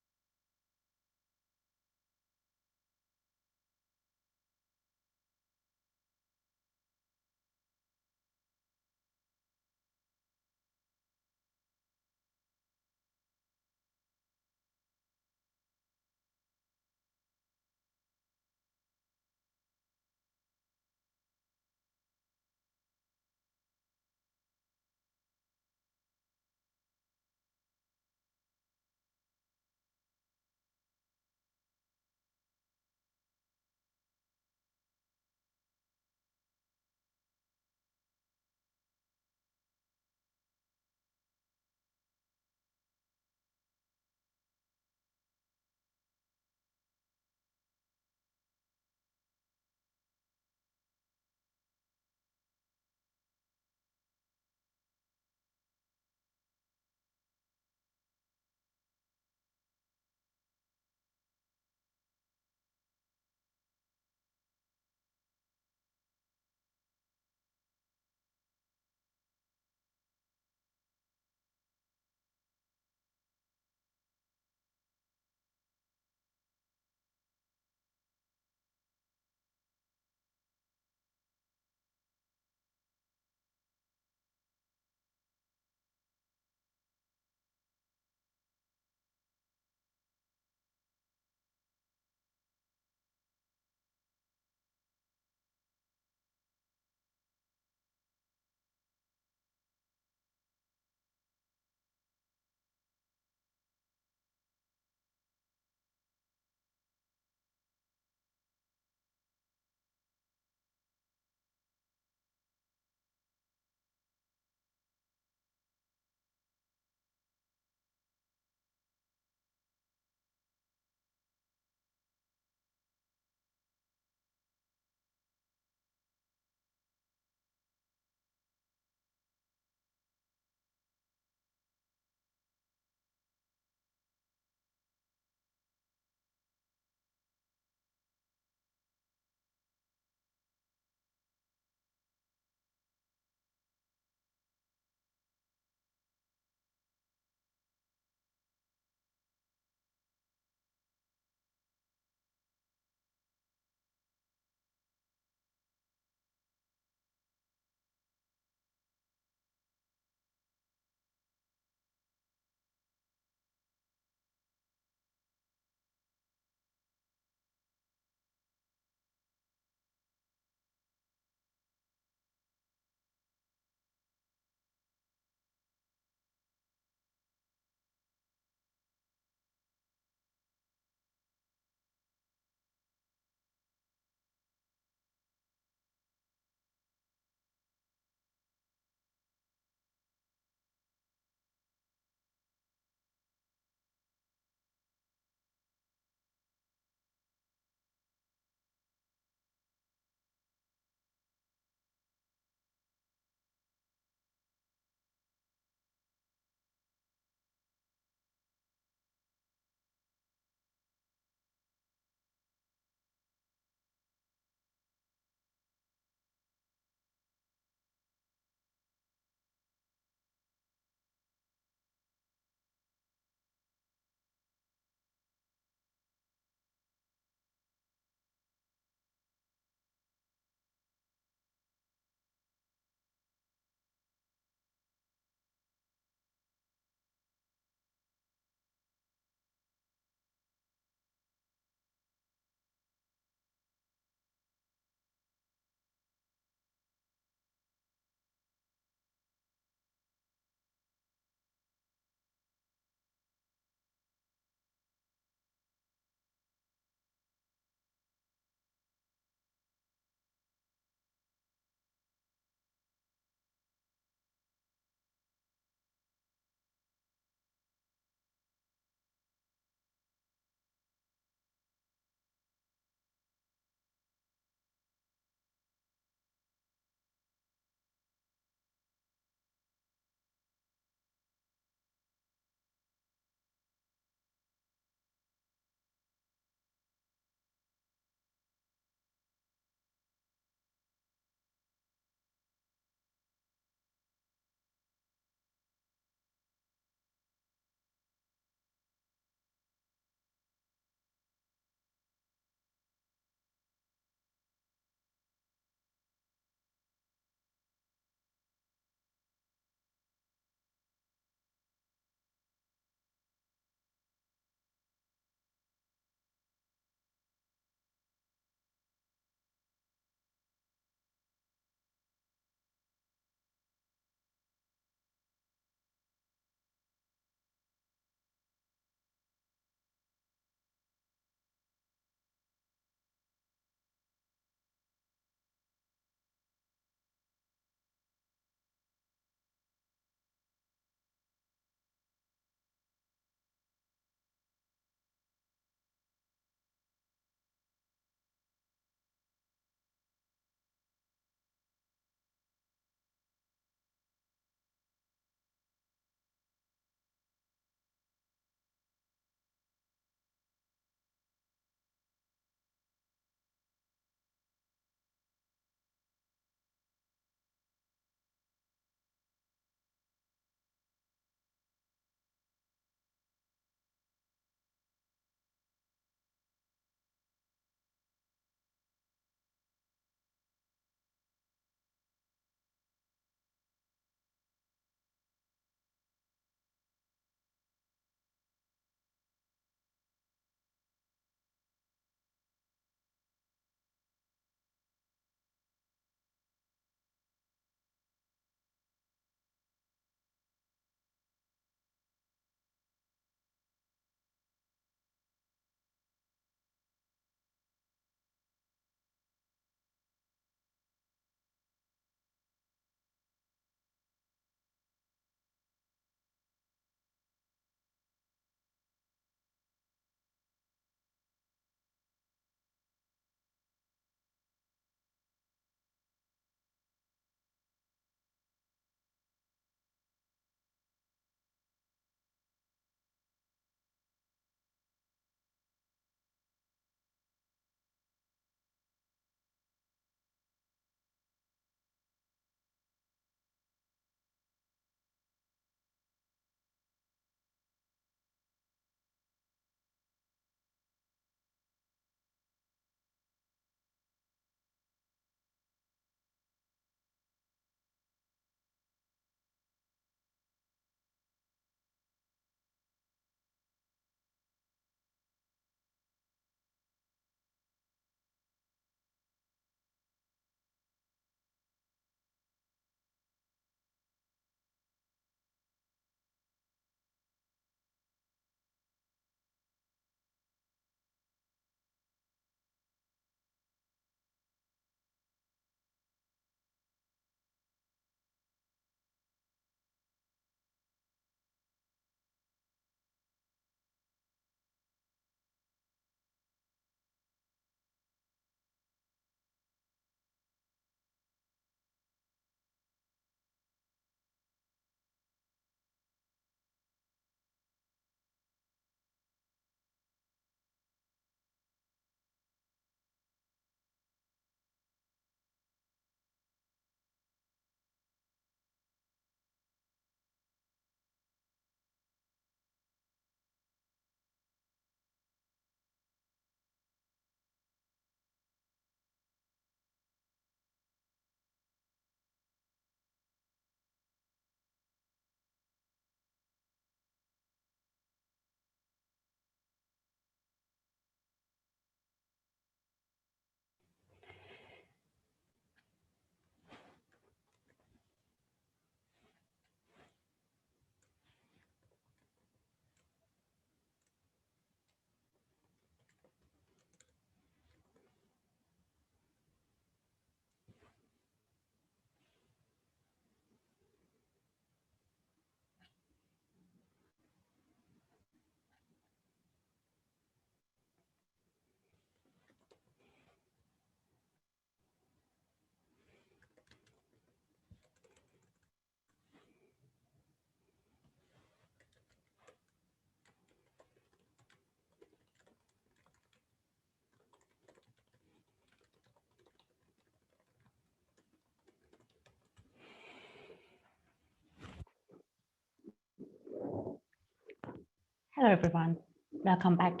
Hello, everyone. Welcome back.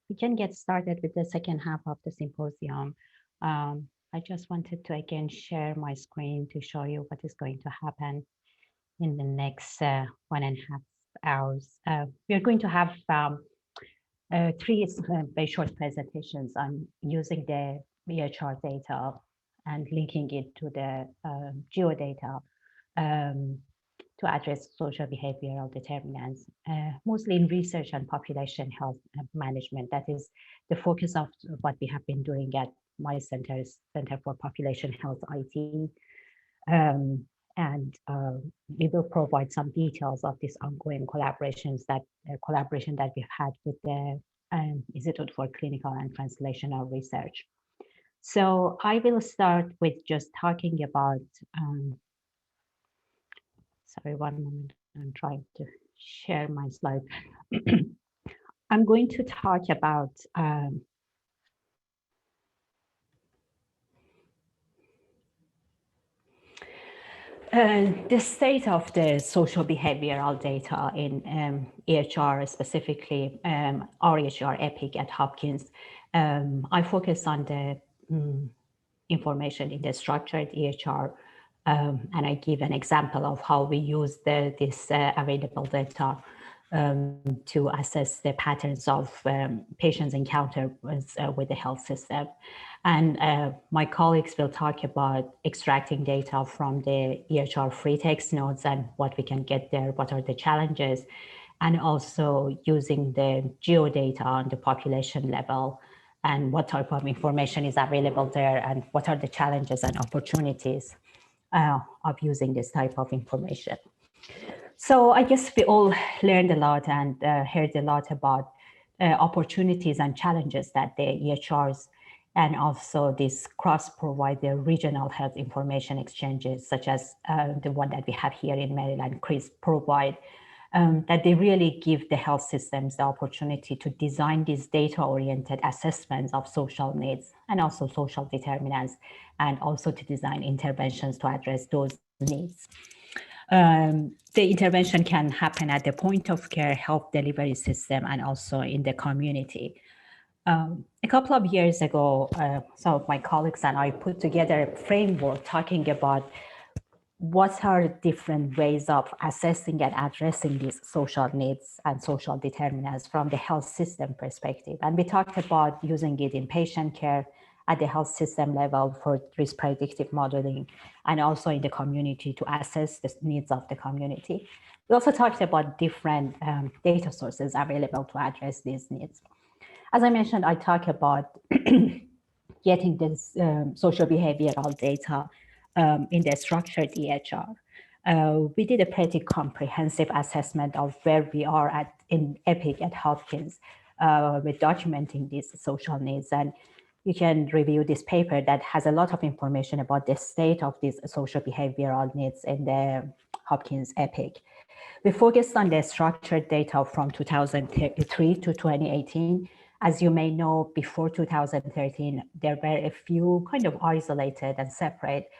We can get started with the second half of the symposium. I just wanted to again share my screen to show you what is going to happen in the next 1.5 hours. We are going to have three very short presentations on using the EHR data and linking it to the geodata to address social behavioral determinants, mostly in research and population health management. That is the focus of what we have been doing at my Center for Population Health IT. We will provide some details of this ongoing collaboration that we've had with the Institute for Clinical and Translational Research. So I will start with just talking about, sorry, one moment, I'm trying to share my slide. I'm going to talk about the state of the social behavioral data in EHR, specifically our EHR EPIC at Hopkins. I focus on the information in the structured EHR, and I give an example of how we use this available data to assess the patterns of patients' encounter with the health system. And my colleagues will talk about extracting data from the EHR free text nodes and what we can get there, what are the challenges, and also using the geodata on the population level and what type of information is available there and what are the challenges and opportunities of using this type of information. So I guess we all learned a lot and heard a lot about opportunities and challenges that the EHRs and also these cross-provider regional health information exchanges, such as the one that we have here in Maryland, CRIS, provide, that they really give the health systems the opportunity to design these data-oriented assessments of social needs and also social determinants, and also to design interventions to address those needs. The intervention can happen at the point of care health delivery system and also in the community. A couple of years ago, some of my colleagues and I put together a framework talking about what are different ways of assessing and addressing these social needs and social determinants from the health system perspective. And we talked about using it in patient care at the health system level for risk predictive modeling, and also in the community to assess the needs of the community. We also talked about different data sources available to address these needs. As I mentioned, I talk about getting this social behavioral data in the structured EHR. We did a pretty comprehensive assessment of where we are at in EPIC at Hopkins with documenting these social needs. And you can review this paper that has a lot of information about the state of these social behavioral needs in the Hopkins EPIC. We focused on the structured data from 2003 to 2018. As you may know, before 2013, there were a few kind of isolated and separate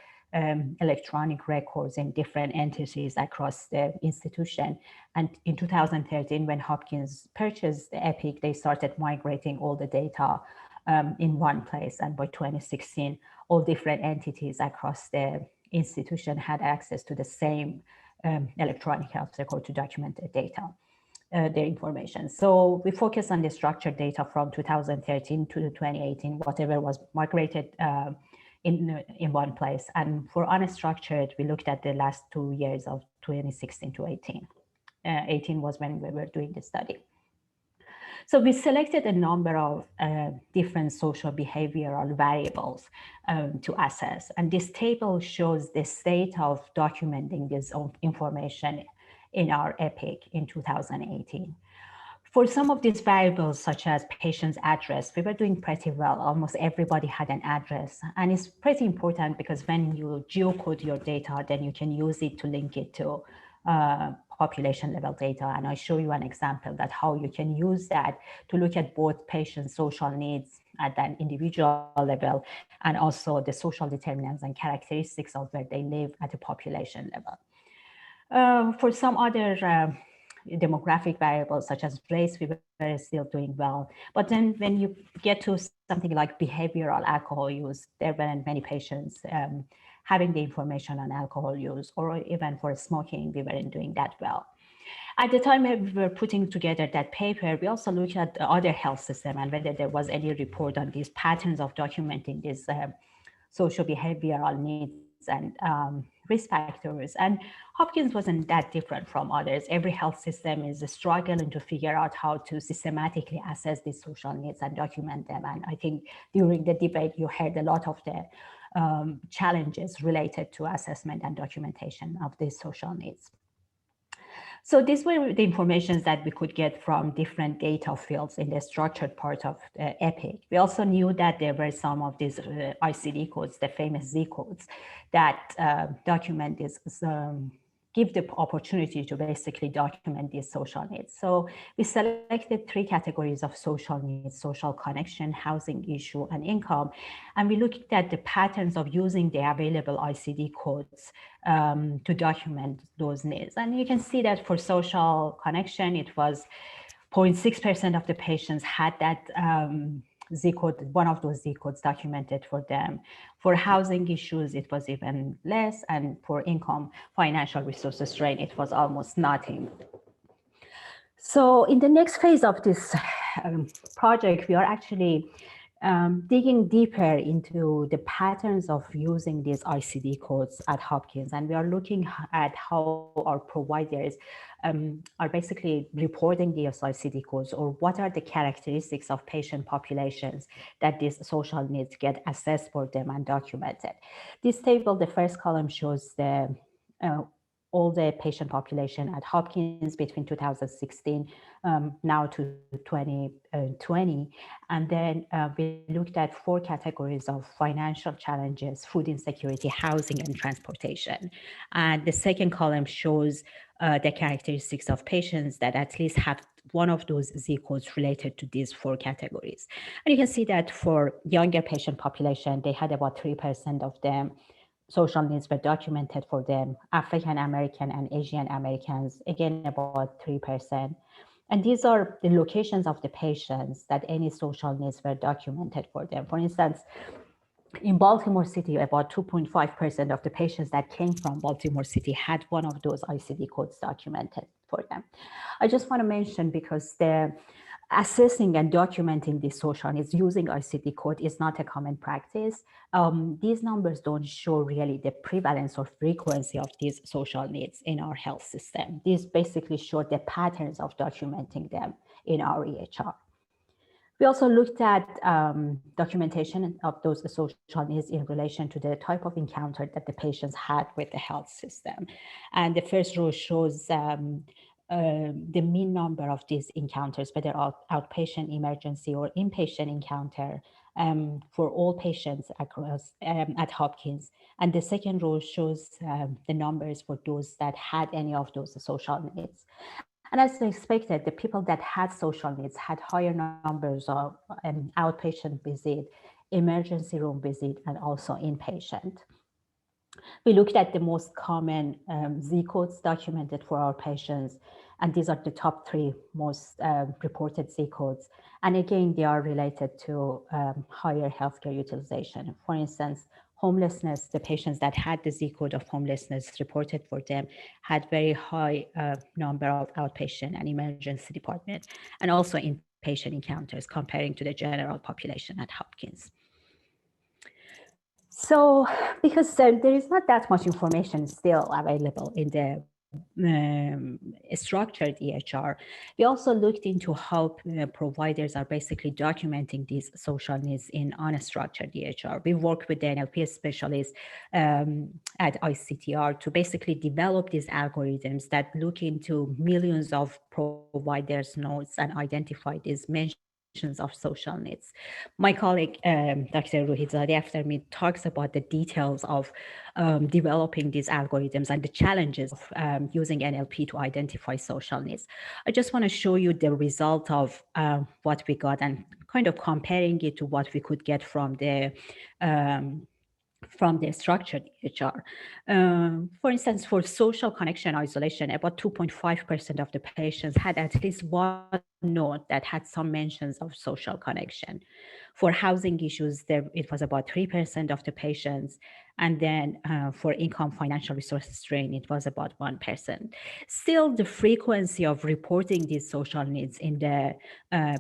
electronic records in different entities across the institution. And in 2013, when Hopkins purchased the EPIC, they started migrating all the data in one place. And by 2016, all different entities across the institution had access to the same electronic health record to document the data, their information. So we focused on the structured data from 2013 to 2018, whatever was migrated in one place. And for unstructured, we looked at the last 2 years of 2016 to 18. 18 was when we were doing the study. So we selected a number of different social behavioral variables to assess. And this table shows the state of documenting this information in our EPIC in 2018. For some of these variables, such as patient's address, we were doing pretty well. Almost everybody had an address. And it's pretty important because when you geocode your data, then you can use it to link it to population level data. And I'll show you an example that how you can use that to look at both patients' social needs at an individual level and also the social determinants and characteristics of where they live at a population level. For some other demographic variables such as race, we were still doing well. But then when you get to something like behavioral alcohol use, there weren't many patients having the information on alcohol use, or even for smoking, we weren't doing that well. At the time we were putting together that paper, we also looked at the other health system and whether there was any report on these patterns of documenting these socio-behavioral needs and risk factors. And Hopkins wasn't that different from others. Every health system is struggling to figure out how to systematically assess these social needs and document them. And I think during the debate, you heard a lot of the challenges related to assessment and documentation of these social needs. So these were the information that we could get from different data fields in the structured part of EPIC. We also knew that there were some of these ICD codes, the famous Z codes, that document this, give the opportunity to basically document these social needs. So we selected 3 categories of social needs: social connection, housing issue, and income. And we looked at the patterns of using the available ICD codes to document those needs. And you can see that for social connection, it was 0.6% of the patients had that Z code, one of those Z codes documented for them. For housing issues, it was even less. And for income, financial resources strain, it was almost nothing. So in the next phase of this project, we are actually digging deeper into the patterns of using these ICD codes at Hopkins. And we are looking at how our providers are basically reporting these ICD codes, or what are the characteristics of patient populations that these social needs get assessed for them and documented. This table, the first column, shows the all the patient population at Hopkins between 2016 now to 2020. And then we looked at 4 categories of financial challenges: food insecurity, housing, and transportation. And the second column shows the characteristics of patients that at least have one of those Z codes related to these 4 categories. And you can see that for younger patient population, they had about 3% of them. Social needs were documented for them. African American and Asian Americans, again, about 3%. And these are the locations of the patients that any social needs were documented for them. For instance, in Baltimore City, about 2.5% of the patients that came from Baltimore City had one of those ICD codes documented for them. I just want to mention, because the assessing and documenting these social needs using ICD code is not a common practice. These numbers don't show really the prevalence or frequency of these social needs in our health system. These basically show the patterns of documenting them in our EHR. We also looked at documentation of those social needs in relation to the type of encounter that the patients had with the health system. And the first row shows the mean number of these encounters, whether outpatient emergency or inpatient encounter, for all patients across at Hopkins. And the second row shows the numbers for those that had any of those social needs. And as expected, the people that had social needs had higher numbers of outpatient visit, emergency room visit, and also inpatient. We looked at the most common Z codes documented for our patients, and these are the top 3 most reported Z codes. And again, they are related to higher healthcare utilization. For instance, homelessness, the patients that had the Z code of homelessness reported for them had very high number of outpatient and emergency department, and also inpatient encounters comparing to the general population at Hopkins. So because there is not that much information still available in the structured EHR, we also looked into how providers are basically documenting these social needs in unstructured EHR. We worked with the NLP specialists at ICTR to basically develop these algorithms that look into millions of providers' notes and identify these mentions of social needs. My colleague, Dr. Ruhizadeh, after me, talks about the details of developing these algorithms and the challenges of using NLP to identify social needs. I just want to show you the result of what we got and kind of comparing it to what we could get from the from the structured EHR. For instance, for social connection isolation, about 2.5% of the patients had at least one node that had some mentions of social connection. For housing issues, it was about 3% of the patients. And then for income financial resources strain, it was about 1%. Still, the frequency of reporting these social needs in the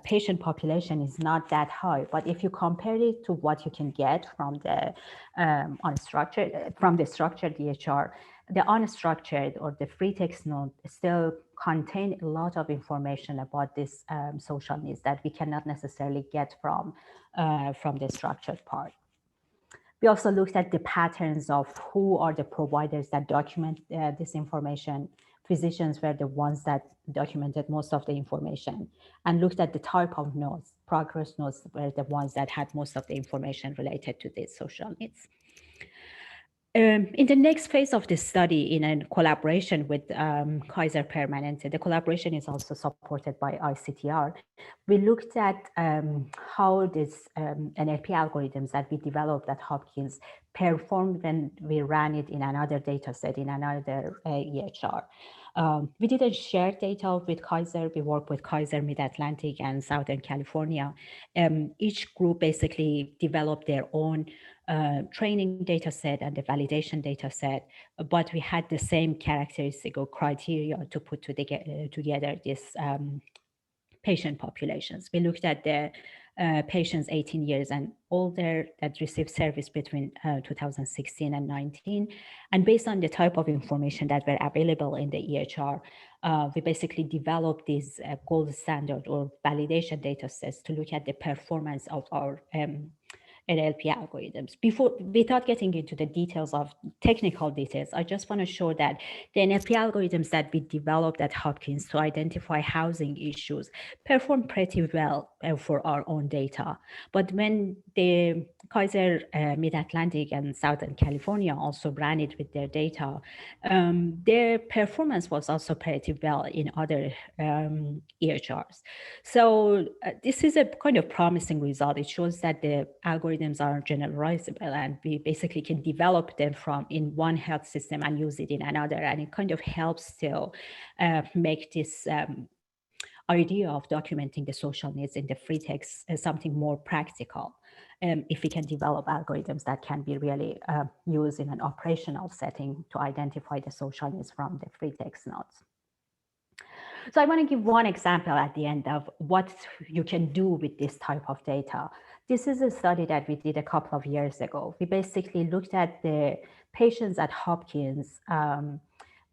patient population is not that high. But if you compare it to what you can get from the structured EHR, the unstructured or the free text node still contain a lot of information about these social needs that we cannot necessarily get from the structured part. We also looked at the patterns of who are the providers that document this information. Physicians were the ones that documented most of the information, and looked at the type of nodes. Progress nodes were the ones that had most of the information related to these social needs. In the next phase of the study, in a collaboration with Kaiser Permanente, the collaboration is also supported by ICTR. We looked at how this NLP algorithms that we developed at Hopkins performed when we ran it in another data set, in another EHR. We didn't share data with Kaiser. We worked with Kaiser, Mid-Atlantic, and Southern California. Each group basically developed their own training data set and the validation data set, but we had the same characteristic or criteria to put together this patient populations. We looked at the patients 18 years and older that received service between 2016 and 19. And based on the type of information that were available in the EHR, we basically developed these gold standard or validation data sets to look at the performance of our NLP algorithms. Without getting into the details of technical details, I just want to show that the NLP algorithms that we developed at Hopkins to identify housing issues perform pretty well for our own data. But when the Kaiser Mid-Atlantic and Southern California also ran it with their data, their performance was also pretty well in other EHRs. So this is a kind of promising result. It shows that the algorithms are generalizable, and we basically can develop them from in one health system and use it in another. And it kind of helps to make this idea of documenting the social needs in the free text something more practical. If we can develop algorithms that can be really used in an operational setting to identify the social needs from the free text nodes. So I want to give one example at the end of what you can do with this type of data. This is a study that we did a couple of years ago. We basically looked at the patients at Hopkins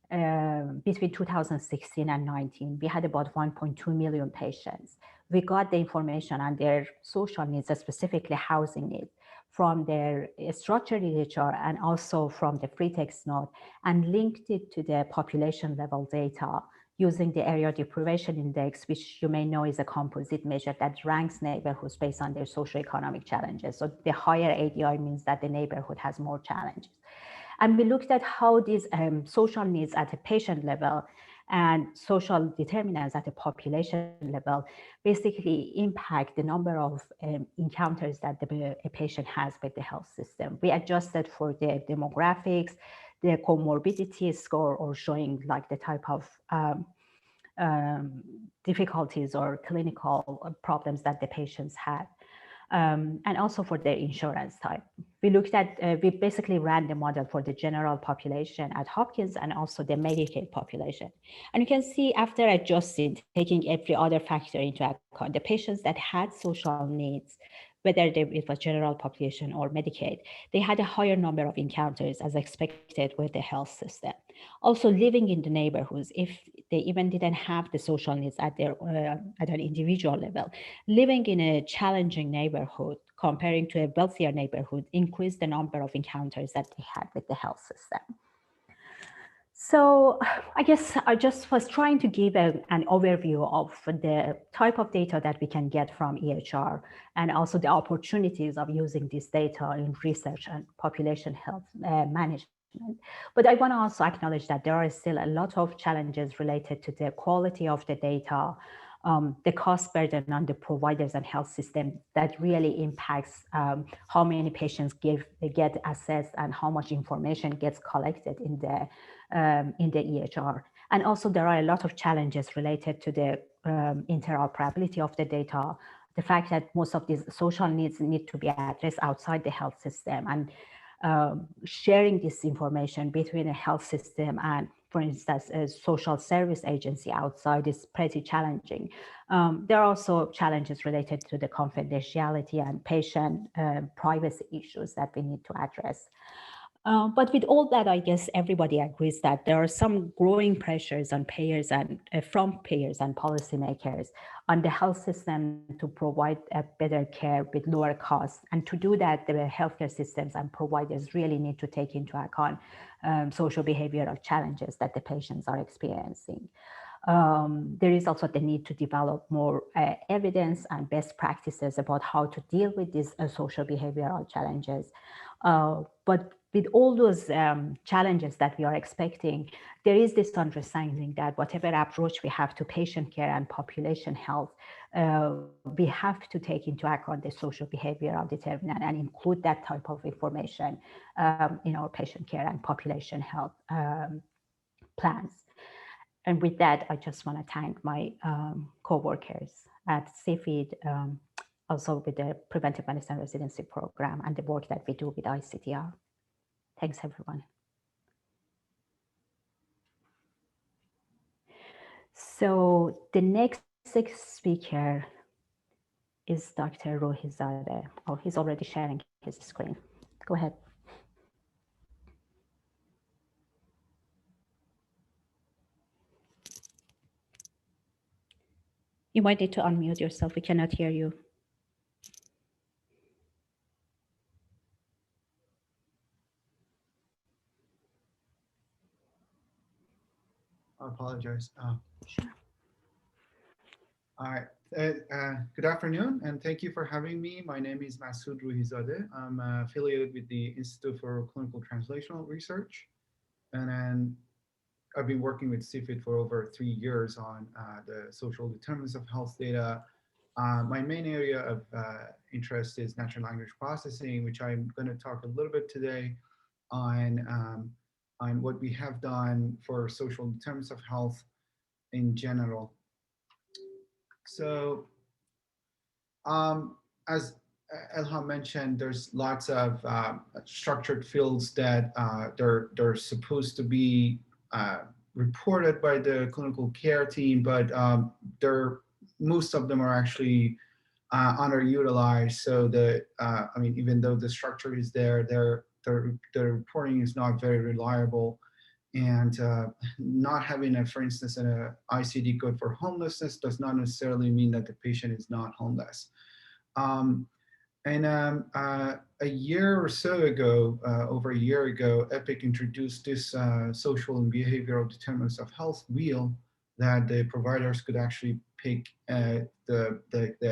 between 2016 and 19. We had about 1.2 million patients. We got the information on their social needs, specifically housing needs, from their structured EHR and also from the free text node, and linked it to the population level data using the area deprivation index, which you may know is a composite measure that ranks neighborhoods based on their socioeconomic challenges. So the higher ADI means that the neighborhood has more challenges. And we looked at how these social needs at a patient level and social determinants at a population level basically impact the number of encounters that a patient has with the health system. We adjusted for the demographics, the comorbidity score, or showing like the type of difficulties or clinical problems that the patients had, and also for their insurance type. We looked at, we basically ran the model for the general population at Hopkins and also the Medicaid population. And you can see after adjusting, taking every other factor into account, the patients that had social needs, whether it was general population or Medicaid, they had a higher number of encounters as expected with the health system. Also living in the neighborhoods, if they even didn't have the social needs at an individual level, living in a challenging neighborhood comparing to a wealthier neighborhood increased the number of encounters that they had with the health system. So I guess I just was trying to give an overview of the type of data that we can get from EHR and also the opportunities of using this data in research and population health management. But I want to also acknowledge that there are still a lot of challenges related to the quality of the data, the cost burden on the providers and health system that really impacts how many patients get assessed and how much information gets collected in the EHR. And also there are a lot of challenges related to the interoperability of the data, the fact that most of these social needs need to be addressed outside the health system, and sharing this information between a health system and, for instance, a social service agency outside is pretty challenging. There are also challenges related to the confidentiality and patient privacy issues that we need to address. But with all that, I guess everybody agrees that there are some growing pressures on payers and from payers and policymakers on the health system to provide a better care with lower costs. And to do that, the healthcare systems and providers really need to take into account social behavioral challenges that the patients are experiencing. There is also the need to develop more evidence and best practices about how to deal with these social behavioral challenges. But with all those challenges that we are expecting, there is this understanding that whatever approach we have to patient care and population health, we have to take into account the social behavioral determinant and include that type of information in our patient care and population health plans. And with that, I just want to thank my co-workers at CPHIT, also with the Preventive Medicine Residency Program and the work that we do with ICTR. Thanks, everyone. So the next speaker is Dr. Rohizadeh. Oh, he's already sharing his screen. Go ahead. You might need to unmute yourself. We cannot hear you. I apologize. Sure. All right. Good afternoon, and thank you for having me. My name is Masoud Rohizadeh. I'm affiliated with the Institute for Clinical Translational Research, and then I've been working with CPHIT for over 3 years on the social determinants of health data. My main area of interest is natural language processing, which I'm going to talk a little bit today on what we have done for social determinants of health in general. So as Elham mentioned, there's lots of structured fields that they're supposed to be reported by the clinical care team, but most of them are actually underutilized. So I mean, even though the structure is there, the reporting is not very reliable. And not having, for instance, an ICD code for homelessness does not necessarily mean that the patient is not homeless. A year or so ago, over a year ago, EPIC introduced this social and behavioral determinants of health wheel that the providers could actually pick the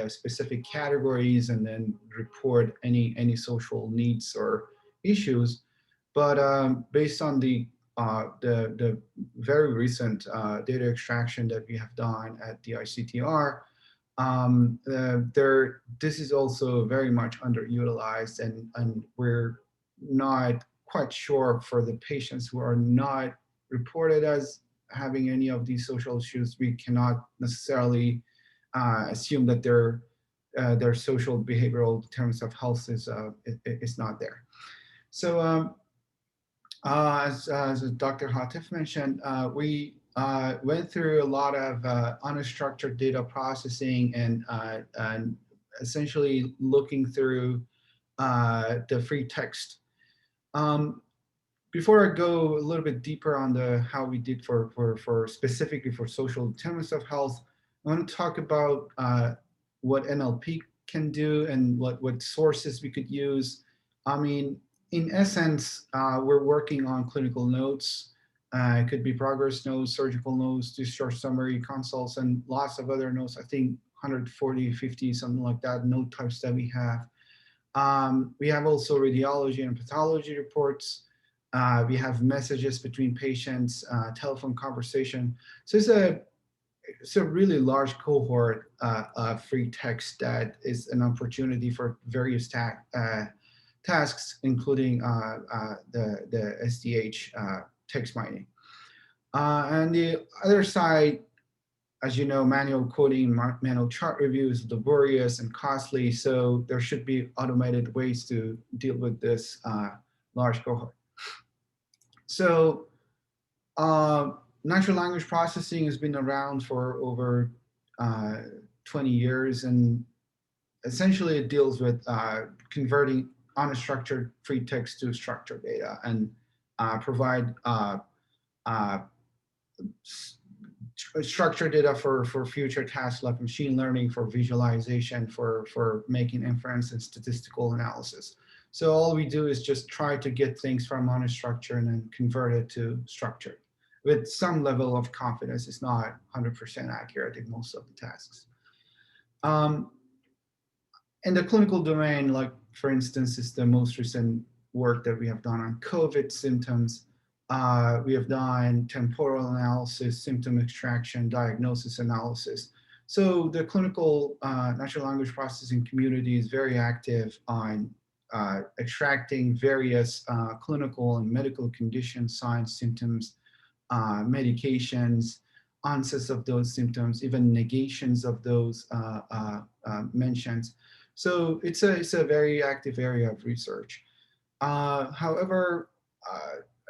specific categories and then report any social needs or issues. But based on the very recent data extraction that we have done at the ICTR, this is also very much underutilized, and we're not quite sure for the patients who are not reported as having any of these social issues. We cannot necessarily assume that their social behavioral determinants of health is not there. So as Dr. Hatif mentioned, we went through a lot of unstructured data processing and essentially looking through the free text. Before I go a little bit deeper on how we did for specifically for social determinants of health, I want to talk about what NLP can do and what sources we could use. I mean, in essence, we're working on clinical notes. It could be progress notes, surgical notes, discharge summary, consults, and lots of other notes. I think 140, 50, something like that, note types that we have. We have also radiology and pathology reports. We have messages between patients, telephone conversation. So it's a really large cohort of free text that is an opportunity for various tasks, including the SDoH text mining. And the other side, as you know, manual coding, manual chart review is laborious and costly, so there should be automated ways to deal with this large cohort. So natural language processing has been around for over 20 years, and essentially it deals with converting unstructured free text to structured data and provide structured data for future tasks like machine learning, for visualization, for making inference and statistical analysis. So all we do is just try to get things from unstructured and then convert it to structured with some level of confidence. It's not 100% accurate in most of the tasks. In the clinical domain, like for instance, is the most recent work that we have done on COVID symptoms. We have done temporal analysis, symptom extraction, diagnosis analysis. So the clinical natural language processing community is very active on extracting various clinical and medical conditions, signs, symptoms, medications, onsets of those symptoms, even negations of those mentions. So it's a very active area of research. However,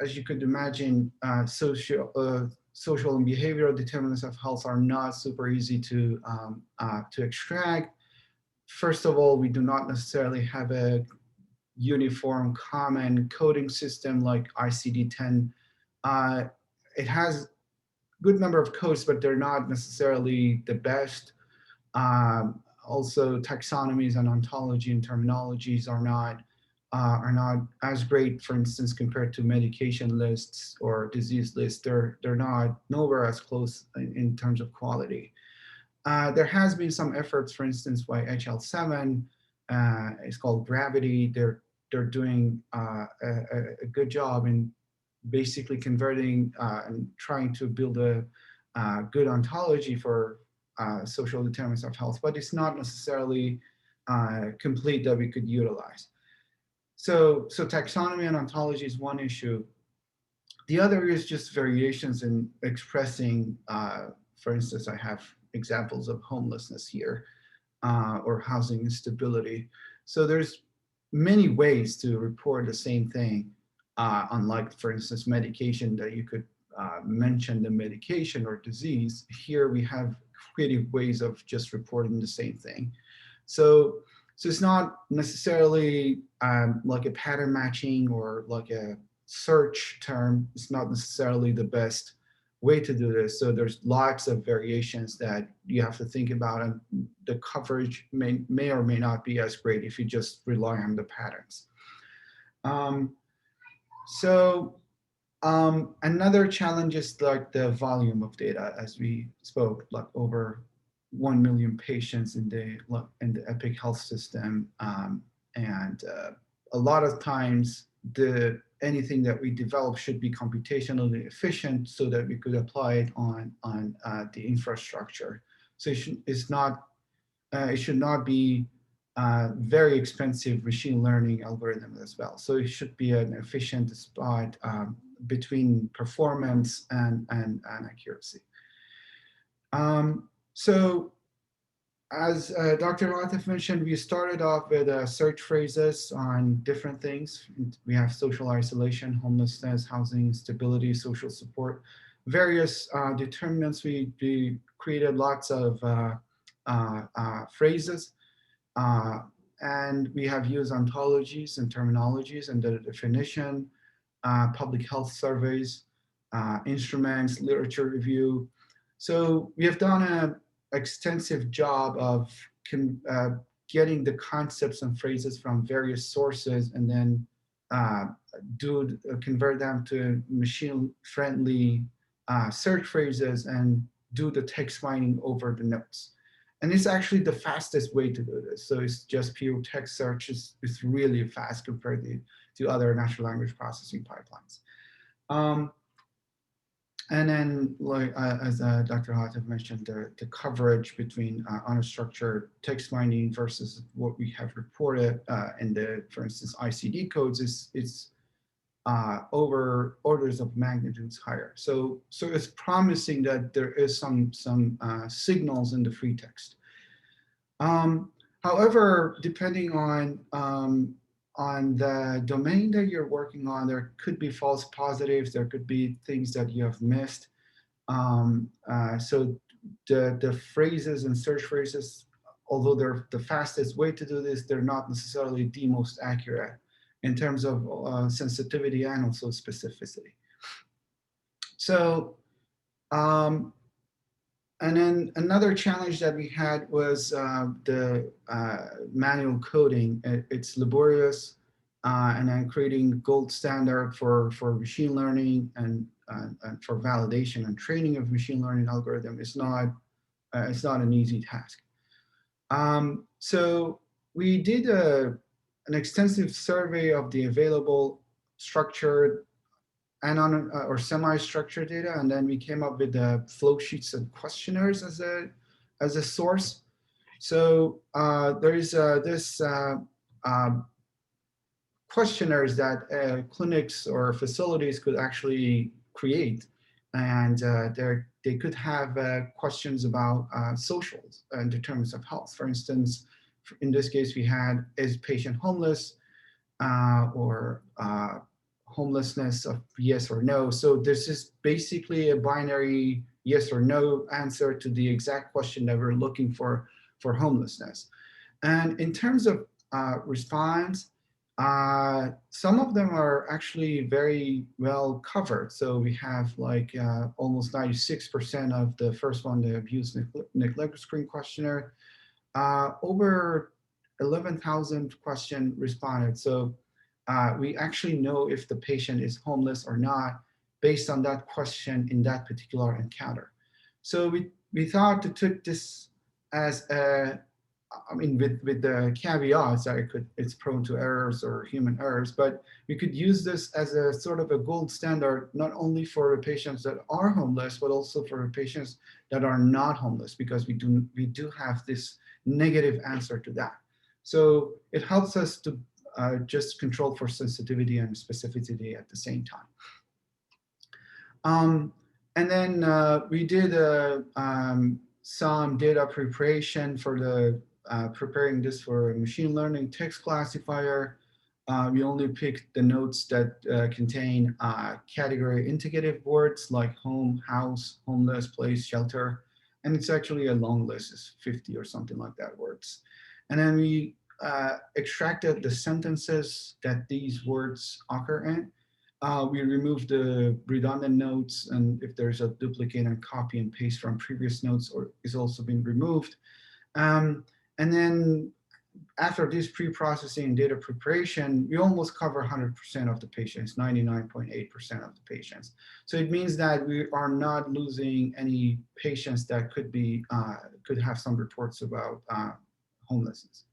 as you could imagine, social and behavioral determinants of health are not super easy to extract. First of all, we do not necessarily have a uniform common coding system like ICD-10. It has a good number of codes, but they're not necessarily the best. Also, taxonomies and ontology and terminologies are not as great, for instance, compared to medication lists or disease lists. They're not nowhere as close in terms of quality. There has been some efforts, for instance, by HL7. It's called Gravity. They're doing a good job in basically converting and trying to build a good ontology for social determinants of health, but it's not necessarily complete that we could utilize. So taxonomy and ontology is one issue. The other is just variations in expressing, for instance, I have examples of homelessness here, or housing instability. So there's many ways to report the same thing, unlike, for instance, medication that you could mention the medication or disease. Here we have creative ways of just reporting the same thing. So it's not necessarily like a pattern matching or like a search term. It's not necessarily the best way to do this. So there's lots of variations that you have to think about, and the coverage may or may not be as great if you just rely on the patterns. Another challenge is like the volume of data, as we spoke, like over 1 million patients in the Epic Health system, and a lot of times anything that we develop should be computationally efficient so that we could apply it on the infrastructure. So it should not be very expensive machine learning algorithm as well. So it should be an efficient spot between performance and accuracy. So as Dr. Latif mentioned, we started off with search phrases on different things. We have social isolation, homelessness, housing instability, social support, various determinants. We created lots of phrases, and we have used ontologies and terminologies and the definition, public health surveys, instruments, literature review. So we have done an extensive job of getting the concepts and phrases from various sources and then convert them to machine-friendly search phrases and do the text mining over the notes. And it's actually the fastest way to do this. So it's just pure text search. It's really fast compared to other natural language processing pipelines. And then, like as Dr. Hatif mentioned, the coverage between unstructured text mining versus what we have reported in the, for instance, ICD codes is over orders of magnitudes higher. So it's promising that there is some signals in the free text. However, depending on the domain that you're working on, there could be false positives. There could be things that you have missed. So the phrases and search phrases, although they're the fastest way to do this, they're not necessarily the most accurate in terms of sensitivity and also specificity. So, and then another challenge that we had was the manual coding. It's laborious, and then creating gold standard for machine learning and for validation and training of machine learning algorithm is not it's not an easy task. So we did an extensive survey of the available structured and or semi-structured data, and then we came up with the flow sheets and questionnaires as a source. So there is this questionnaires that clinics or facilities could actually create, and they could have questions about socials and determinants of health. For instance, in this case, we had, is patient homeless, or homelessness of yes or no. So this is basically a binary yes or no answer to the exact question that we're looking for homelessness. And in terms of response, some of them are actually very well covered. So we have like almost 96% of the first one, the abuse neglect screen questionnaire, over 11,000 questions responded. So we actually know if the patient is homeless or not based on that question in that particular encounter. So we thought to take this as a, I mean, with the caveats that it's prone to errors or human errors, but we could use this as a sort of a gold standard, not only for the patients that are homeless, but also for the patients that are not homeless, because we do have this negative answer to that. So it helps us to just control for sensitivity and specificity at the same time. And then we did some data preparation for the preparing this for a machine learning text classifier. We only picked the notes that contain category indicative words like home, house, homeless, place, shelter. And it's actually a long list, it's 50 or something like that words. And then we extracted the sentences that these words occur in. We removed the redundant notes, and if there's a duplicate and copy and paste from previous notes or is also been removed. And then after this pre-processing and data preparation, we almost cover 100% of the patients, 99.8% of the patients. So it means that we are not losing any patients that could be could have some reports about homelessness.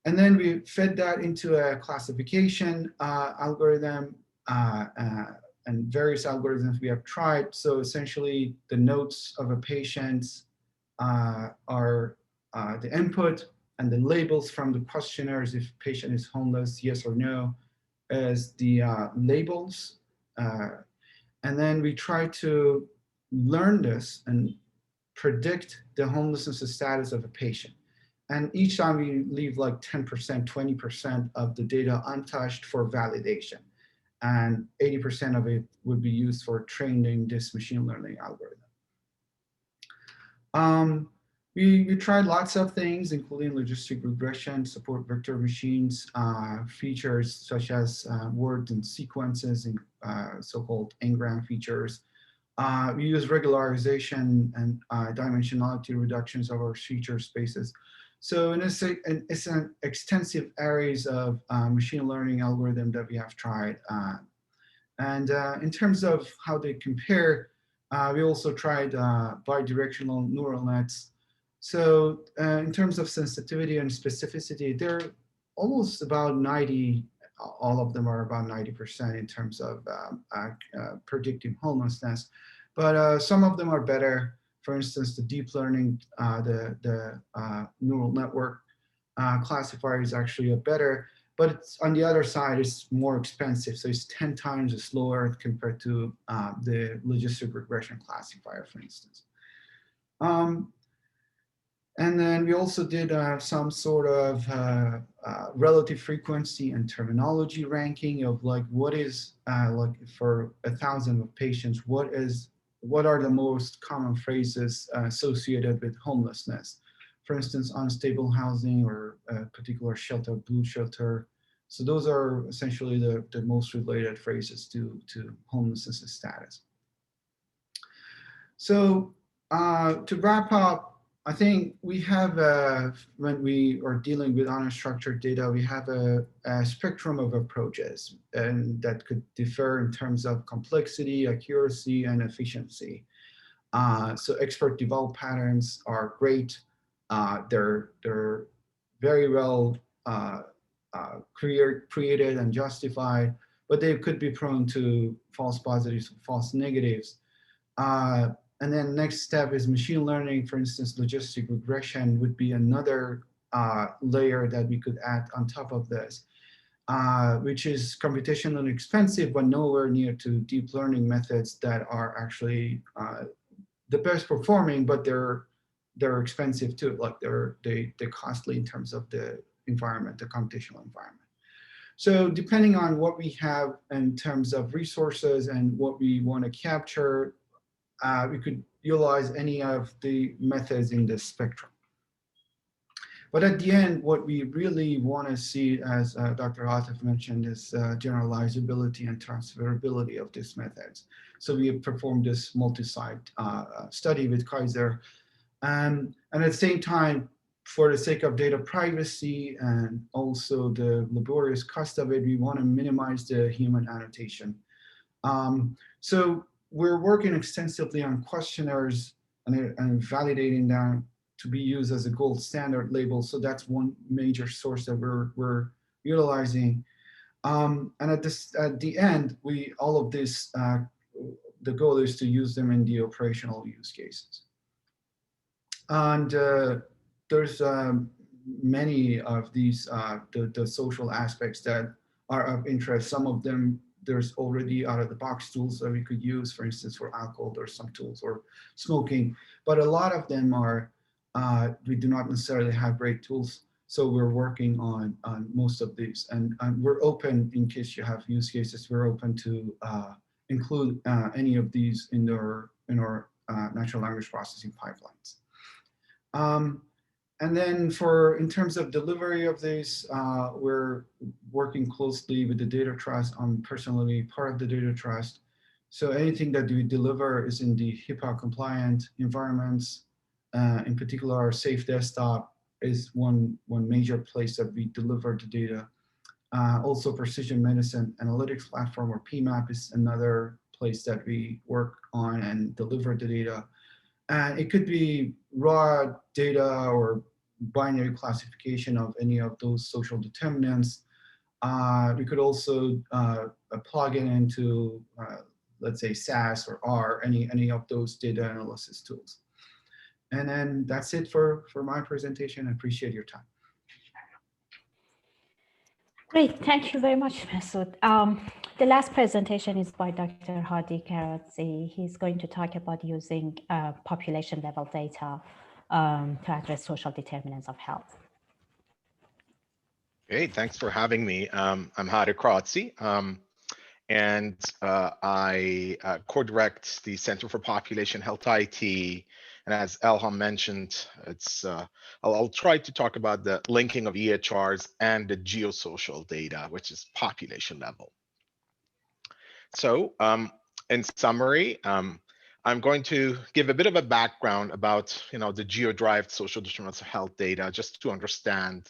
And then we fed that into a classification algorithm and various algorithms we have tried. So essentially, the notes of a patient are the input, and the labels from the questionnaires, if patient is homeless, yes or no, as the labels. And then we try to learn this and predict the homelessness status of a patient. And each time we leave like 10%, 20% of the data untouched for validation. And 80% of it would be used for training this machine learning algorithm. We tried lots of things, including logistic regression, support vector machines, features such as words and sequences, and so-called n-gram features. We use regularization and dimensionality reductions of our feature spaces. So it's an extensive areas of machine learning algorithm that we have tried. And in terms of how they compare, we also tried bidirectional neural nets. So in terms of sensitivity and specificity, they're almost about 90 all of them are about 90% in terms of predicting homelessness. But some of them are better. For instance, the deep learning, the neural network classifier is actually better, but it's, on the other side, it's more expensive. So it's 10 times slower compared to the logistic regression classifier, for instance. And then we also did some sort of relative frequency and terminology ranking of like what is like for 1,000 patients, what are the most common phrases associated with homelessness? For instance, unstable housing or a particular shelter, blue shelter. So those are essentially the most related phrases to homelessness status. So to wrap up, I think we have, when we are dealing with unstructured data, we have a spectrum of approaches, and that could differ in terms of complexity, accuracy, and efficiency. So expert developed patterns are great. They're very well created and justified, but they could be prone to false positives, false negatives. And then next step is machine learning. For instance, logistic regression would be another layer that we could add on top of this, which is computationally expensive, but nowhere near to deep learning methods that are actually the best performing, but they're expensive too. Like they're costly in terms of the environment, the computational environment. So depending on what we have in terms of resources and what we want to capture, we could utilize any of the methods in this spectrum. But at the end, what we really want to see, as Dr. Atif mentioned, is generalizability and transferability of these methods. So we have performed this multi-site study with Kaiser. And at the same time, for the sake of data privacy and also the laborious cost of it, we want to minimize the human annotation. So we're working extensively on questionnaires and validating them to be used as a gold standard label. So that's one major source that we're utilizing. And at the end, all of this, the goal is to use them in the operational use cases. And there's many of these, the social aspects that are of interest. Some of them, there's already out-of-the-box tools that we could use, for instance, for alcohol, there's some tools, or smoking. But a lot of them are, we do not necessarily have great tools. So we're working on most of these. And we're open, in case you have use cases, we're open to include any of these in our natural language processing pipelines. And then in terms of delivery of this, we're working closely with the data trust. I'm personally part of the data trust. So anything that we deliver is in the HIPAA compliant environments. In particular, our Safe Desktop is one major place that we deliver the data. Also, Precision Medicine Analytics Platform, or PMAP, is another place that we work on and deliver the data. And it could be raw data or binary classification of any of those social determinants. We could also plug it into, let's say, SAS or R, any of those data analysis tools. And then that's it for my presentation. I appreciate your time. Great, thank you very much, Masood. The last presentation is by Dr. Hadi Karadzi. He's going to talk about using population level data to address social determinants of health. Great, thanks for having me. I'm Hadi Karadzi, and I co-direct the Center for Population Health IT. And as Elham mentioned, I'll try to talk about the linking of EHRs and the geosocial data, which is population level. So in summary, I'm going to give a bit of a background about the geo-derived social determinants of health data, just to understand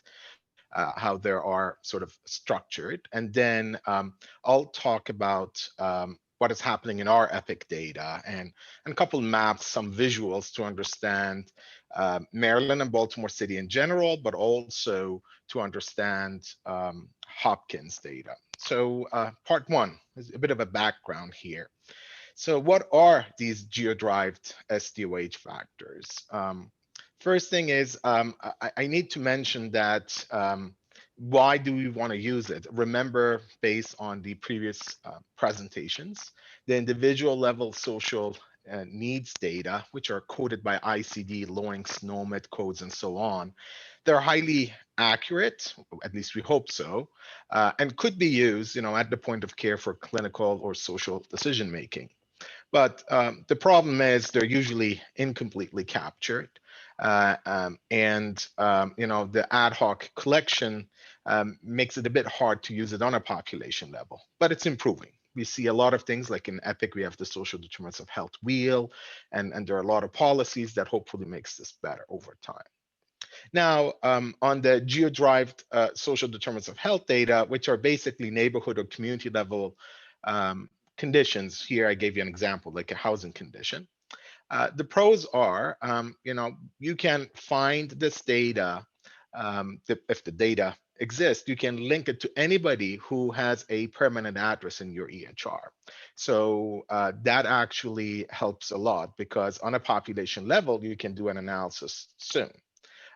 how they are sort of structured. And then I'll talk about what is happening in our EPIC data, and a couple maps, some visuals to understand Maryland and Baltimore City in general, but also to understand Hopkins data. So part one is a bit of a background here. So what are these geo-derived SDoH factors? First thing is, I need to mention that why do we want to use it? Remember, based on the previous presentations, the individual level social needs data, which are coded by ICD, LOINC, NOMID codes, and so on, they're highly accurate, at least we hope so, and could be used, at the point of care for clinical or social decision making. But the problem is they're usually incompletely captured, and the ad hoc collection makes it a bit hard to use it on a population level, but it's improving. We see a lot of things like in EPIC, we have the social determinants of health wheel, and there are a lot of policies that hopefully makes this better over time. Now, on the geo-derived social determinants of health data, which are basically neighborhood or community level conditions. Here, I gave you an example, like a housing condition. The pros are, you can find this data, if the data exists, you can link it to anybody who has a permanent address in your EHR. So that actually helps a lot, because on a population level, you can do an analysis soon.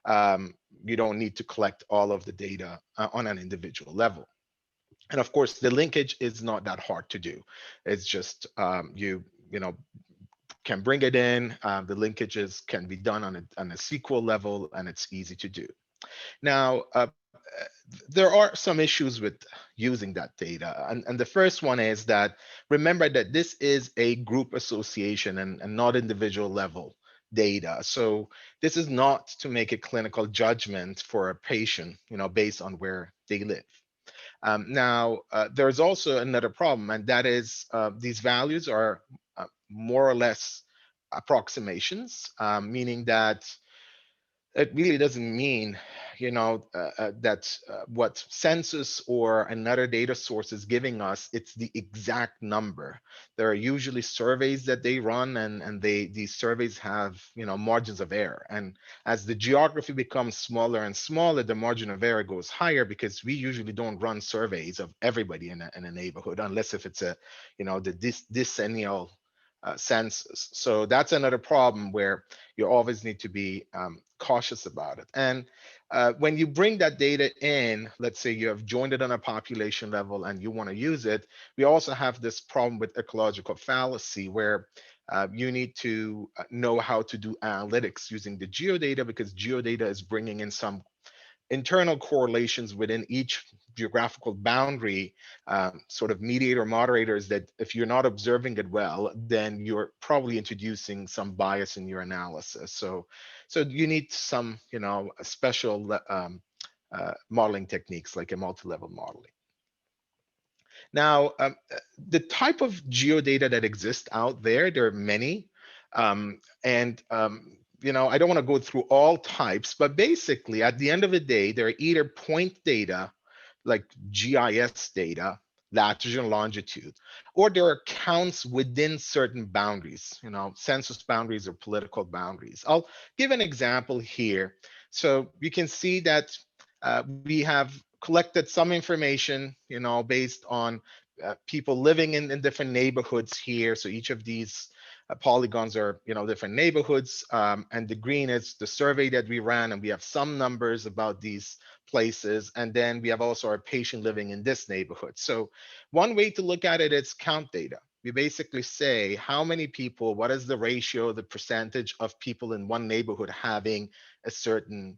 You don't need to collect all of the data on an individual level. And of course, the linkage is not that hard to do. It's just you can bring it in. The linkages can be done on a SQL level, and it's easy to do. Now, there are some issues with using that data. And the first one is that, remember that this is a group association and not individual level data. So this is not to make a clinical judgment for a patient, based on where they live. Now, there's also another problem, and that is these values are more or less approximations, meaning that it really doesn't mean, that what census or another data source is giving us, it's the exact number. There are usually surveys that they run, and these surveys have, margins of error. And as the geography becomes smaller and smaller, the margin of error goes higher, because we usually don't run surveys of everybody in a neighborhood, unless if it's the decennial census. So that's another problem where you always need to be cautious about it. And when you bring that data in, let's say you have joined it on a population level and you want to use it, we also have this problem with ecological fallacy, where you need to know how to do analytics using the geodata, because geodata is bringing in some internal correlations within each geographical boundary, sort of mediator moderators, that if you're not observing it well, then you're probably introducing some bias in your analysis. So you need some, special modeling techniques, like a multi-level modeling. Now, the type of geodata that exists out there are many, I don't want to go through all types, but basically at the end of the day, they're either point data, like GIS data, latitude and longitude, or there are counts within certain boundaries, census boundaries or political boundaries. I'll give an example here. So you can see that we have collected some information, based on people living in different neighborhoods here. So each of these polygons are, different neighborhoods, and the green is the survey that we ran, and we have some numbers about these places. And then we have also our patient living in this neighborhood. So one way to look at it is count data. We basically say how many people, what is the ratio, the percentage of people in one neighborhood having a certain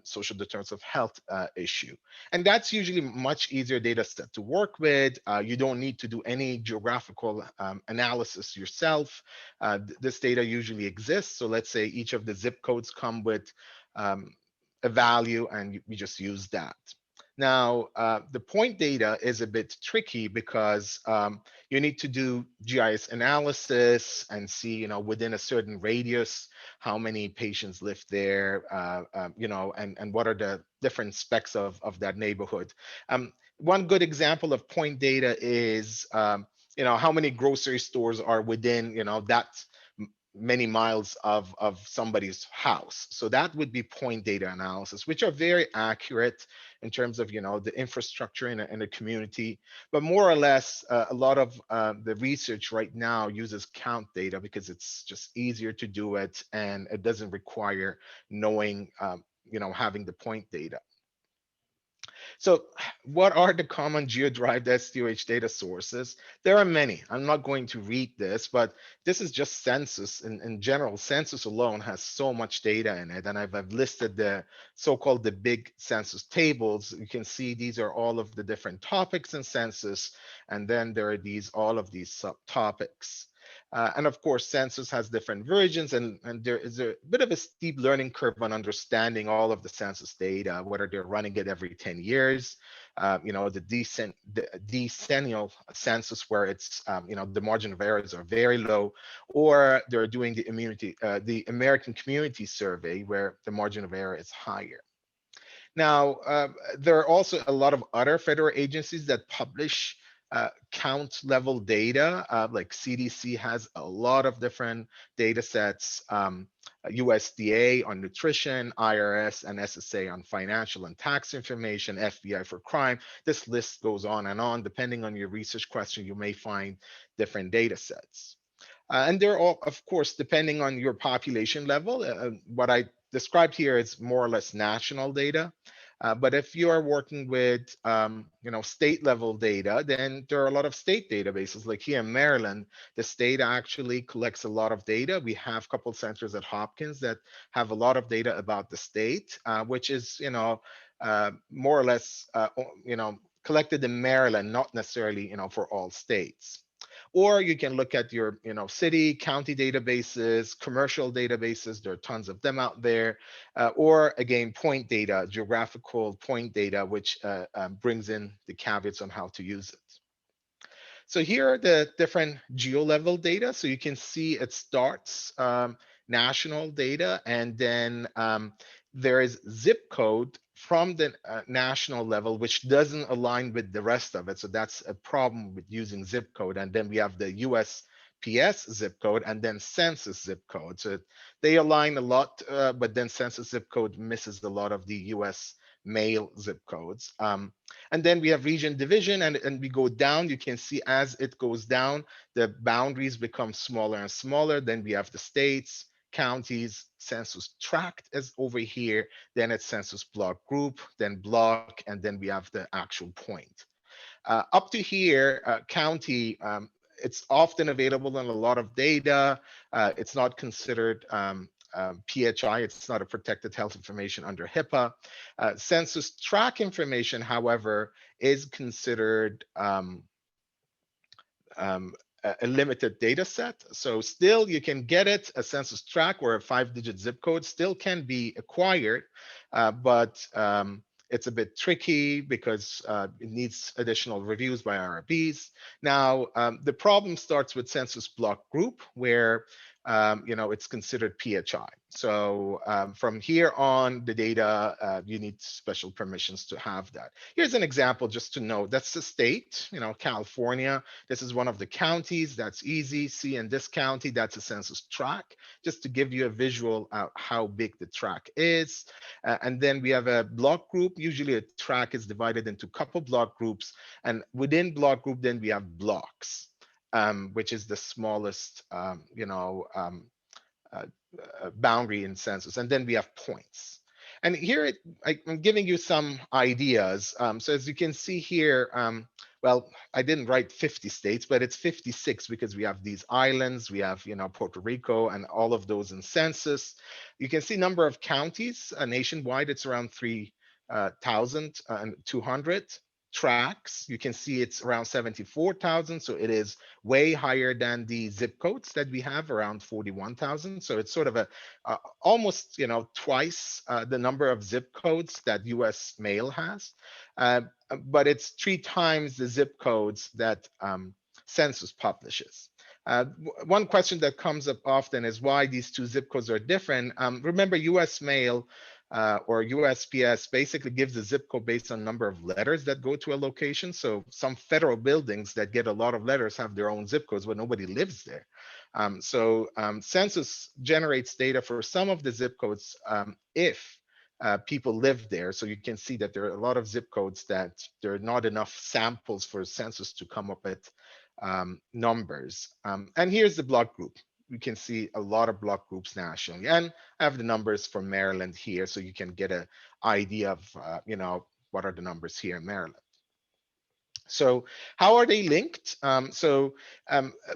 social determinants of health issue. And that's usually much easier data set to work with. You don't need to do any geographical analysis yourself. This data usually exists. So let's say each of the zip codes come with a value, and we just use that. Now, the point data is a bit tricky, because you need to do GIS analysis and see, within a certain radius, how many patients live there, and what are the different specs of that neighborhood. One good example of point data is how many grocery stores are within, that many miles of somebody's house. So that would be point data analysis, which are very accurate in terms of, the infrastructure in a community. But more or less, a lot of the research right now uses count data because it's just easier to do it, and it doesn't require knowing, having the point data. So what are the common geo-derived SDoH data sources? There are many. I'm not going to read this, but this is just census. In general, census alone has so much data in it. And I've listed the so-called the big census tables. You can see these are all of the different topics in census. And then there are all of these subtopics. And of course, census has different versions, and there is a bit of a steep learning curve on understanding all of the census data, whether they're running it every 10 years, the decennial census where it's, the margin of errors are very low, or they're doing the American Community Survey where the margin of error is higher. Now, there are also a lot of other federal agencies that publish count level data, like CDC has a lot of different data sets, USDA on nutrition, IRS and SSA on financial and tax information, FBI for crime. This list goes on and on. Depending on your research question, you may find different data sets. And they're all, of course, depending on your population level. What I described here is more or less national data. But if you are working with, state level data, then there are a lot of state databases. Like here in Maryland, the state actually collects a lot of data. We have a couple centers at Hopkins that have a lot of data about the state, which is, more or less, collected in Maryland, not necessarily, for all states. Or you can look at your, city, county databases, commercial databases. There are tons of them out there. Or again, point data, geographical point data, which brings in the caveats on how to use it. So here are the different geo-level data. So you can see it starts national data, and then there is zip code from the national level, which doesn't align with the rest of it. So that's a problem with using zip code. And then we have the USPS zip code and then census zip code. So they align a lot, but then census zip code misses a lot of the US mail zip codes. And then we have region division, and we go down. You can see as it goes down, the boundaries become smaller and smaller. Then we have the states, counties, census tract is over here, then it's census block group, then block, and then we have the actual point. Up to here, county, it's often available in a lot of data. It's not considered PHI, it's not a protected health information under HIPAA. Census tract information, however, is considered a limited data set. So still you can get it, a census tract or a 5-digit zip code still can be acquired, but it's a bit tricky because it needs additional reviews by IRBs. Now, the problem starts with census block group where it's considered PHI. So from here on, the data, you need special permissions to have that. Here's an example just to know. That's the state, California. This is one of the counties. That's easy. See, in this county, that's a census tract, just to give you a visual of how big the tract is. And then we have a block group. Usually a tract is divided into a couple block groups. And within block group, then we have blocks. Which is the smallest, boundary in census. And then we have points. And here, I'm giving you some ideas. So as you can see here, well, I didn't write 50 states, but it's 56 because we have these islands, we have, Puerto Rico and all of those in census. You can see number of counties nationwide, it's around 3,200. Tracks, you can see it's around 74,000, so it is way higher than the zip codes that we have, around 41,000. So it's sort of a almost twice the number of zip codes that US mail has, but it's 3 times the zip codes that census publishes. One question that comes up often is why these 2 zip codes are different. Remember, US mail or USPS basically gives the zip code based on number of letters that go to a location. So some federal buildings that get a lot of letters have their own zip codes, but nobody lives there. Census generates data for some of the zip codes if people live there. So you can see that there are a lot of zip codes that there are not enough samples for census to come up with numbers. And here's the block group. You can see a lot of block groups nationally, and I have the numbers for Maryland here, so you can get an idea of what are the numbers here in Maryland. So how are they linked?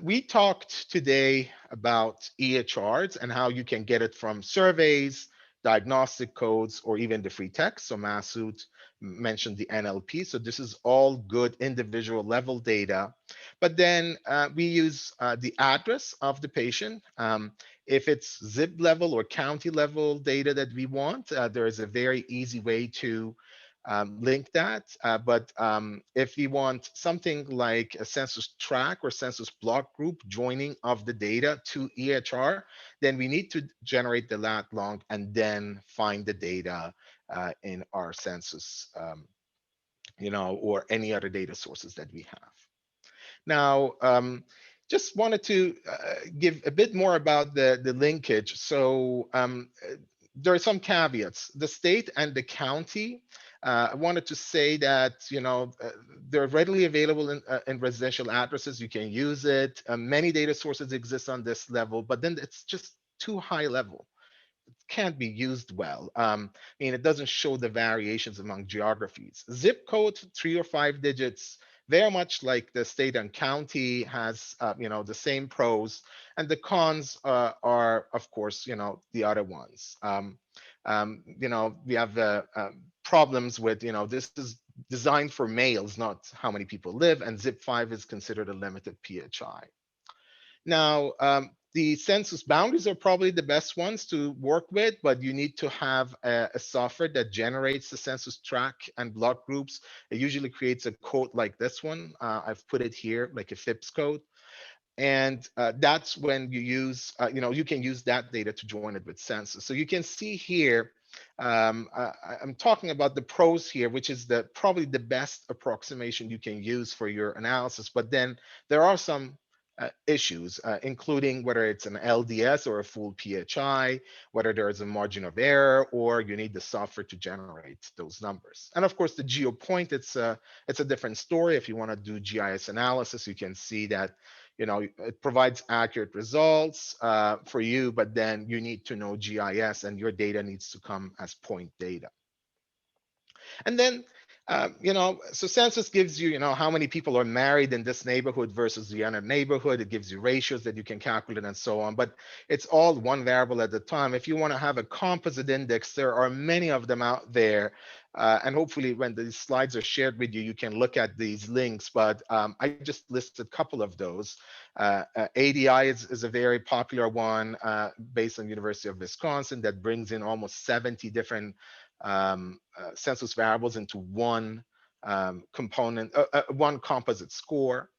We talked today about EHRs and how you can get it from surveys, diagnostic codes, or even the free text. So Masood mentioned the NLP. So this is all good individual level data. But then we use the address of the patient. If it's zip level or county level data that we want, there is a very easy way to link that. But if we want something like a census tract or census block group joining of the data to EHR, then we need to generate the lat long and then find the data in our census, or any other data sources that we have. Now, just wanted to give a bit more about the linkage. So there are some caveats. The state and the county, I wanted to say that, they're readily available in residential addresses. You can use it. Many data sources exist on this level, but then it's just too high level. It can't be used well. It doesn't show the variations among geographies. Zip code, 3 or 5 digits, very much like the state and county has, the same pros, and the cons are, of course, the other ones. We have problems with, this is designed for males, not how many people live, and zip 5 is considered a limited PHI. Now, the census boundaries are probably the best ones to work with, but you need to have a software that generates the census tract and block groups. It usually creates a code like this one. I've put it here, like a FIPS code. And that's when you use, you can use that data to join it with census. So you can see here, I'm talking about the pros here, which is probably the best approximation you can use for your analysis. But then there are some issues, including whether it's an LDS or a full PHI, whether there is a margin of error, or you need the software to generate those numbers. And of course, the GeoPoint, it's a different story. If you want to do GIS analysis, you can see that it provides accurate results for you, but then you need to know GIS, and your data needs to come as point data. And then so census gives you, how many people are married in this neighborhood versus the other neighborhood. It gives you ratios that you can calculate and so on, but it's all one variable at a time. If you want to have a composite index, there are many of them out there. And hopefully when these slides are shared with you, you can look at these links, but I just listed a couple of those. ADI is a very popular one based on University of Wisconsin that brings in almost 70 different census variables into one component, one composite score.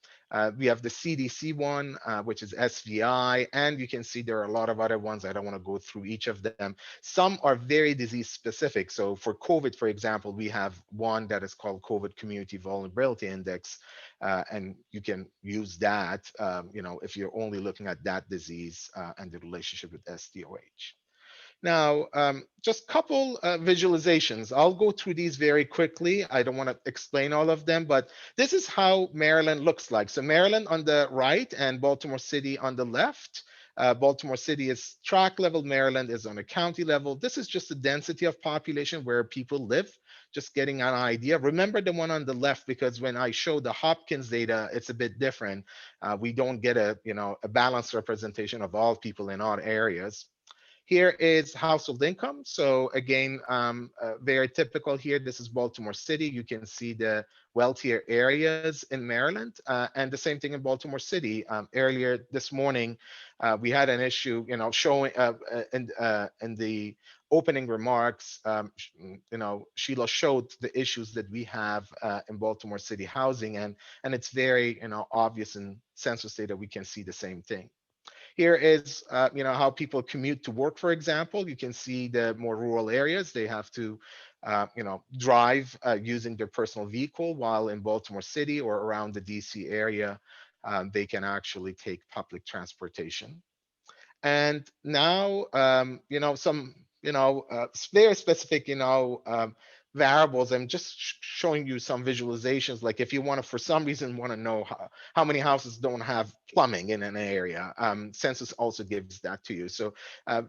We have the CDC one, which is SVI, and you can see there are a lot of other ones. I don't want to go through each of them. Some are very disease specific. So for COVID, for example, we have one that is called COVID Community Vulnerability Index, and you can use that, if you're only looking at that disease and the relationship with SDoH. Now, just a couple visualizations. I'll go through these very quickly. I don't want to explain all of them, but this is how Maryland looks like. So Maryland on the right and Baltimore City on the left. Baltimore City is tract level, Maryland is on a county level. This is just the density of population where people live, just getting an idea. Remember the one on the left, because when I show the Hopkins data, it's a bit different. We don't get a balanced representation of all people in all areas. Here is household income. So again, very typical here. This is Baltimore City. You can see the wealthier areas in Maryland, and the same thing in Baltimore City. Earlier this morning, we had an issue, showing in the opening remarks, Sheila showed the issues that we have in Baltimore City housing, and it's very, obvious in census data. We can see the same thing. Here is, how people commute to work, for example. You can see the more rural areas, they have to, drive using their personal vehicle, while in Baltimore City or around the DC area, they can actually take public transportation. And now, some, very specific, variables. I'm just showing you some visualizations. Like if you want to, for some reason, want to know how many houses don't have plumbing in an area, census also gives that to you. So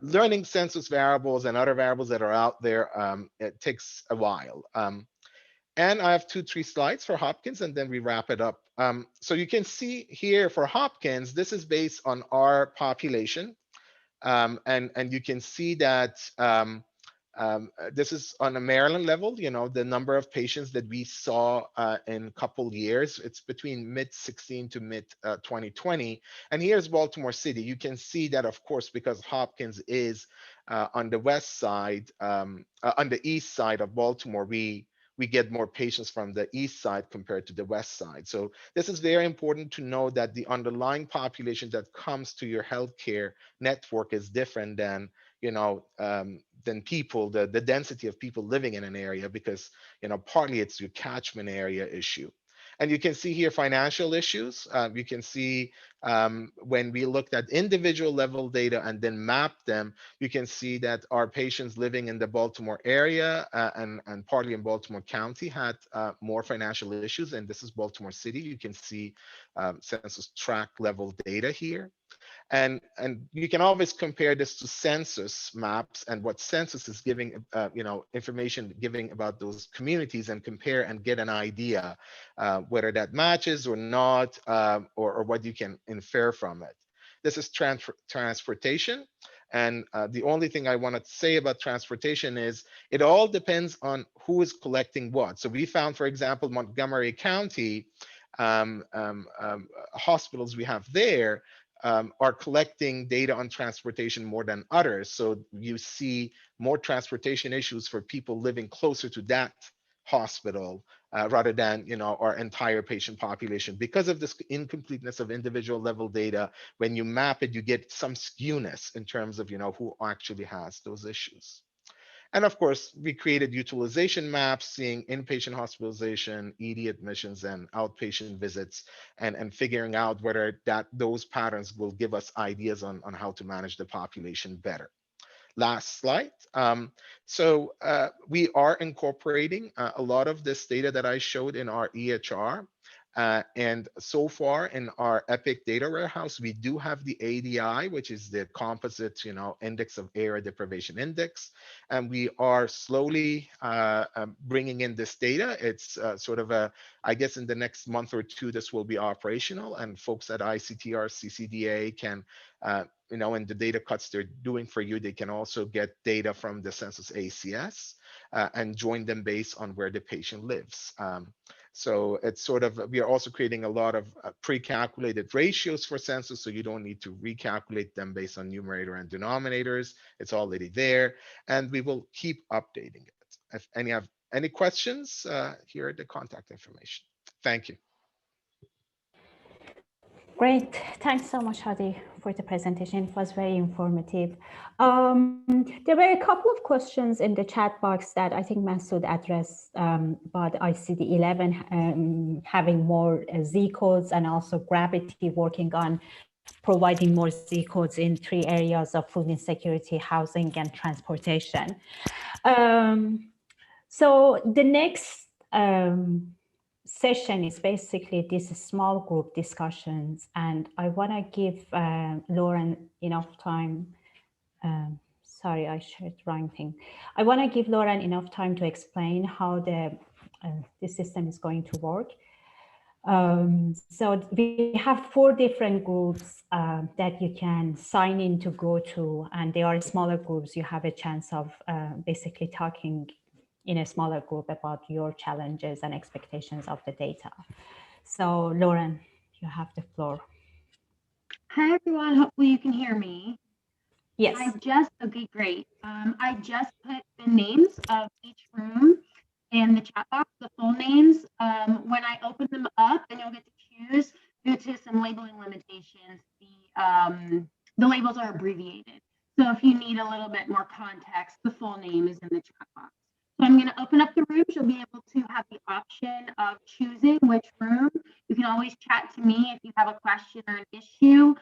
learning census variables and other variables that are out there, it takes a while. And I have 2-3 slides for Hopkins, and then we wrap it up. So you can see here for Hopkins, this is based on our population. And you can see that this is on a Maryland level, the number of patients that we saw in a couple years. It's between mid-16 to mid-2020. And here's Baltimore City. You can see that, of course, because Hopkins is on the west side, on the east side of Baltimore, we get more patients from the east side compared to the west side. So this is very important to know that the underlying population that comes to your healthcare network is different than, than people, the density of people living in an area, because, partly it's your catchment area issue. And you can see here financial issues. You can see when we looked at individual level data and then mapped them, you can see that our patients living in the Baltimore area and partly in Baltimore County had more financial issues. And this is Baltimore City. You can see census tract level data here. And you can always compare this to census maps and what census is giving, information giving about those communities, and compare and get an idea whether that matches or not, or what you can infer from it. This is transportation. And the only thing I want to say about transportation is it all depends on who is collecting what. So we found, for example, Montgomery County, hospitals we have there, are collecting data on transportation more than others. So you see more transportation issues for people living closer to that hospital rather than our entire patient population. Because of this incompleteness of individual level data, when you map it, you get some skewness in terms of who actually has those issues. And of course, we created utilization maps, seeing inpatient hospitalization, ED admissions, and outpatient visits, and figuring out whether those patterns will give us ideas on how to manage the population better. Last slide. So we are incorporating a lot of this data that I showed in our EHR. And so far in our EPIC data warehouse, we do have the ADI, which is the composite, index of area deprivation index. And we are slowly bringing in this data. It's sort of I guess in the next month or two, this will be operational, and folks at ICTR, CCDA can, in the data cuts they're doing for you, they can also get data from the census ACS and join them based on where the patient lives. So it's sort of, we are also creating a lot of pre-calculated ratios for census, so you don't need to recalculate them based on numerator and denominators. It's already there, and we will keep updating it. If any have any questions, here are the contact information. Thank you. Great. Thanks so much, Hadi, for the presentation. It was very informative. There were a couple of questions in the chat box that I think Masood addressed about ICD-11 having more Z codes, and also Gravity working on providing more Z codes in 3 areas of food insecurity, housing, and transportation. So the next session is basically this small group discussions, and I want to give Lauren enough time. Sorry, I shared the wrong thing. I want to give Lauren enough time to explain how the system is going to work. So we have 4 different groups that you can sign in to go to, and they are smaller groups. You have a chance of basically talking in a smaller group about your challenges and expectations of the data. So Lauren, you have the floor. Hi everyone, hopefully you can hear me. Yes. Okay, great. I just put the names of each room in the chat box, the full names. When I open them up, and you'll get to choose, due to some labeling limitations, the abbreviated. So if you need a little bit more context, the full name is in the chat box. So I'm going to open up the rooms. You'll be able to have the option of choosing which room. You can always chat to me if you have a question or an issue.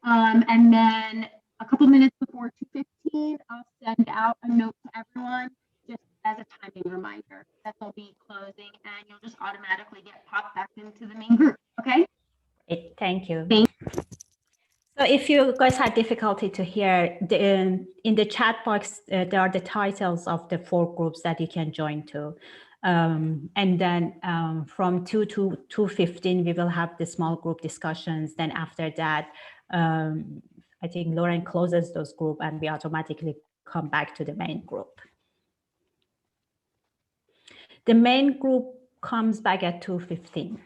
And then a couple minutes before 2:15, I'll send out a note to everyone just as a timing reminder that they'll be closing, and you'll just automatically get popped back into the main group. Okay? Great, thank you. Thank So if you guys had difficulty to hear, in the chat box, there are the titles of the 4 groups that you can join to. And then from 2 to 2:15, we will have the small group discussions. Then after that, I think Lauren closes those groups and we automatically come back to the main group. The main group comes back at 2:15.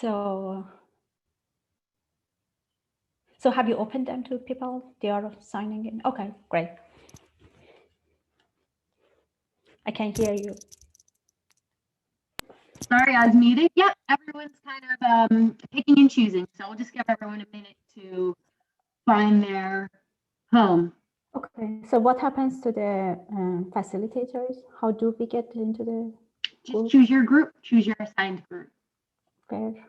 So have you opened them to people? They are signing in. Okay, great. I can hear you. Sorry, I was muted. Yep, everyone's kind of picking and choosing. So we'll just give everyone a minute to find their home. Okay, so what happens to the facilitators? How do we get into the Just group? choose your group, choose your assigned group. Okay.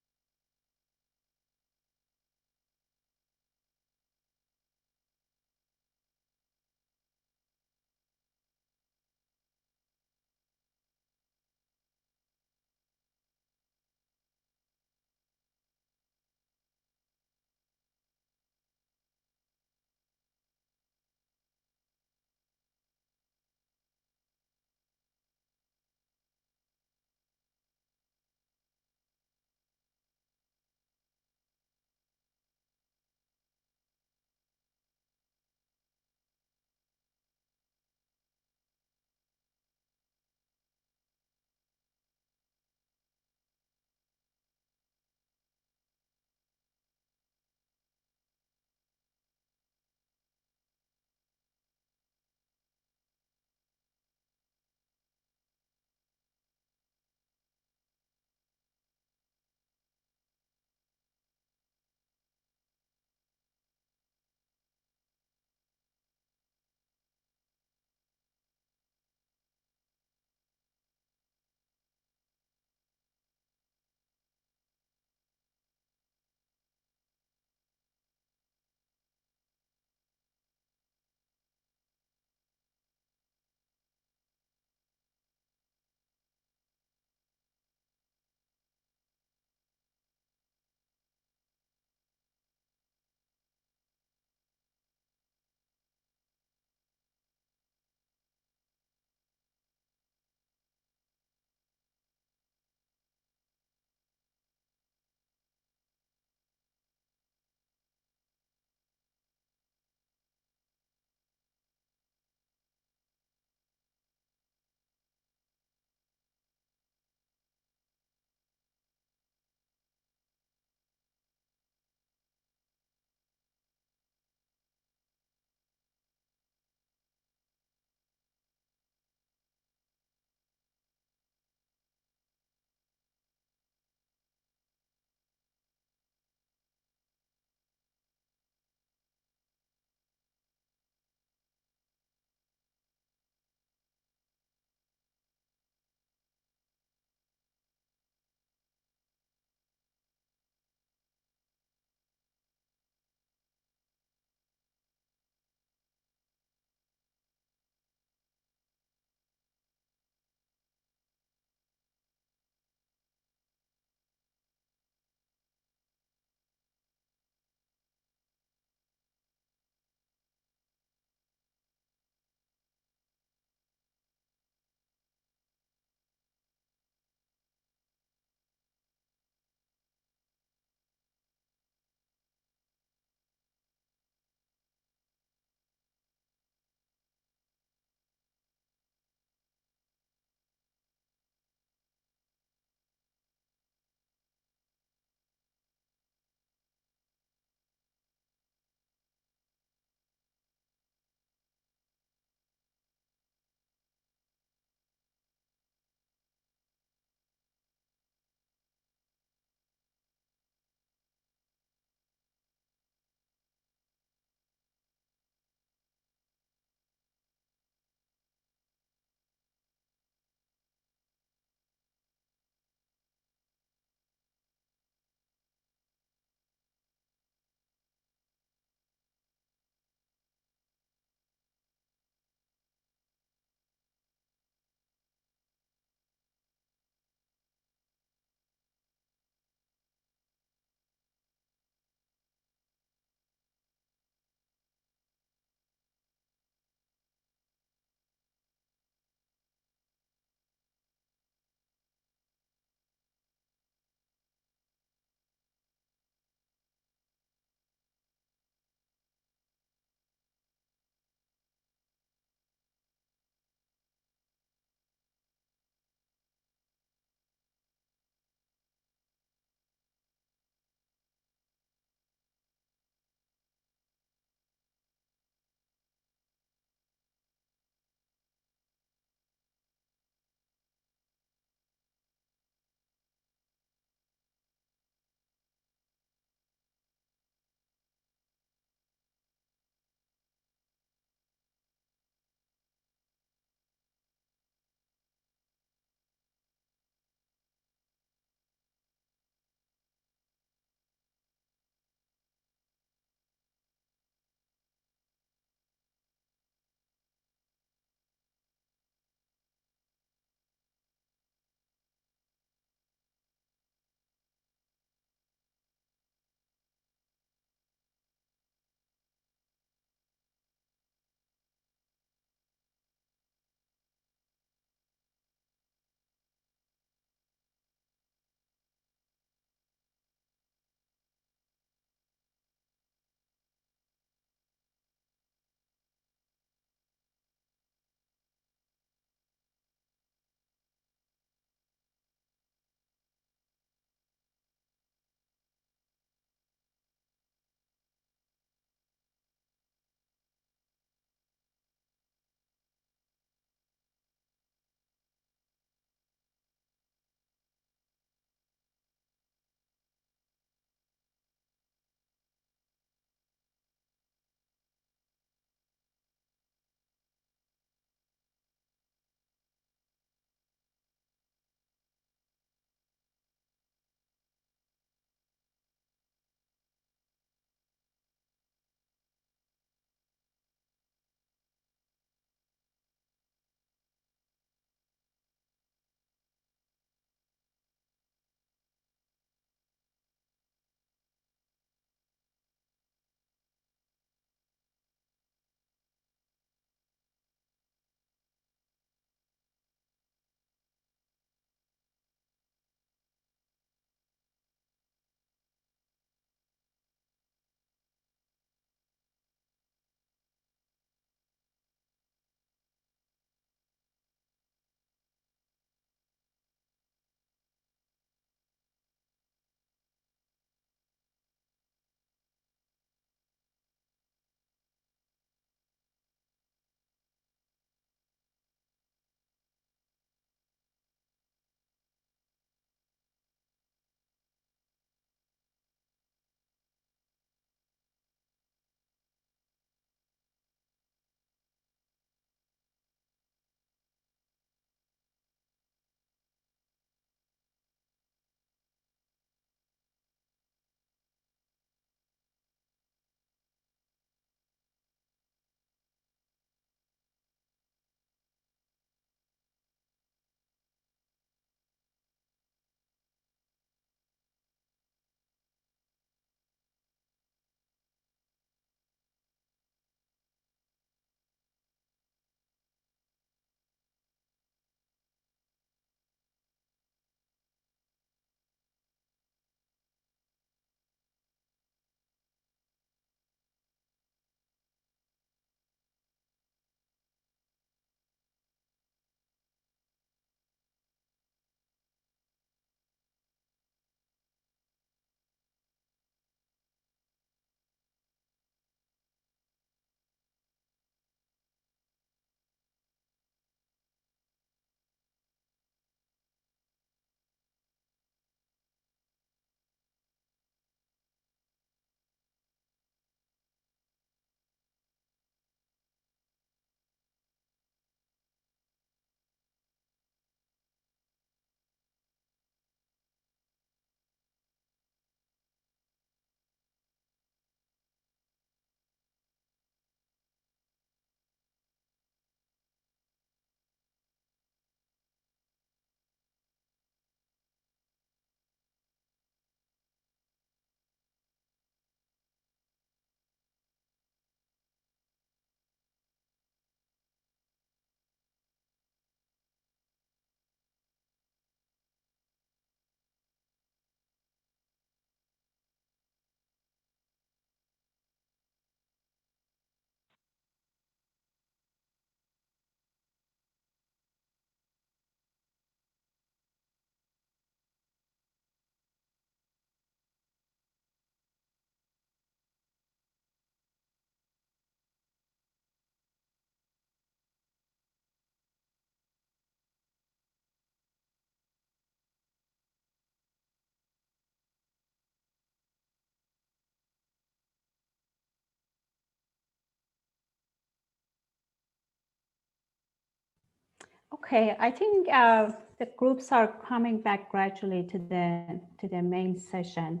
Okay, I think the groups are coming back gradually to the main session,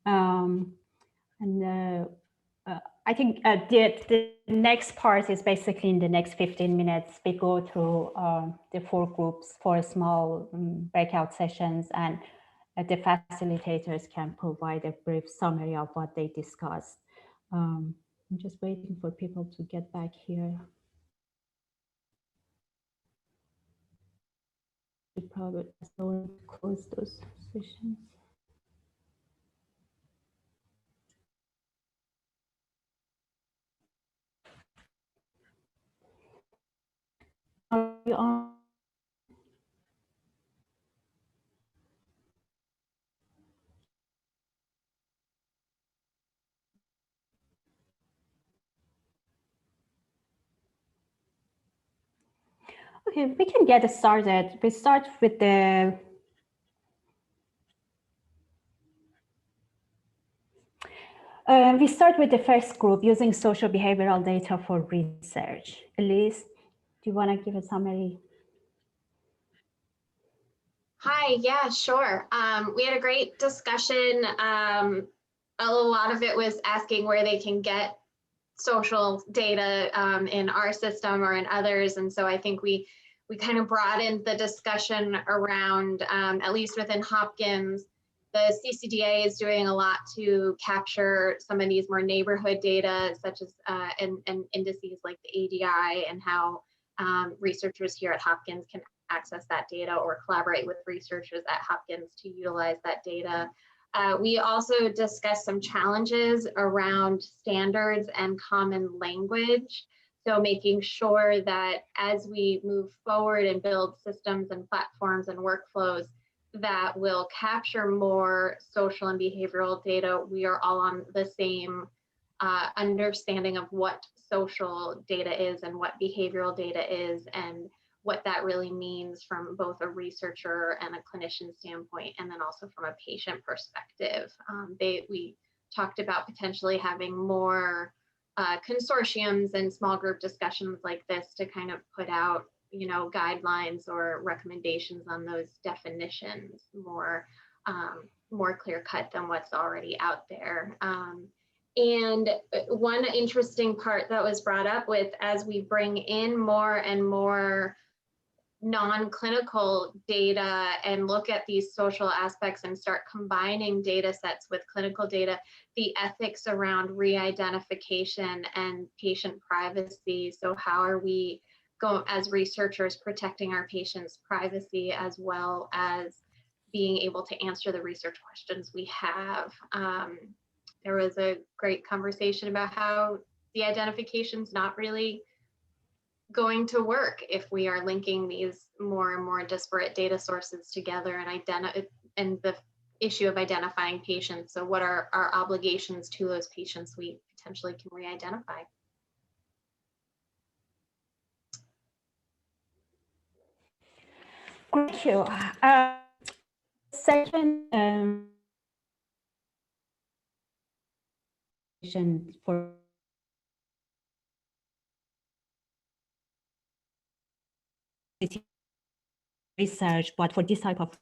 and I think the next part is basically in the next 15 minutes. We go through the 4 groups, 4 small breakout sessions, and the facilitators can provide a brief summary of what they discussed. I'm just waiting for people to get back here. We probably don't close those sessions. Are you on? Okay, we can get started. We start with the first group, using social behavioral data for research. Elise, do you want to give a summary? Hi, yeah, sure. We had a great discussion. A lot of it was asking where they can get social data in our system or in others. And so I think we kind of broadened the discussion around, at least within Hopkins, the CCDA is doing a lot to capture some of these more neighborhood data, such as and indices like the ADI, and how researchers here at Hopkins can access that data or collaborate with researchers at Hopkins to utilize that data. We also discussed some challenges around standards and common language. So making sure that as we move forward and build systems and platforms and workflows that will capture more social and behavioral data, we are all on the same understanding of what social data is and what behavioral data is, and what that really means from both a researcher and a clinician standpoint, and then also from a patient perspective. We talked about potentially having more consortiums and small group discussions like this to kind of put out, you know, guidelines or recommendations on those definitions more clear cut than what's already out there. And one interesting part that was brought up with, as we bring in more and more non-clinical data and look at these social aspects and start combining data sets with clinical data, the ethics around re-identification and patient privacy. So how are we as researchers protecting our patients' privacy, as well as being able to answer the research questions we have? There was a great conversation about how the identification's not really going to work if we are linking these more and more disparate data sources together, and the issue of identifying patients. So what are our obligations to those patients we potentially can re-identify? Thank you. Second, for research, but for this type of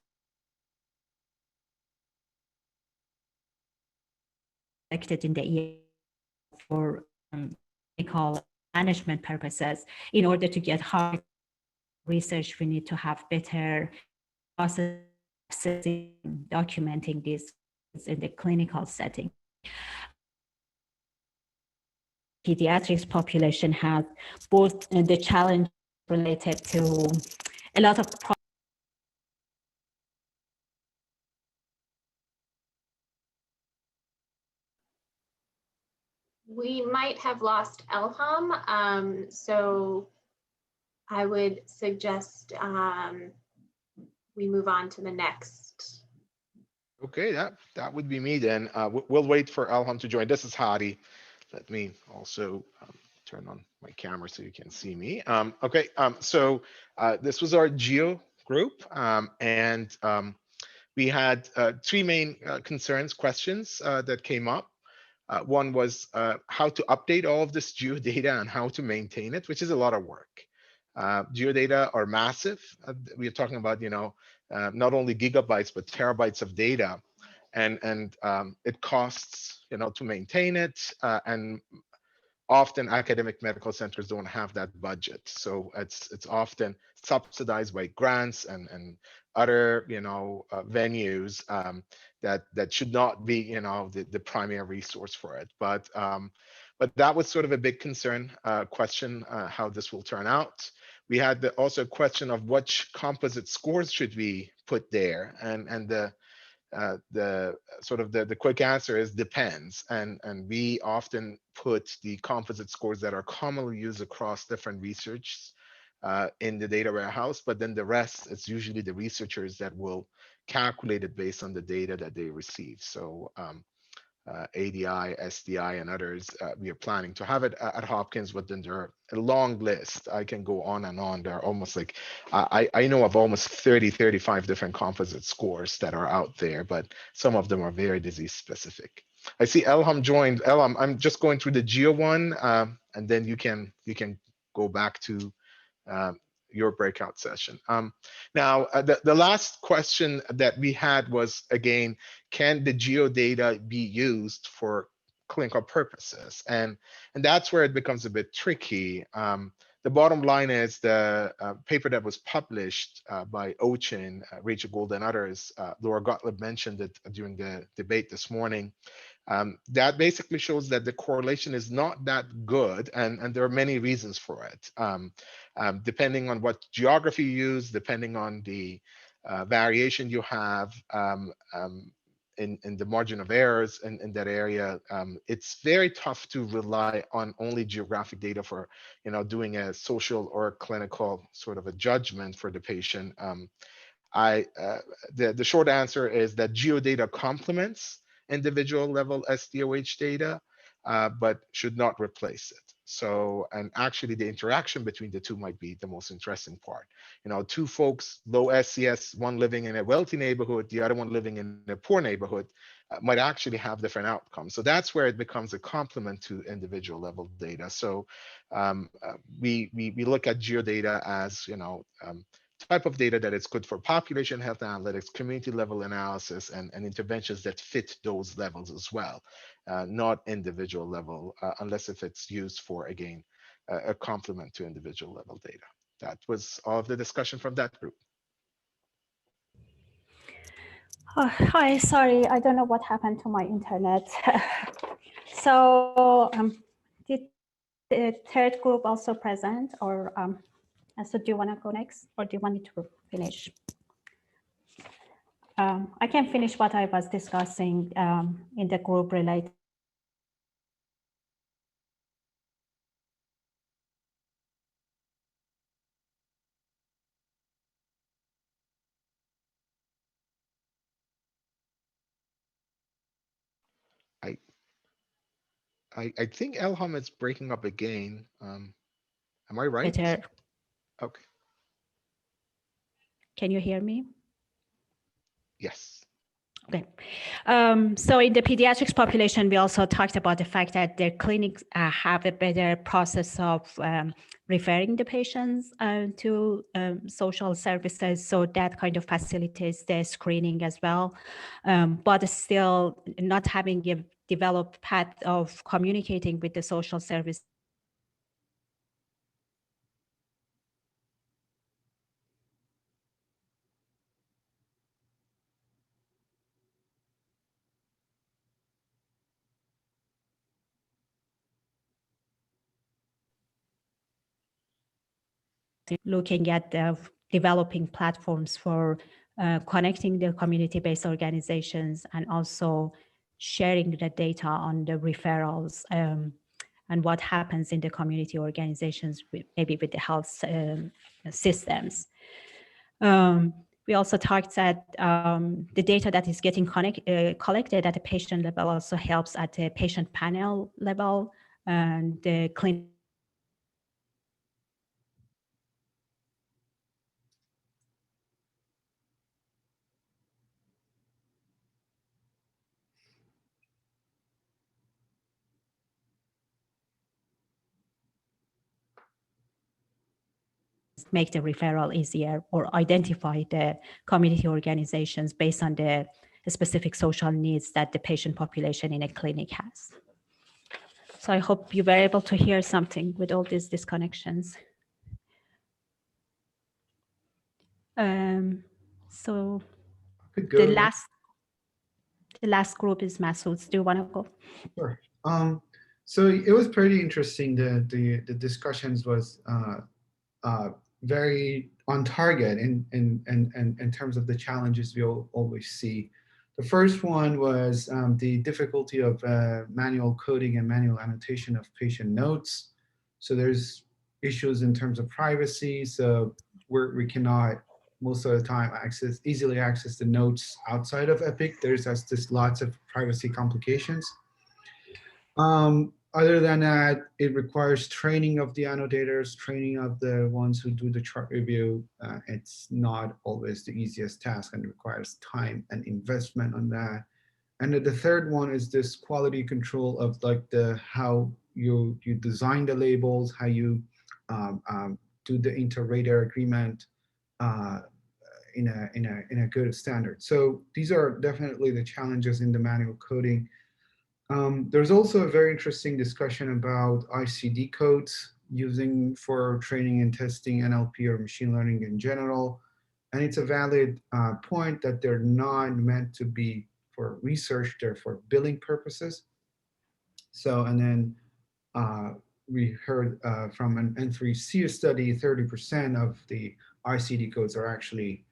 selected in the for clinical management purposes. In order to get high research, we need to have better process documenting this in the clinical setting. Pediatrics population has both the challenge related to a lot of We might have lost Elham, so I would suggest we move on to the next. Okay, that would be me then. We'll wait for Elham to join. This is Hadi. Let me also turn on my camera so you can see me. Okay, so this was our GEO group, and we had 3 main questions that came up. One was how to update all of this GEO data and how to maintain it, which is a lot of work. Geodata are massive. We are talking about, not only gigabytes, but terabytes of data. And it costs, to maintain it. And often academic medical centers don't have that budget. So it's often subsidized by grants and other, venues that should not be, the primary resource for it. But that was sort of a big concern, question, how this will turn out. We had also a question of which composite scores should we put there, and the sort of the quick answer is depends, and we often put the composite scores that are commonly used across different research in the data warehouse, but then the rest, it's usually the researchers that will calculate it based on the data that they receive. So ADI, SDI, and others, we are planning to have it at Hopkins, but then there are a long list. I can go on and on. There are almost like, I know of almost 30, 35 different composite scores that are out there, but some of them are very disease specific. I see Elham joined. Elham, I'm just going through the Geo one, and then you can go back to your breakout session. Now, the last question that we had was, again, can the geodata be used for clinical purposes? And that's where it becomes a bit tricky. The bottom line is the paper that was published by Ochin, Rachel Gould, and others, Laura Gottlieb mentioned it during the debate this morning. That basically shows that the correlation is not that good, and there are many reasons for it. Depending on what geography you use, depending on the variation you have in the margin of errors in that area, it's very tough to rely on only geographic data for doing a social or clinical sort of a judgment for the patient. The short answer is that geodata complements individual level SDoH data, but should not replace it. So, and actually the interaction between the two might be the most interesting part. Two folks, low SCS, one living in a wealthy neighborhood, the other one living in a poor neighborhood, might actually have different outcomes. So that's where it becomes a complement to individual level data. So we look at geodata as, type of data that is good for population health analytics, community level analysis, and interventions that fit those levels as well, not individual level, unless if it's used for, again, a complement to individual level data. That was all of the discussion from that group. Hi, sorry, I don't know what happened to my internet. So did the third group also present, or so do you want to go next, or do you want me to finish? I can finish what I was discussing in the group related. I think Elham is breaking up again. Am I right? Better. Okay. Can you hear me? Yes. Okay. So in the pediatrics population, we also talked about the fact that their clinics have a better process of referring the patients to social services. So that kind of facilitates the screening as well. But still not having a developed path of communicating with the social service. Looking at the developing platforms for connecting the community-based organizations and also sharing the data on the referrals and what happens in the community organizations, maybe with the health systems. We also talked that the data that is getting collected at the patient level also helps at the patient panel level and the clinical. make the referral easier or identify the community organizations based on the specific social needs that the patient population in a clinic has. So I hope you were able to hear something with all these disconnections. So the last group is Masood. Do you want to go? Sure. So it was pretty interesting. The discussions was very on target in terms of the challenges we always see. The first one was the difficulty of manual coding and manual annotation of patient notes. So there's issues in terms of privacy. So we cannot most of the time easily access the notes outside of Epic. There's just lots of privacy complications. Other than that, it requires training of the annotators, training of the ones who do the chart review. It's not always the easiest task and requires time and investment on that. And the third one is this quality control of like how you design the labels, how you do the inter-rater agreement in a good standard. So these are definitely the challenges in the manual coding. There's also a very interesting discussion about ICD codes using for training and testing NLP or machine learning in general. And it's a valid point that they're not meant to be for research, they're for billing purposes. So, and then we heard from an N3C study, 30% of the ICD codes are actually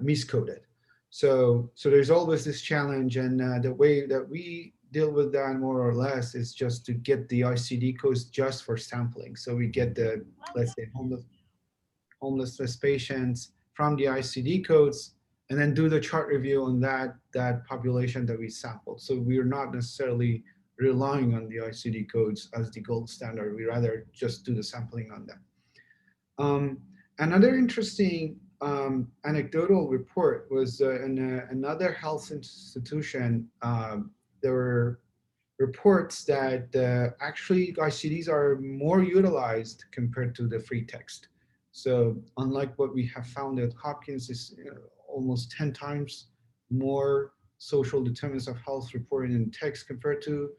miscoded. So there's always this challenge, and the way that we deal with that more or less is just to get the ICD codes just for sampling. So we get the, let's say, homelessness patients from the ICD codes, and then do the chart review on that population that we sampled. So we are not necessarily relying on the ICD codes as the gold standard. We rather just do the sampling on them. Another interesting anecdotal report was in another health institution. There were reports that actually ICDs are more utilized compared to the free text. So unlike what we have found at Hopkins, is almost 10 times more social determinants of health reported in text compared to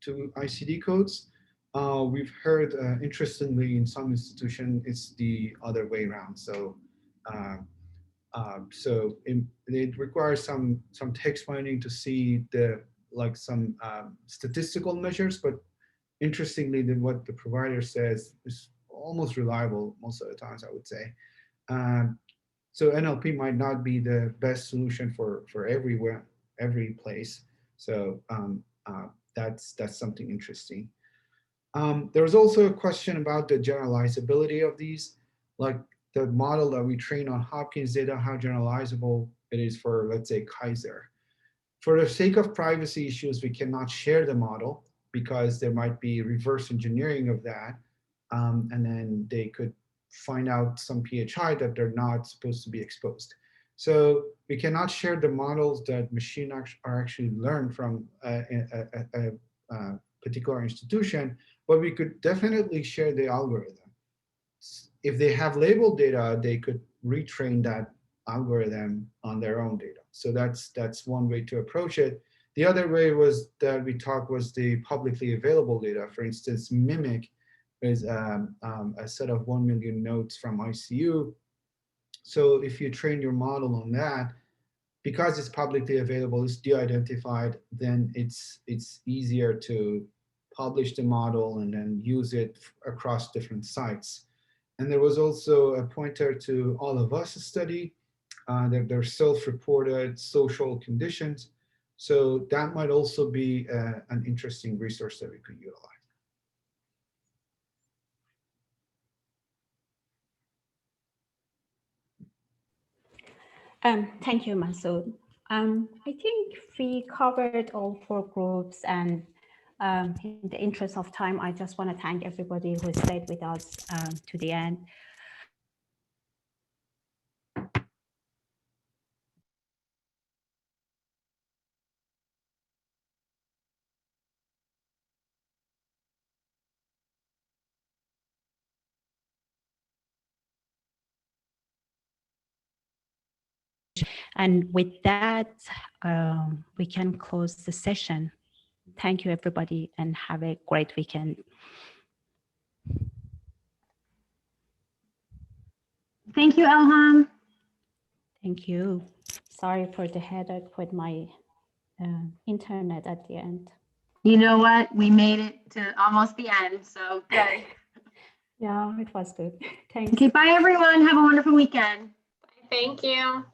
ICD codes. We've heard, interestingly, in some institutions, it's the other way around. So it requires some text finding to see some statistical measures, but interestingly, what the provider says is almost reliable most of the times, I would say. So NLP might not be the best solution for every place. So that's something interesting. There was also a question about the generalizability of these, like the model that we train on Hopkins data, how generalizable it is for, let's say, Kaiser. For the sake of privacy issues, we cannot share the model because there might be reverse engineering of that. And then they could find out some PHI that they're not supposed to be exposed. So we cannot share the models that machines are actually learned from a particular institution, but we could definitely share the algorithm. If they have labeled data, they could retrain that algorithm on their own data. So that's one way to approach it. The other way was that we talked was the publicly available data. For instance, Mimic is a set of 1 million notes from ICU. So if you train your model on that, because it's publicly available, it's de-identified, then it's easier to publish the model and then use it across different sites. And there was also a pointer to All of Us study, that they're self-reported social conditions. So that might also be an interesting resource that we could utilize. Thank you, Masood. I think we covered all 4 groups, and in the interest of time, I just want to thank everybody who stayed with us to the end. And with that, we can close the session. Thank you, everybody, and have a great weekend. Thank you, Elham. Thank you. Sorry for the headache with my internet at the end. You know what? We made it to almost the end, so good. Yeah, it was good. Thanks. Okay, bye everyone. Have a wonderful weekend. Thank you.